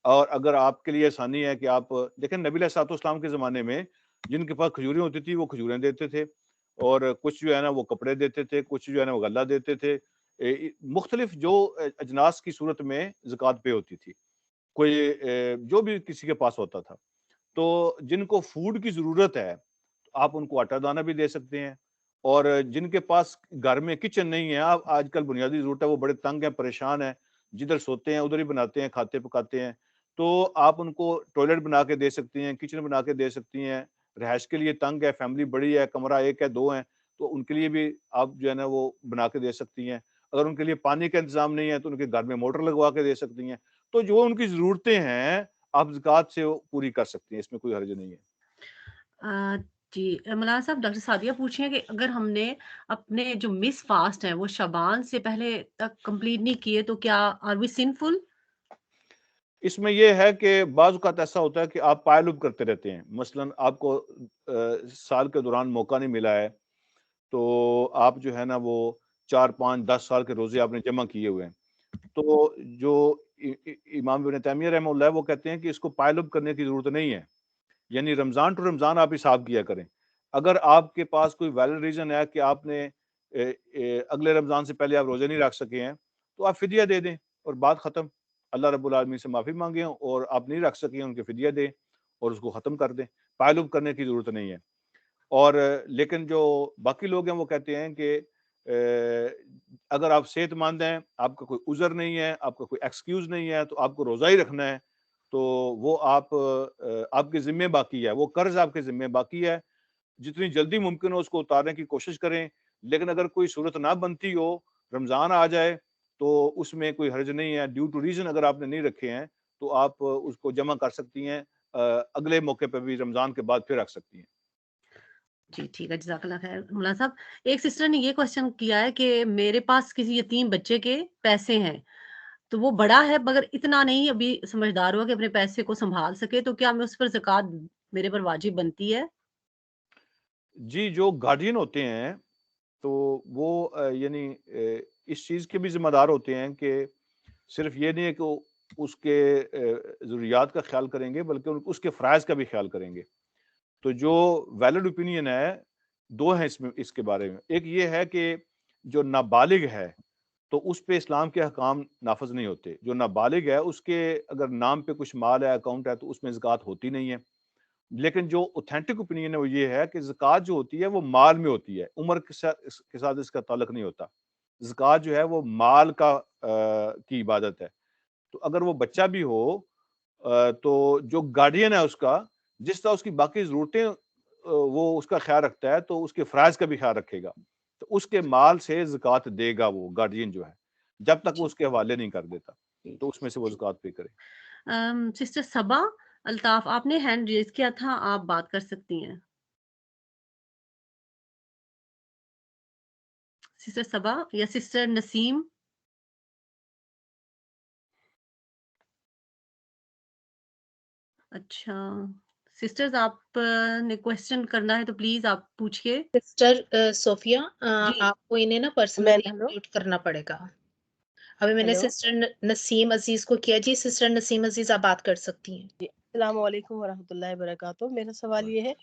اور اگر آپ کے لیے آسانی ہے کہ آپ دیکھیں، نبی علیہ الصلوۃ والسلام کے زمانے میں جن کے پاس کھجوریں ہوتی تھی وہ کھجوریں دیتے تھے، اور کچھ جو ہے نا وہ کپڑے دیتے تھے، کچھ جو ہے نا وہ غلہ دیتے تھے. مختلف جو اجناس کی صورت میں زکوٰۃ پہ ہوتی تھی، کوئی جو بھی کسی کے پاس ہوتا تھا. تو جن کو فوڈ کی ضرورت ہے آپ ان کو آٹا دانہ بھی دے سکتے ہیں. اور جن کے پاس گھر میں کچن نہیں ہے، آپ آج کل بنیادی ضرورت ہے، وہ بڑے تنگ ہیں، پریشان ہیں، جدھر سوتے ہیں ادھر ہی بناتے ہیں، کھاتے پکاتے ہیں، تو آپ ان کو ٹوائلٹ بنا کے دے سکتی ہیں، کچن بنا کے دے سکتی ہیں. رہائش کے لیے تنگ ہے، فیملی بڑی ہے، کمرہ ایک ہے، دو ہیں، تو ان کے لیے بھی آپ جو ہے نا وہ بنا کے دے سکتی ہیں. اگر ان کے لیے پانی کا انتظام نہیں ہے تو ان کے گھر میں موٹر لگوا کے دے سکتی ہیں. تو جو ان کی ضرورتیں ہیں آپ زکوٰۃ سے پوری کر سکتی ہیں، اس میں کوئی حرج نہیں ہے. جی مولانا صاحب، ڈاکٹر سعدیہ پوچھ رہی ہیں کہ اگر ہم نے اپنے جو مس فاسٹ ہیں وہ شعبان سے پہلے تک کمپلیٹ نہیں کیے تو کیا آر وی سنفل؟ اس میں یہ ہے کہ بعض اوقات ایسا ہوتا ہے کہ آپ پائل اپ کرتے رہتے ہیں. مثلا آپ کو سال کے دوران موقع نہیں ملا ہے، تو آپ جو ہے نا وہ 4 5 10 سال کے روزے آپ نے جمع کیے ہوئے ہیں. تو جو امام ابن تیمیہ رحمہ اللہ وہ کہتے ہیں کہ اس کو پائل اپ کرنے کی ضرورت نہیں ہے، یعنی رمضان ٹو رمضان آپ حساب کیا کریں. اگر آپ کے پاس کوئی ویلڈ ریزن ہے کہ آپ نے اگلے رمضان سے پہلے آپ روزے نہیں رکھ سکے ہیں، تو آپ فدیہ دے دیں اور بات ختم. اللہ رب العالمین سے معافی مانگیں، اور آپ نہیں رکھ سکیں ان کے فدیہ دیں اور اس کو ختم کر دیں. پائل اپ کرنے کی ضرورت نہیں ہے. اور لیکن جو باقی لوگ ہیں وہ کہتے ہیں کہ اگر آپ صحت مند ہیں، آپ کا کوئی عذر نہیں ہے، آپ کا کوئی ایکسکیوز نہیں ہے، تو آپ کو روزہ ہی رکھنا ہے. تو وہ آپ کے ذمے باقی ہے، وہ قرض آپ کے ذمے باقی ہے. جتنی جلدی ممکن ہو اس کو اتارنے کی کوشش کریں. لیکن اگر کوئی صورت نہ بنتی ہو، رمضان آ جائے، تو اس میں کوئی حرج نہیں ہے. ڈیو ٹو ریزن اگر آپ نے نہیں رکھے ہیں تو آپ اس کو جمع کر سکتی ہیں، اگلے موقع پہ بھی رمضان کے بعد پھر رکھ سکتی ہیں. جی ٹھیک ہے، جزاک اللہ خیر. مولانا صاحب، ایک سسٹر نے یہ کوشچن کیا ہے کہ میرے پاس کسی یتیم بچے کے پیسے ہیں، تو وہ بڑا ہے مگر اتنا نہیں ابھی سمجھدار ہوا کہ اپنے پیسے کو سنبھال سکے، تو کیا میں اس پر زکوٰۃ میرے پر واجب بنتی ہے؟ جی، جو گارڈین ہوتے ہیں تو وہ یعنی اس چیز کے بھی ذمہ دار ہوتے ہیں کہ صرف یہ نہیں ہے کہ وہ اس کے ضروریات کا خیال کریں گے، بلکہ اس کے فرائض کا بھی خیال کریں گے. تو جو ویلڈ اوپینین ہے، دو ہیں اس کے بارے میں. ایک یہ ہے کہ جو نابالغ ہے تو اس پہ اسلام کے احکام نافذ نہیں ہوتے. جو نابالغ ہے اس کے اگر نام پہ کچھ مال ہے، اکاؤنٹ ہے، تو اس میں زکوٰۃ ہوتی نہیں ہے. لیکن جو اوتھینٹک اوپینین ہے وہ یہ ہے کہ زکوٰۃ جو ہوتی ہے وہ مال میں ہوتی ہے، عمر کے ساتھ اس کا تعلق نہیں ہوتا. زکوٰۃ جو ہے وہ مال کی عبادت ہے. تو اگر وہ بچہ بھی ہو تو جو گارڈین ہے اس کا، جس طرح اس کی باقی ضرورتیں وہ اس کا خیال رکھتا ہے، تو اس کے فرائض کا بھی خیال رکھے گا. تو اس کے مال سے زکوٰۃ دے گا وہ گارڈین جو ہے، جب تک وہ جی اس کے حوالے نہیں کر دیتا، جی تو اس میں سے وہ زکوٰۃ پے کرے. سسٹر صبا الطاف، آپ نے ہینڈ ریز کیا تھا، آپ بات کر سکتی ہیں. سسٹر صبا یا سسٹر نسیم. اچھا سسٹرز، آپ نے کوشچن کرنا ہے تو پلیز آپ پوچھئے. سسٹر صوفیہ، جی آپ کو انہیں نا میں پرسنلی ہیلو میوٹ کرنا پڑے گا. ابھی میں نے ہیلو سسٹر نسیم عزیز کو کیا. جی سسٹر نسیم عزیز، آپ بات کر سکتی ہیں. جی، السلام علیکم ورحمۃ اللہ وبرکاتہ. میرا سوال یہ ہے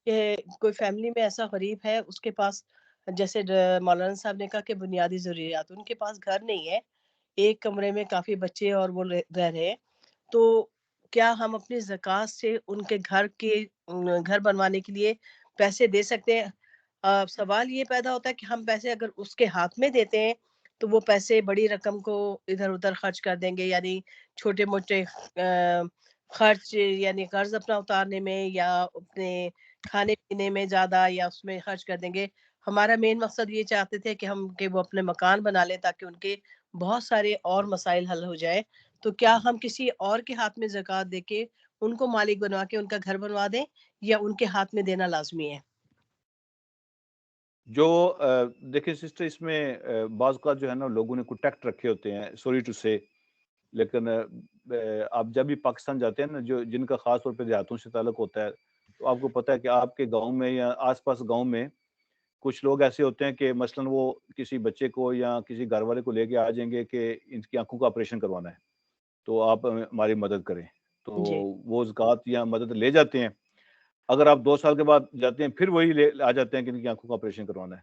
کہ کوئی فیملی میں ایسا غریب ہے، اس کے پاس جیسے مولانا صاحب نے کہا کہ بنیادی ضروریات، ان کے پاس گھر نہیں ہے، ایک کمرے میں کافی بچے اور وہ رہ رہے ہیں، تو کیا ہم اپنی زکوٰۃ سے ان کے گھر بنوانے کے لیے پیسے دے سکتے ہیں؟ سوال یہ پیدا ہوتا ہے کہ ہم پیسے اگر اس کے ہاتھ میں دیتے ہیں تو وہ پیسے بڑی رقم کو ادھر ادھر خرچ کر دیں گے، یعنی چھوٹے موٹے خرچ، یعنی قرض اپنا اتارنے میں یا اپنے کھانے پینے میں زیادہ، یا اس میں خرچ کر دیں گے. ہمارا مین مقصد یہ چاہتے تھے کہ وہ اپنے مکان بنا لیں تاکہ ان کے بہت سارے اور مسائل حل ہو جائے. تو کیا ہم کسی اور کے ہاتھ میں زکوٰۃ دے کے ان کو مالک بنوا کے ان کا گھر بنوا دیں، یا ان کے ہاتھ میں دینا لازمی ہے؟ جو دیکھیں سسٹر، اس میں بعض اوقات جو ہے نا لوگوں نے کوئی ٹیکٹ رکھے ہوتے ہیں، سوری ٹو سے، لیکن آپ جب بھی پاکستان جاتے ہیں نا، جن کا خاص طور پہ دیہاتوں سے تعلق ہوتا ہے، تو آپ کو پتہ ہے کہ آپ کے گاؤں میں یا آس پاس گاؤں میں کچھ لوگ ایسے ہوتے ہیں کہ مثلاً وہ کسی بچے کو یا کسی گھر والے کو لے کے آ جائیں گے کہ ان کی آنکھوں کا آپریشن کروانا ہے، تو آپ ہماری مدد کریں، تو جی وہ زکوٰۃ یا مدد لے جاتے ہیں۔ اگر آپ 2 سال کے بعد جاتے ہیں پھر وہی آ جاتے ہیں کہ ان کی آنکھوں کا آپریشن کروانا ہے،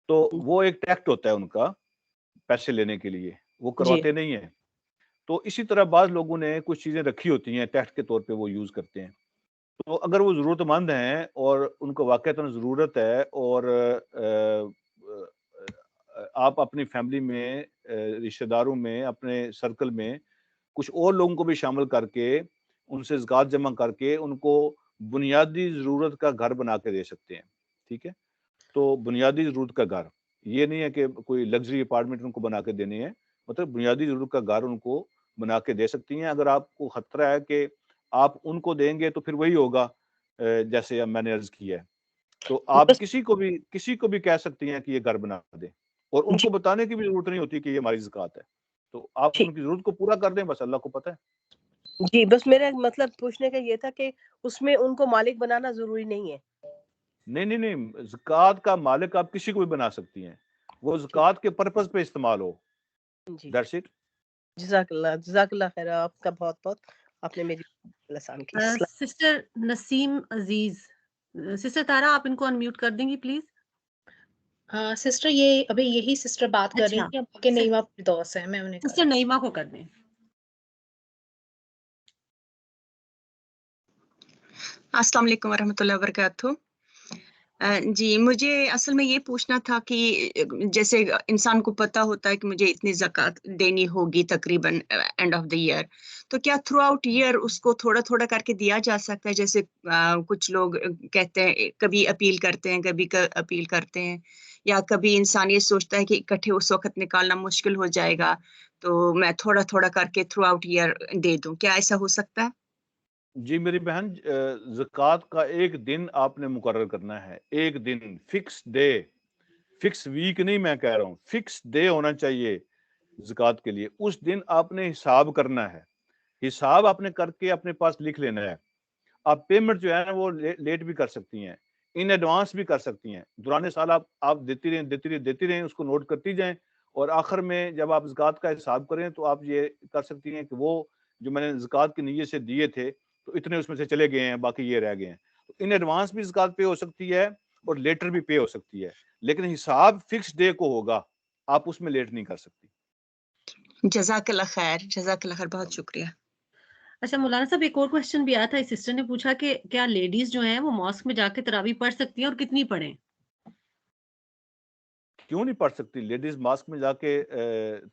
تو وہ ایک ٹیکٹ ہوتا ہے ان کا پیسے لینے کے لیے، وہ جی کرواتے نہیں ہیں۔ تو اسی طرح بعض لوگوں نے کچھ چیزیں رکھی ہوتی ہیں ٹیکٹ کے طور پہ، وہ یوز کرتے ہیں۔ تو اگر وہ ضرورت مند ہیں اور ان کو واقعتاً ضرورت ہے، اور آپ اپنی فیملی میں، رشتہ داروں میں، اپنے سرکل میں کچھ اور لوگوں کو بھی شامل کر کے ان سے زکوٰۃ جمع کر کے ان کو بنیادی ضرورت کا گھر بنا کے دے سکتے ہیں، ٹھیک ہے؟ تو بنیادی ضرورت کا گھر، یہ نہیں ہے کہ کوئی لگژری اپارٹمنٹ ان کو بنا کے دینے ہیں، مطلب بنیادی ضرورت کا گھر ان کو بنا کے دے سکتی ہیں۔ اگر آپ کو خطرہ ہے کہ آپ ان کو دیں گے تو پھر وہی ہوگا جیسے اب میں نے عرض کیا ہے، تو آپ بس کسی کو بھی کہہ سکتی ہیں کہ یہ گھر بنا دیں، اور ان جی کو بتانے کی بھی ضرورت نہیں ہوتی کہ یہ ہماری زکوٰۃ ہے، تو آپ ٹھیک ان کی ضرورت کو پورا کر دیں، بس اللہ کو پتہ ہے۔ جی، بس میرا مطلب پوچھنے کا یہ تھا کہ اس میں ان کو مالک بنانا ضروری نہیں ہے۔ نہیں، زکوٰۃ کا مالک آپ کسی کو بھی بنا سکتی ہیں، وہ ٹھیک زکوٰۃ کے پرپز پہ استعمال ہو، جی، دیٹس اٹ۔ جزاک اللہ خیر، آپ کا بہت بہت، آپ نے میری آسان کی۔ سسٹر نسیم عزیز، سسٹر تارا آپ ان کو انمیوٹ کر دیں گی پلیز؟ سسٹر یہ ابھی یہی سسٹر بات کر رہی اچھا، تھی، اب کے نعیمہ فردوس ہے، میں انہیں کر سسٹر نعیمہ کو کر دیں۔ السلام علیکم ورحمۃ اللہ وبرکاتہ۔ جی، مجھے اصل میں یہ پوچھنا تھا کہ جیسے انسان کو پتہ ہوتا ہے کہ مجھے اتنی زکوٰۃ دینی ہوگی تقریباً اینڈ آف دا ایئر، تو کیا تھرو آؤٹ ایئر اس کو تھوڑا تھوڑا کر کے دیا جا سکتا ہے؟ جیسے کچھ لوگ کہتے ہیں کبھی اپیل کرتے ہیں، کبھی اپیل کرتے ہیں، یا کبھی انسان یہ سوچتا ہے کہ اکٹھے اس وقت نکالنا مشکل ہو جائے گا، تو میں تھوڑا تھوڑا کر کے تھرو آؤٹ ایئر دے دوں، کیا ایسا ہو سکتا ہے؟ جی میری بہن، زکوٰۃ کا ایک دن آپ نے مقرر کرنا ہے، ایک دن، فکس ڈے، فکس ویک نہیں، میں کہہ رہا ہوں فکس ڈے ہونا چاہیے زکوٰۃ کے لیے۔ اس دن آپ نے حساب کرنا ہے، حساب آپ نے کر کے اپنے پاس لکھ لینا ہے۔ آپ پیمنٹ جو ہے نا وہ لیٹ بھی کر سکتی ہیں، ان ایڈوانس بھی کر سکتی ہیں، دوران سال آپ دیتی رہیں، اس کو نوٹ کرتی جائیں، اور آخر میں جب آپ زکوٰۃ کا حساب کریں تو آپ یہ کر سکتی ہیں کہ وہ جو میں نے زکوٰۃ کی نیت سے دیے تھے تو اتنے اس میں سے چلے گئے ہیں، باقی یہ رہ گئے ہیں، تو ان ایڈوانس بھی زکوٰۃ پے ہو سکتی ہے اور لیٹر بھی پے ہو سکتی ہے، لیکن حساب فکس ڈے کو ہوگا، آپ اس میں لیٹ نہیں کر سکتی۔ جزاک اللہ خیر، جزاک اللہ خیر، بہت شکریہ۔ اچھا مولانا صاحب، ایک اور کوشچن بھی آیا تھا، اس سسٹر نے پوچھا کہ کیا لیڈیز جو ہیں وہ ماسک میں جا کے تراویح پڑھ سکتی ہیں اور کتنی پڑھیں؟ کیوں نہیں پڑھ سکتی؟ لیڈیز ماسک میں جا کے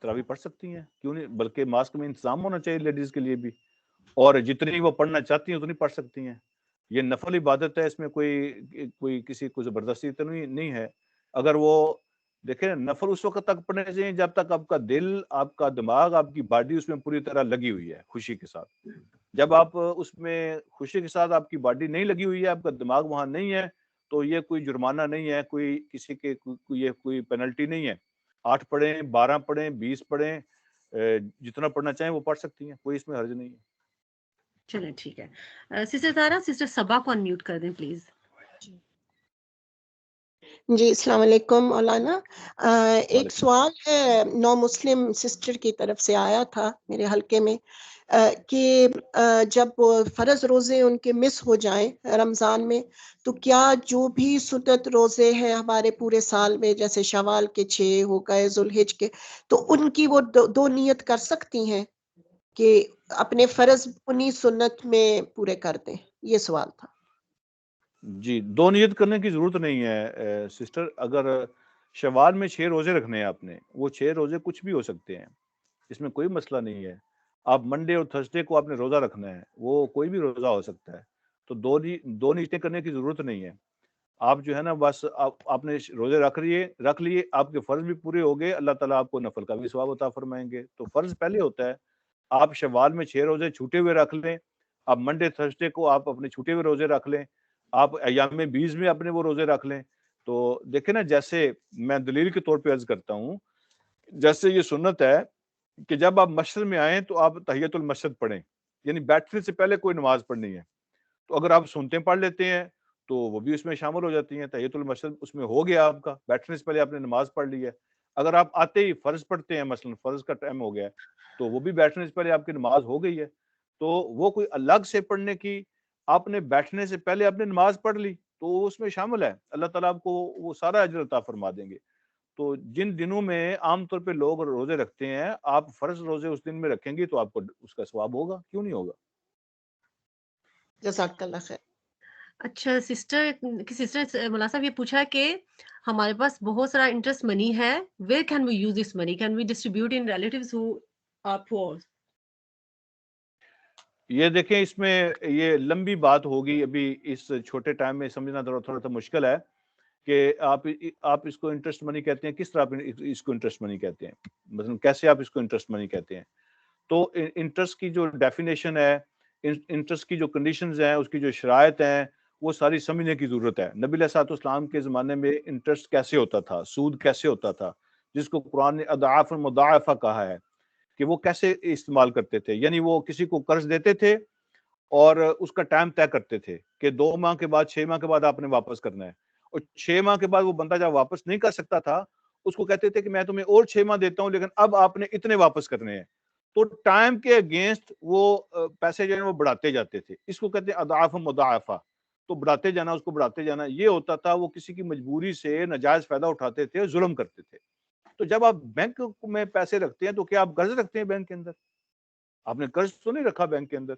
تراویح پڑھ سکتی ہیں، کیوں نہیں؟ بلکہ ماسک میں انتظام ہونا چاہیے لیڈیز کے لیے بھی، اور جتنی وہ پڑھنا چاہتی ہیں اتنی پڑھ سکتی ہیں۔ یہ نفل عبادت ہے، اس میں کوئی کسی کو زبردستی تو نہیں ہے۔ اگر وہ دیکھیں، نفل اس وقت تک پڑھنے چاہیے جب تک آپ کا دل، آپ کا دماغ، آپ کی باڈی اس میں پوری طرح لگی ہوئی ہے خوشی کے ساتھ۔ جب آپ اس میں خوشی کے ساتھ، آپ کی باڈی نہیں لگی ہوئی ہے، آپ کا دماغ وہاں نہیں ہے، تو یہ کوئی جرمانہ نہیں ہے، کوئی کسی کے یہ کوئی پینلٹی نہیں ہے۔ 8 پڑھیں، 12 پڑھیں، 20 پڑھیں، جتنا پڑھنا چاہیں وہ پڑھ سکتی ہیں، کوئی اس میں حرج نہیں ہے۔ چلیں ٹھیک ہے، سسٹر تارا، سسٹر صبا کو انمیوٹ کر دیں پلیز۔ جی السلام علیکم مولانا، ایک سوال ہے نو مسلم سسٹر کی طرف سے آیا تھا میرے حلقے میں، کہ جب فرض روزے ان کے مس ہو جائیں رمضان میں، تو کیا جو بھی سنت روزے ہیں ہمارے پورے سال میں، جیسے شوال کے 6 ہو گئے، ذوالحج کے، تو ان کی وہ دو نیت کر سکتی ہیں کہ اپنے فرض انہی سنت میں پورے کر دیں؟ یہ سوال تھا۔ جی، 2 نیت کرنے کی ضرورت نہیں ہے سسٹر۔ اگر شوال میں 6 روزے رکھنے ہیں آپ نے، وہ 6 روزے کچھ بھی ہو سکتے ہیں، اس میں کوئی مسئلہ نہیں ہے۔ آپ منڈے اور تھرسڈے کو آپ نے روزہ رکھنا ہے، وہ کوئی بھی روزہ ہو سکتا ہے، تو 2 نیتیں کرنے کی ضرورت نہیں ہے۔ آپ جو ہے نا بس آپ نے روزے رکھ لیے، آپ کے فرض بھی پورے ہو گئے، اللہ تعالیٰ آپ کو نفل کا بھی ثواب عطا فرمائیں گے۔ تو فرض پہلے ہوتا ہے، آپ شوال میں 6 روزے چھوٹے ہوئے رکھ لیں، آپ منڈے تھرسڈے کو آپ اپنے چھوٹے ہوئے روزے رکھ لیں، آپ ایام بیز میں اپنے وہ روزے رکھ لیں۔ تو دیکھیں نا، جیسے میں دلیل کے طور پہ عرض کرتا ہوں، جیسے یہ سنت ہے کہ جب آپ مسجد میں آئیں تو آپ تحیت المسجد پڑھیں، یعنی بیٹھنے سے پہلے کوئی نماز پڑھنی ہے، تو اگر آپ سنتے پڑھ لیتے ہیں تو وہ بھی اس میں شامل ہو جاتی ہیں، تحیت المسجد اس میں ہو گیا آپ کا، بیٹھنے سے پہلے آپ نے نماز پڑھ لی ہے۔ اگر آپ آتے ہی فرض پڑھتے ہیں، مثلا فرض کا ٹائم ہو گیا ہے، تو وہ بھی بیٹھنے سے پہلے آپ کی نماز ہو گئی ہے، تو وہ کوئی الگ سے پڑھنے کی، آپ نے بیٹھنے سے پہلے آپ نے نماز پڑھ لی تو وہ اس میں شامل ہے، اللہ تعالیٰ آپ کو وہ سارا اجر عطا فرما دیں گے۔ تو جن دنوں میں عام طور پہ لوگ روزے رکھتے ہیں، آپ فرض روزے اس دن میں رکھیں گے تو آپ کو اس کا ثواب ہوگا، کیوں نہیں ہوگا؟ جزاک اللہ خیر۔ اچھا سسٹر مولانا صاحب یہ پوچھا کہ ہمارے پاس بہت سارا انٹرسٹ منی ہے، where can we use this money, can we distribute in relatives who are poor? یہ دیکھیں اس میں یہ لمبی بات ہوگی، ابھی اس چھوٹے ٹائم میں سمجھنا تھوڑا سا مشکل ہے کہ آپ اس کو انٹرسٹ منی کہتے ہیں، کس طرح آپ اس کو انٹرسٹ منی کہتے ہیں، مثلا کیسے آپ اس کو انٹرسٹ منی کہتے ہیں؟ تو انٹرسٹ کی جو ڈیفینیشن ہے، انٹرسٹ کی جو کنڈیشنز ہیں، اس کی جو شرائط ہیں، وہ ساری سمجھنے کی ضرورت ہے۔ نبی علیہ الصلوۃ والسلام کے زمانے میں انٹرسٹ کیسے ہوتا تھا، سود کیسے ہوتا تھا، جس کو قرآن نے اضعاف مضاعفہ کہا ہے، کہ وہ کیسے استعمال کرتے تھے، یعنی وہ کسی کو قرض دیتے تھے اور اس کا ٹائم طے کرتے تھے کہ 2 ماہ کے بعد 6 ماہ کے بعد آپ نے واپس کرنا ہے، اور 6 ماہ کے بعد وہ بندہ جب واپس نہیں کر سکتا تھا، اس کو کہتے تھے کہ میں تمہیں اور 6 ماہ دیتا ہوں لیکن اب آپ نے اتنے واپس کرنے ہیں، تو ٹائم کے اگینسٹ وہ پیسے جو ہیں وہ بڑھاتے جاتے تھے، اس کو کہتے ہیں اضعاف مضاعفہ، تو بڑھاتے جانا، اس کو بڑھاتے جانا، یہ ہوتا تھا وہ کسی کی مجبوری سے ناجائز فائدہ اٹھاتے تھے، ظلم کرتے تھے۔ تو جب آپ بینک میں پیسے رکھتے ہیں تو کیا آپ قرض رکھتے ہیں بینک کے اندر؟ آپ نے قرض تو نہیں رکھا بینک کے اندر،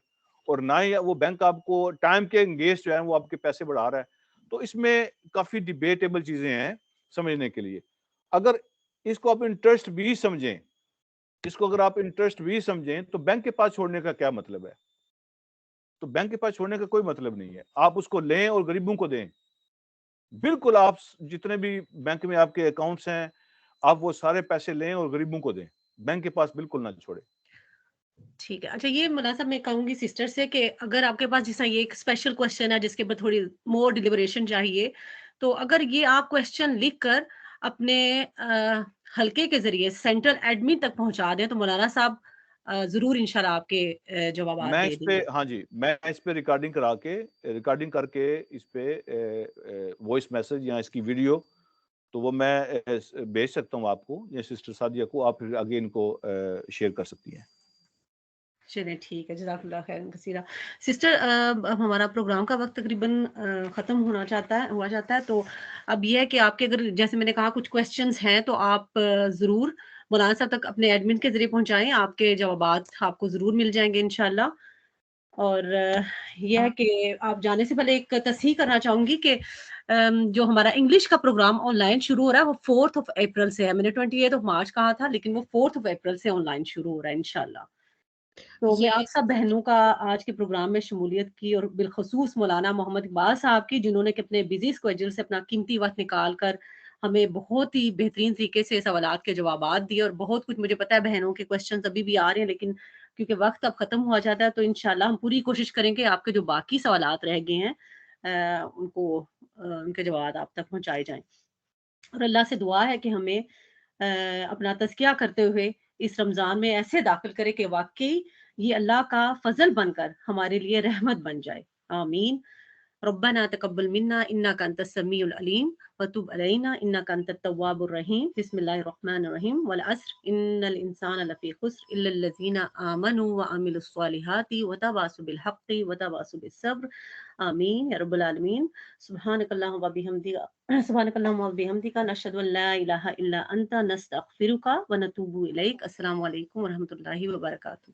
اور نہ ہی وہ بینک آپ کو ٹائم کے انگیز جو ہے وہ آپ کے پیسے بڑھا رہا ہے۔ تو اس میں کافی ڈیبیٹیبل چیزیں ہیں سمجھنے کے لیے۔ اگر اس کو آپ انٹرسٹ بھی سمجھیں، اس کو اگر آپ انٹرسٹ بھی سمجھیں تو بینک کے پاس چھوڑنے کا کیا مطلب ہے؟ تو بینک کے پاس چھوڑنے کا کوئی مطلب نہیں ہے، آپ اس کو لیں اور غریبوں کو دیں۔ بالکل آپ جتنے بھی بینک میں آپ کے اکاؤنٹس ہیں، آپ وہ سارے پیسے لیں اور غریبوں کو دیں، بینک کے پاس بالکل نہ چھوڑیں۔ ٹھیک ہے۔ اچھا یہ مولانا صاحب میں کہوں گی سسٹر سے کہ اگر آپ کے پاس جس طرح یہ ایک اسپیشل کوشچن ہے جس کے اوپر تھوڑی مور ڈیلیبریشن چاہیے، تو اگر یہ آپ کوشچن لکھ کر اپنے حلقے کے ذریعے سینٹرل ایڈمن تک پہنچا دیں تو مولانا صاحب ضرور انشاءاللہ آپ کے جوابات میں دے اس دیں پہ گے۔ ہاں جی، میں اس پہ ریکارڈنگ کر کے اس پہ وائس میسج یا اس کی ویڈیو تو وہ میں بھیج سکتا ہوں آپ کو یا سسٹر سعدیہ کو، آپ پھر آگے ان کو شیئر کر سکتی ہیں۔ چلیں ٹھیک ہے، جزاک اللہ خیر کثیرہ۔ سسٹر اب ہمارا پروگرام کا وقت تقریباً ختم ہوا جاتا ہے، تو اب یہ ہے کہ آپ کے اگر جیسے میں نے کہا کچھ کویسچنز ہیں تو آپ ضرور مولانا صاحب تک اپنے ایڈمن کے ذریعے پہنچائیں، آپ کے جوابات آپ کو ضرور مل جائیں گے انشاءاللہ۔ اور یہ ہے کہ آپ جانے سے پہلے ایک تصحیح کرنا چاہوں گی کہ جو ہمارا انگلش کا پروگرام آن لائن شروع ہو رہا ہے وہ 4 اپریل سے ہے۔ میں نے 28 مارچ کہا تھا لیکن وہ 4 اپریل سے آن لائن شروع ہو رہا ہے انشاءاللہ۔ تو میں یہ آپ سب بہنوں کا آج کے پروگرام میں شمولیت کی، اور بالخصوص مولانا محمد اقبال صاحب کی، جنہوں نے کہ اپنے بزی اسکیڈول سے اپنا قیمتی وقت نکال کر ہمیں بہت ہی بہترین طریقے سے سوالات کے جوابات دیے، اور بہت کچھ مجھے پتا ہے بہنوں کے کویسچنز ابھی بھی آ رہے ہیں، لیکن کیونکہ وقت اب ختم ہوا جاتا ہے تو انشاءاللہ ہم پوری کوشش کریں کہ آپ کے جو باقی سوالات رہ گئے ہیں ان کے جوابات آپ تک پہنچائے جائیں۔ اور اللہ سے دعا ہے کہ ہمیں اپنا تزکیہ کرتے ہوئے اس رمضان میں ایسے داخل کرے کہ واقعی یہ اللہ کا فضل بن کر ہمارے لیے رحمت بن جائے۔ آمین۔ ربنا تقبل منا انك انت السميع العليم وتب علينا انك انت التواب الرحيم۔ بسم الله الرحمن الرحيم۔ والعصر ان الانسان لفي خسر الا الذين امنوا وعملوا الصالحات وتواصوا بالحق وتواصوا بالصبر۔ آمین یا رب العالمین۔ سبحانک اللہم وبحمدک نشہد ان لا الہ الا انت نستغفرک ونتوب الیک۔ السلام علیکم ورحمۃ اللہ وبرکاتہ۔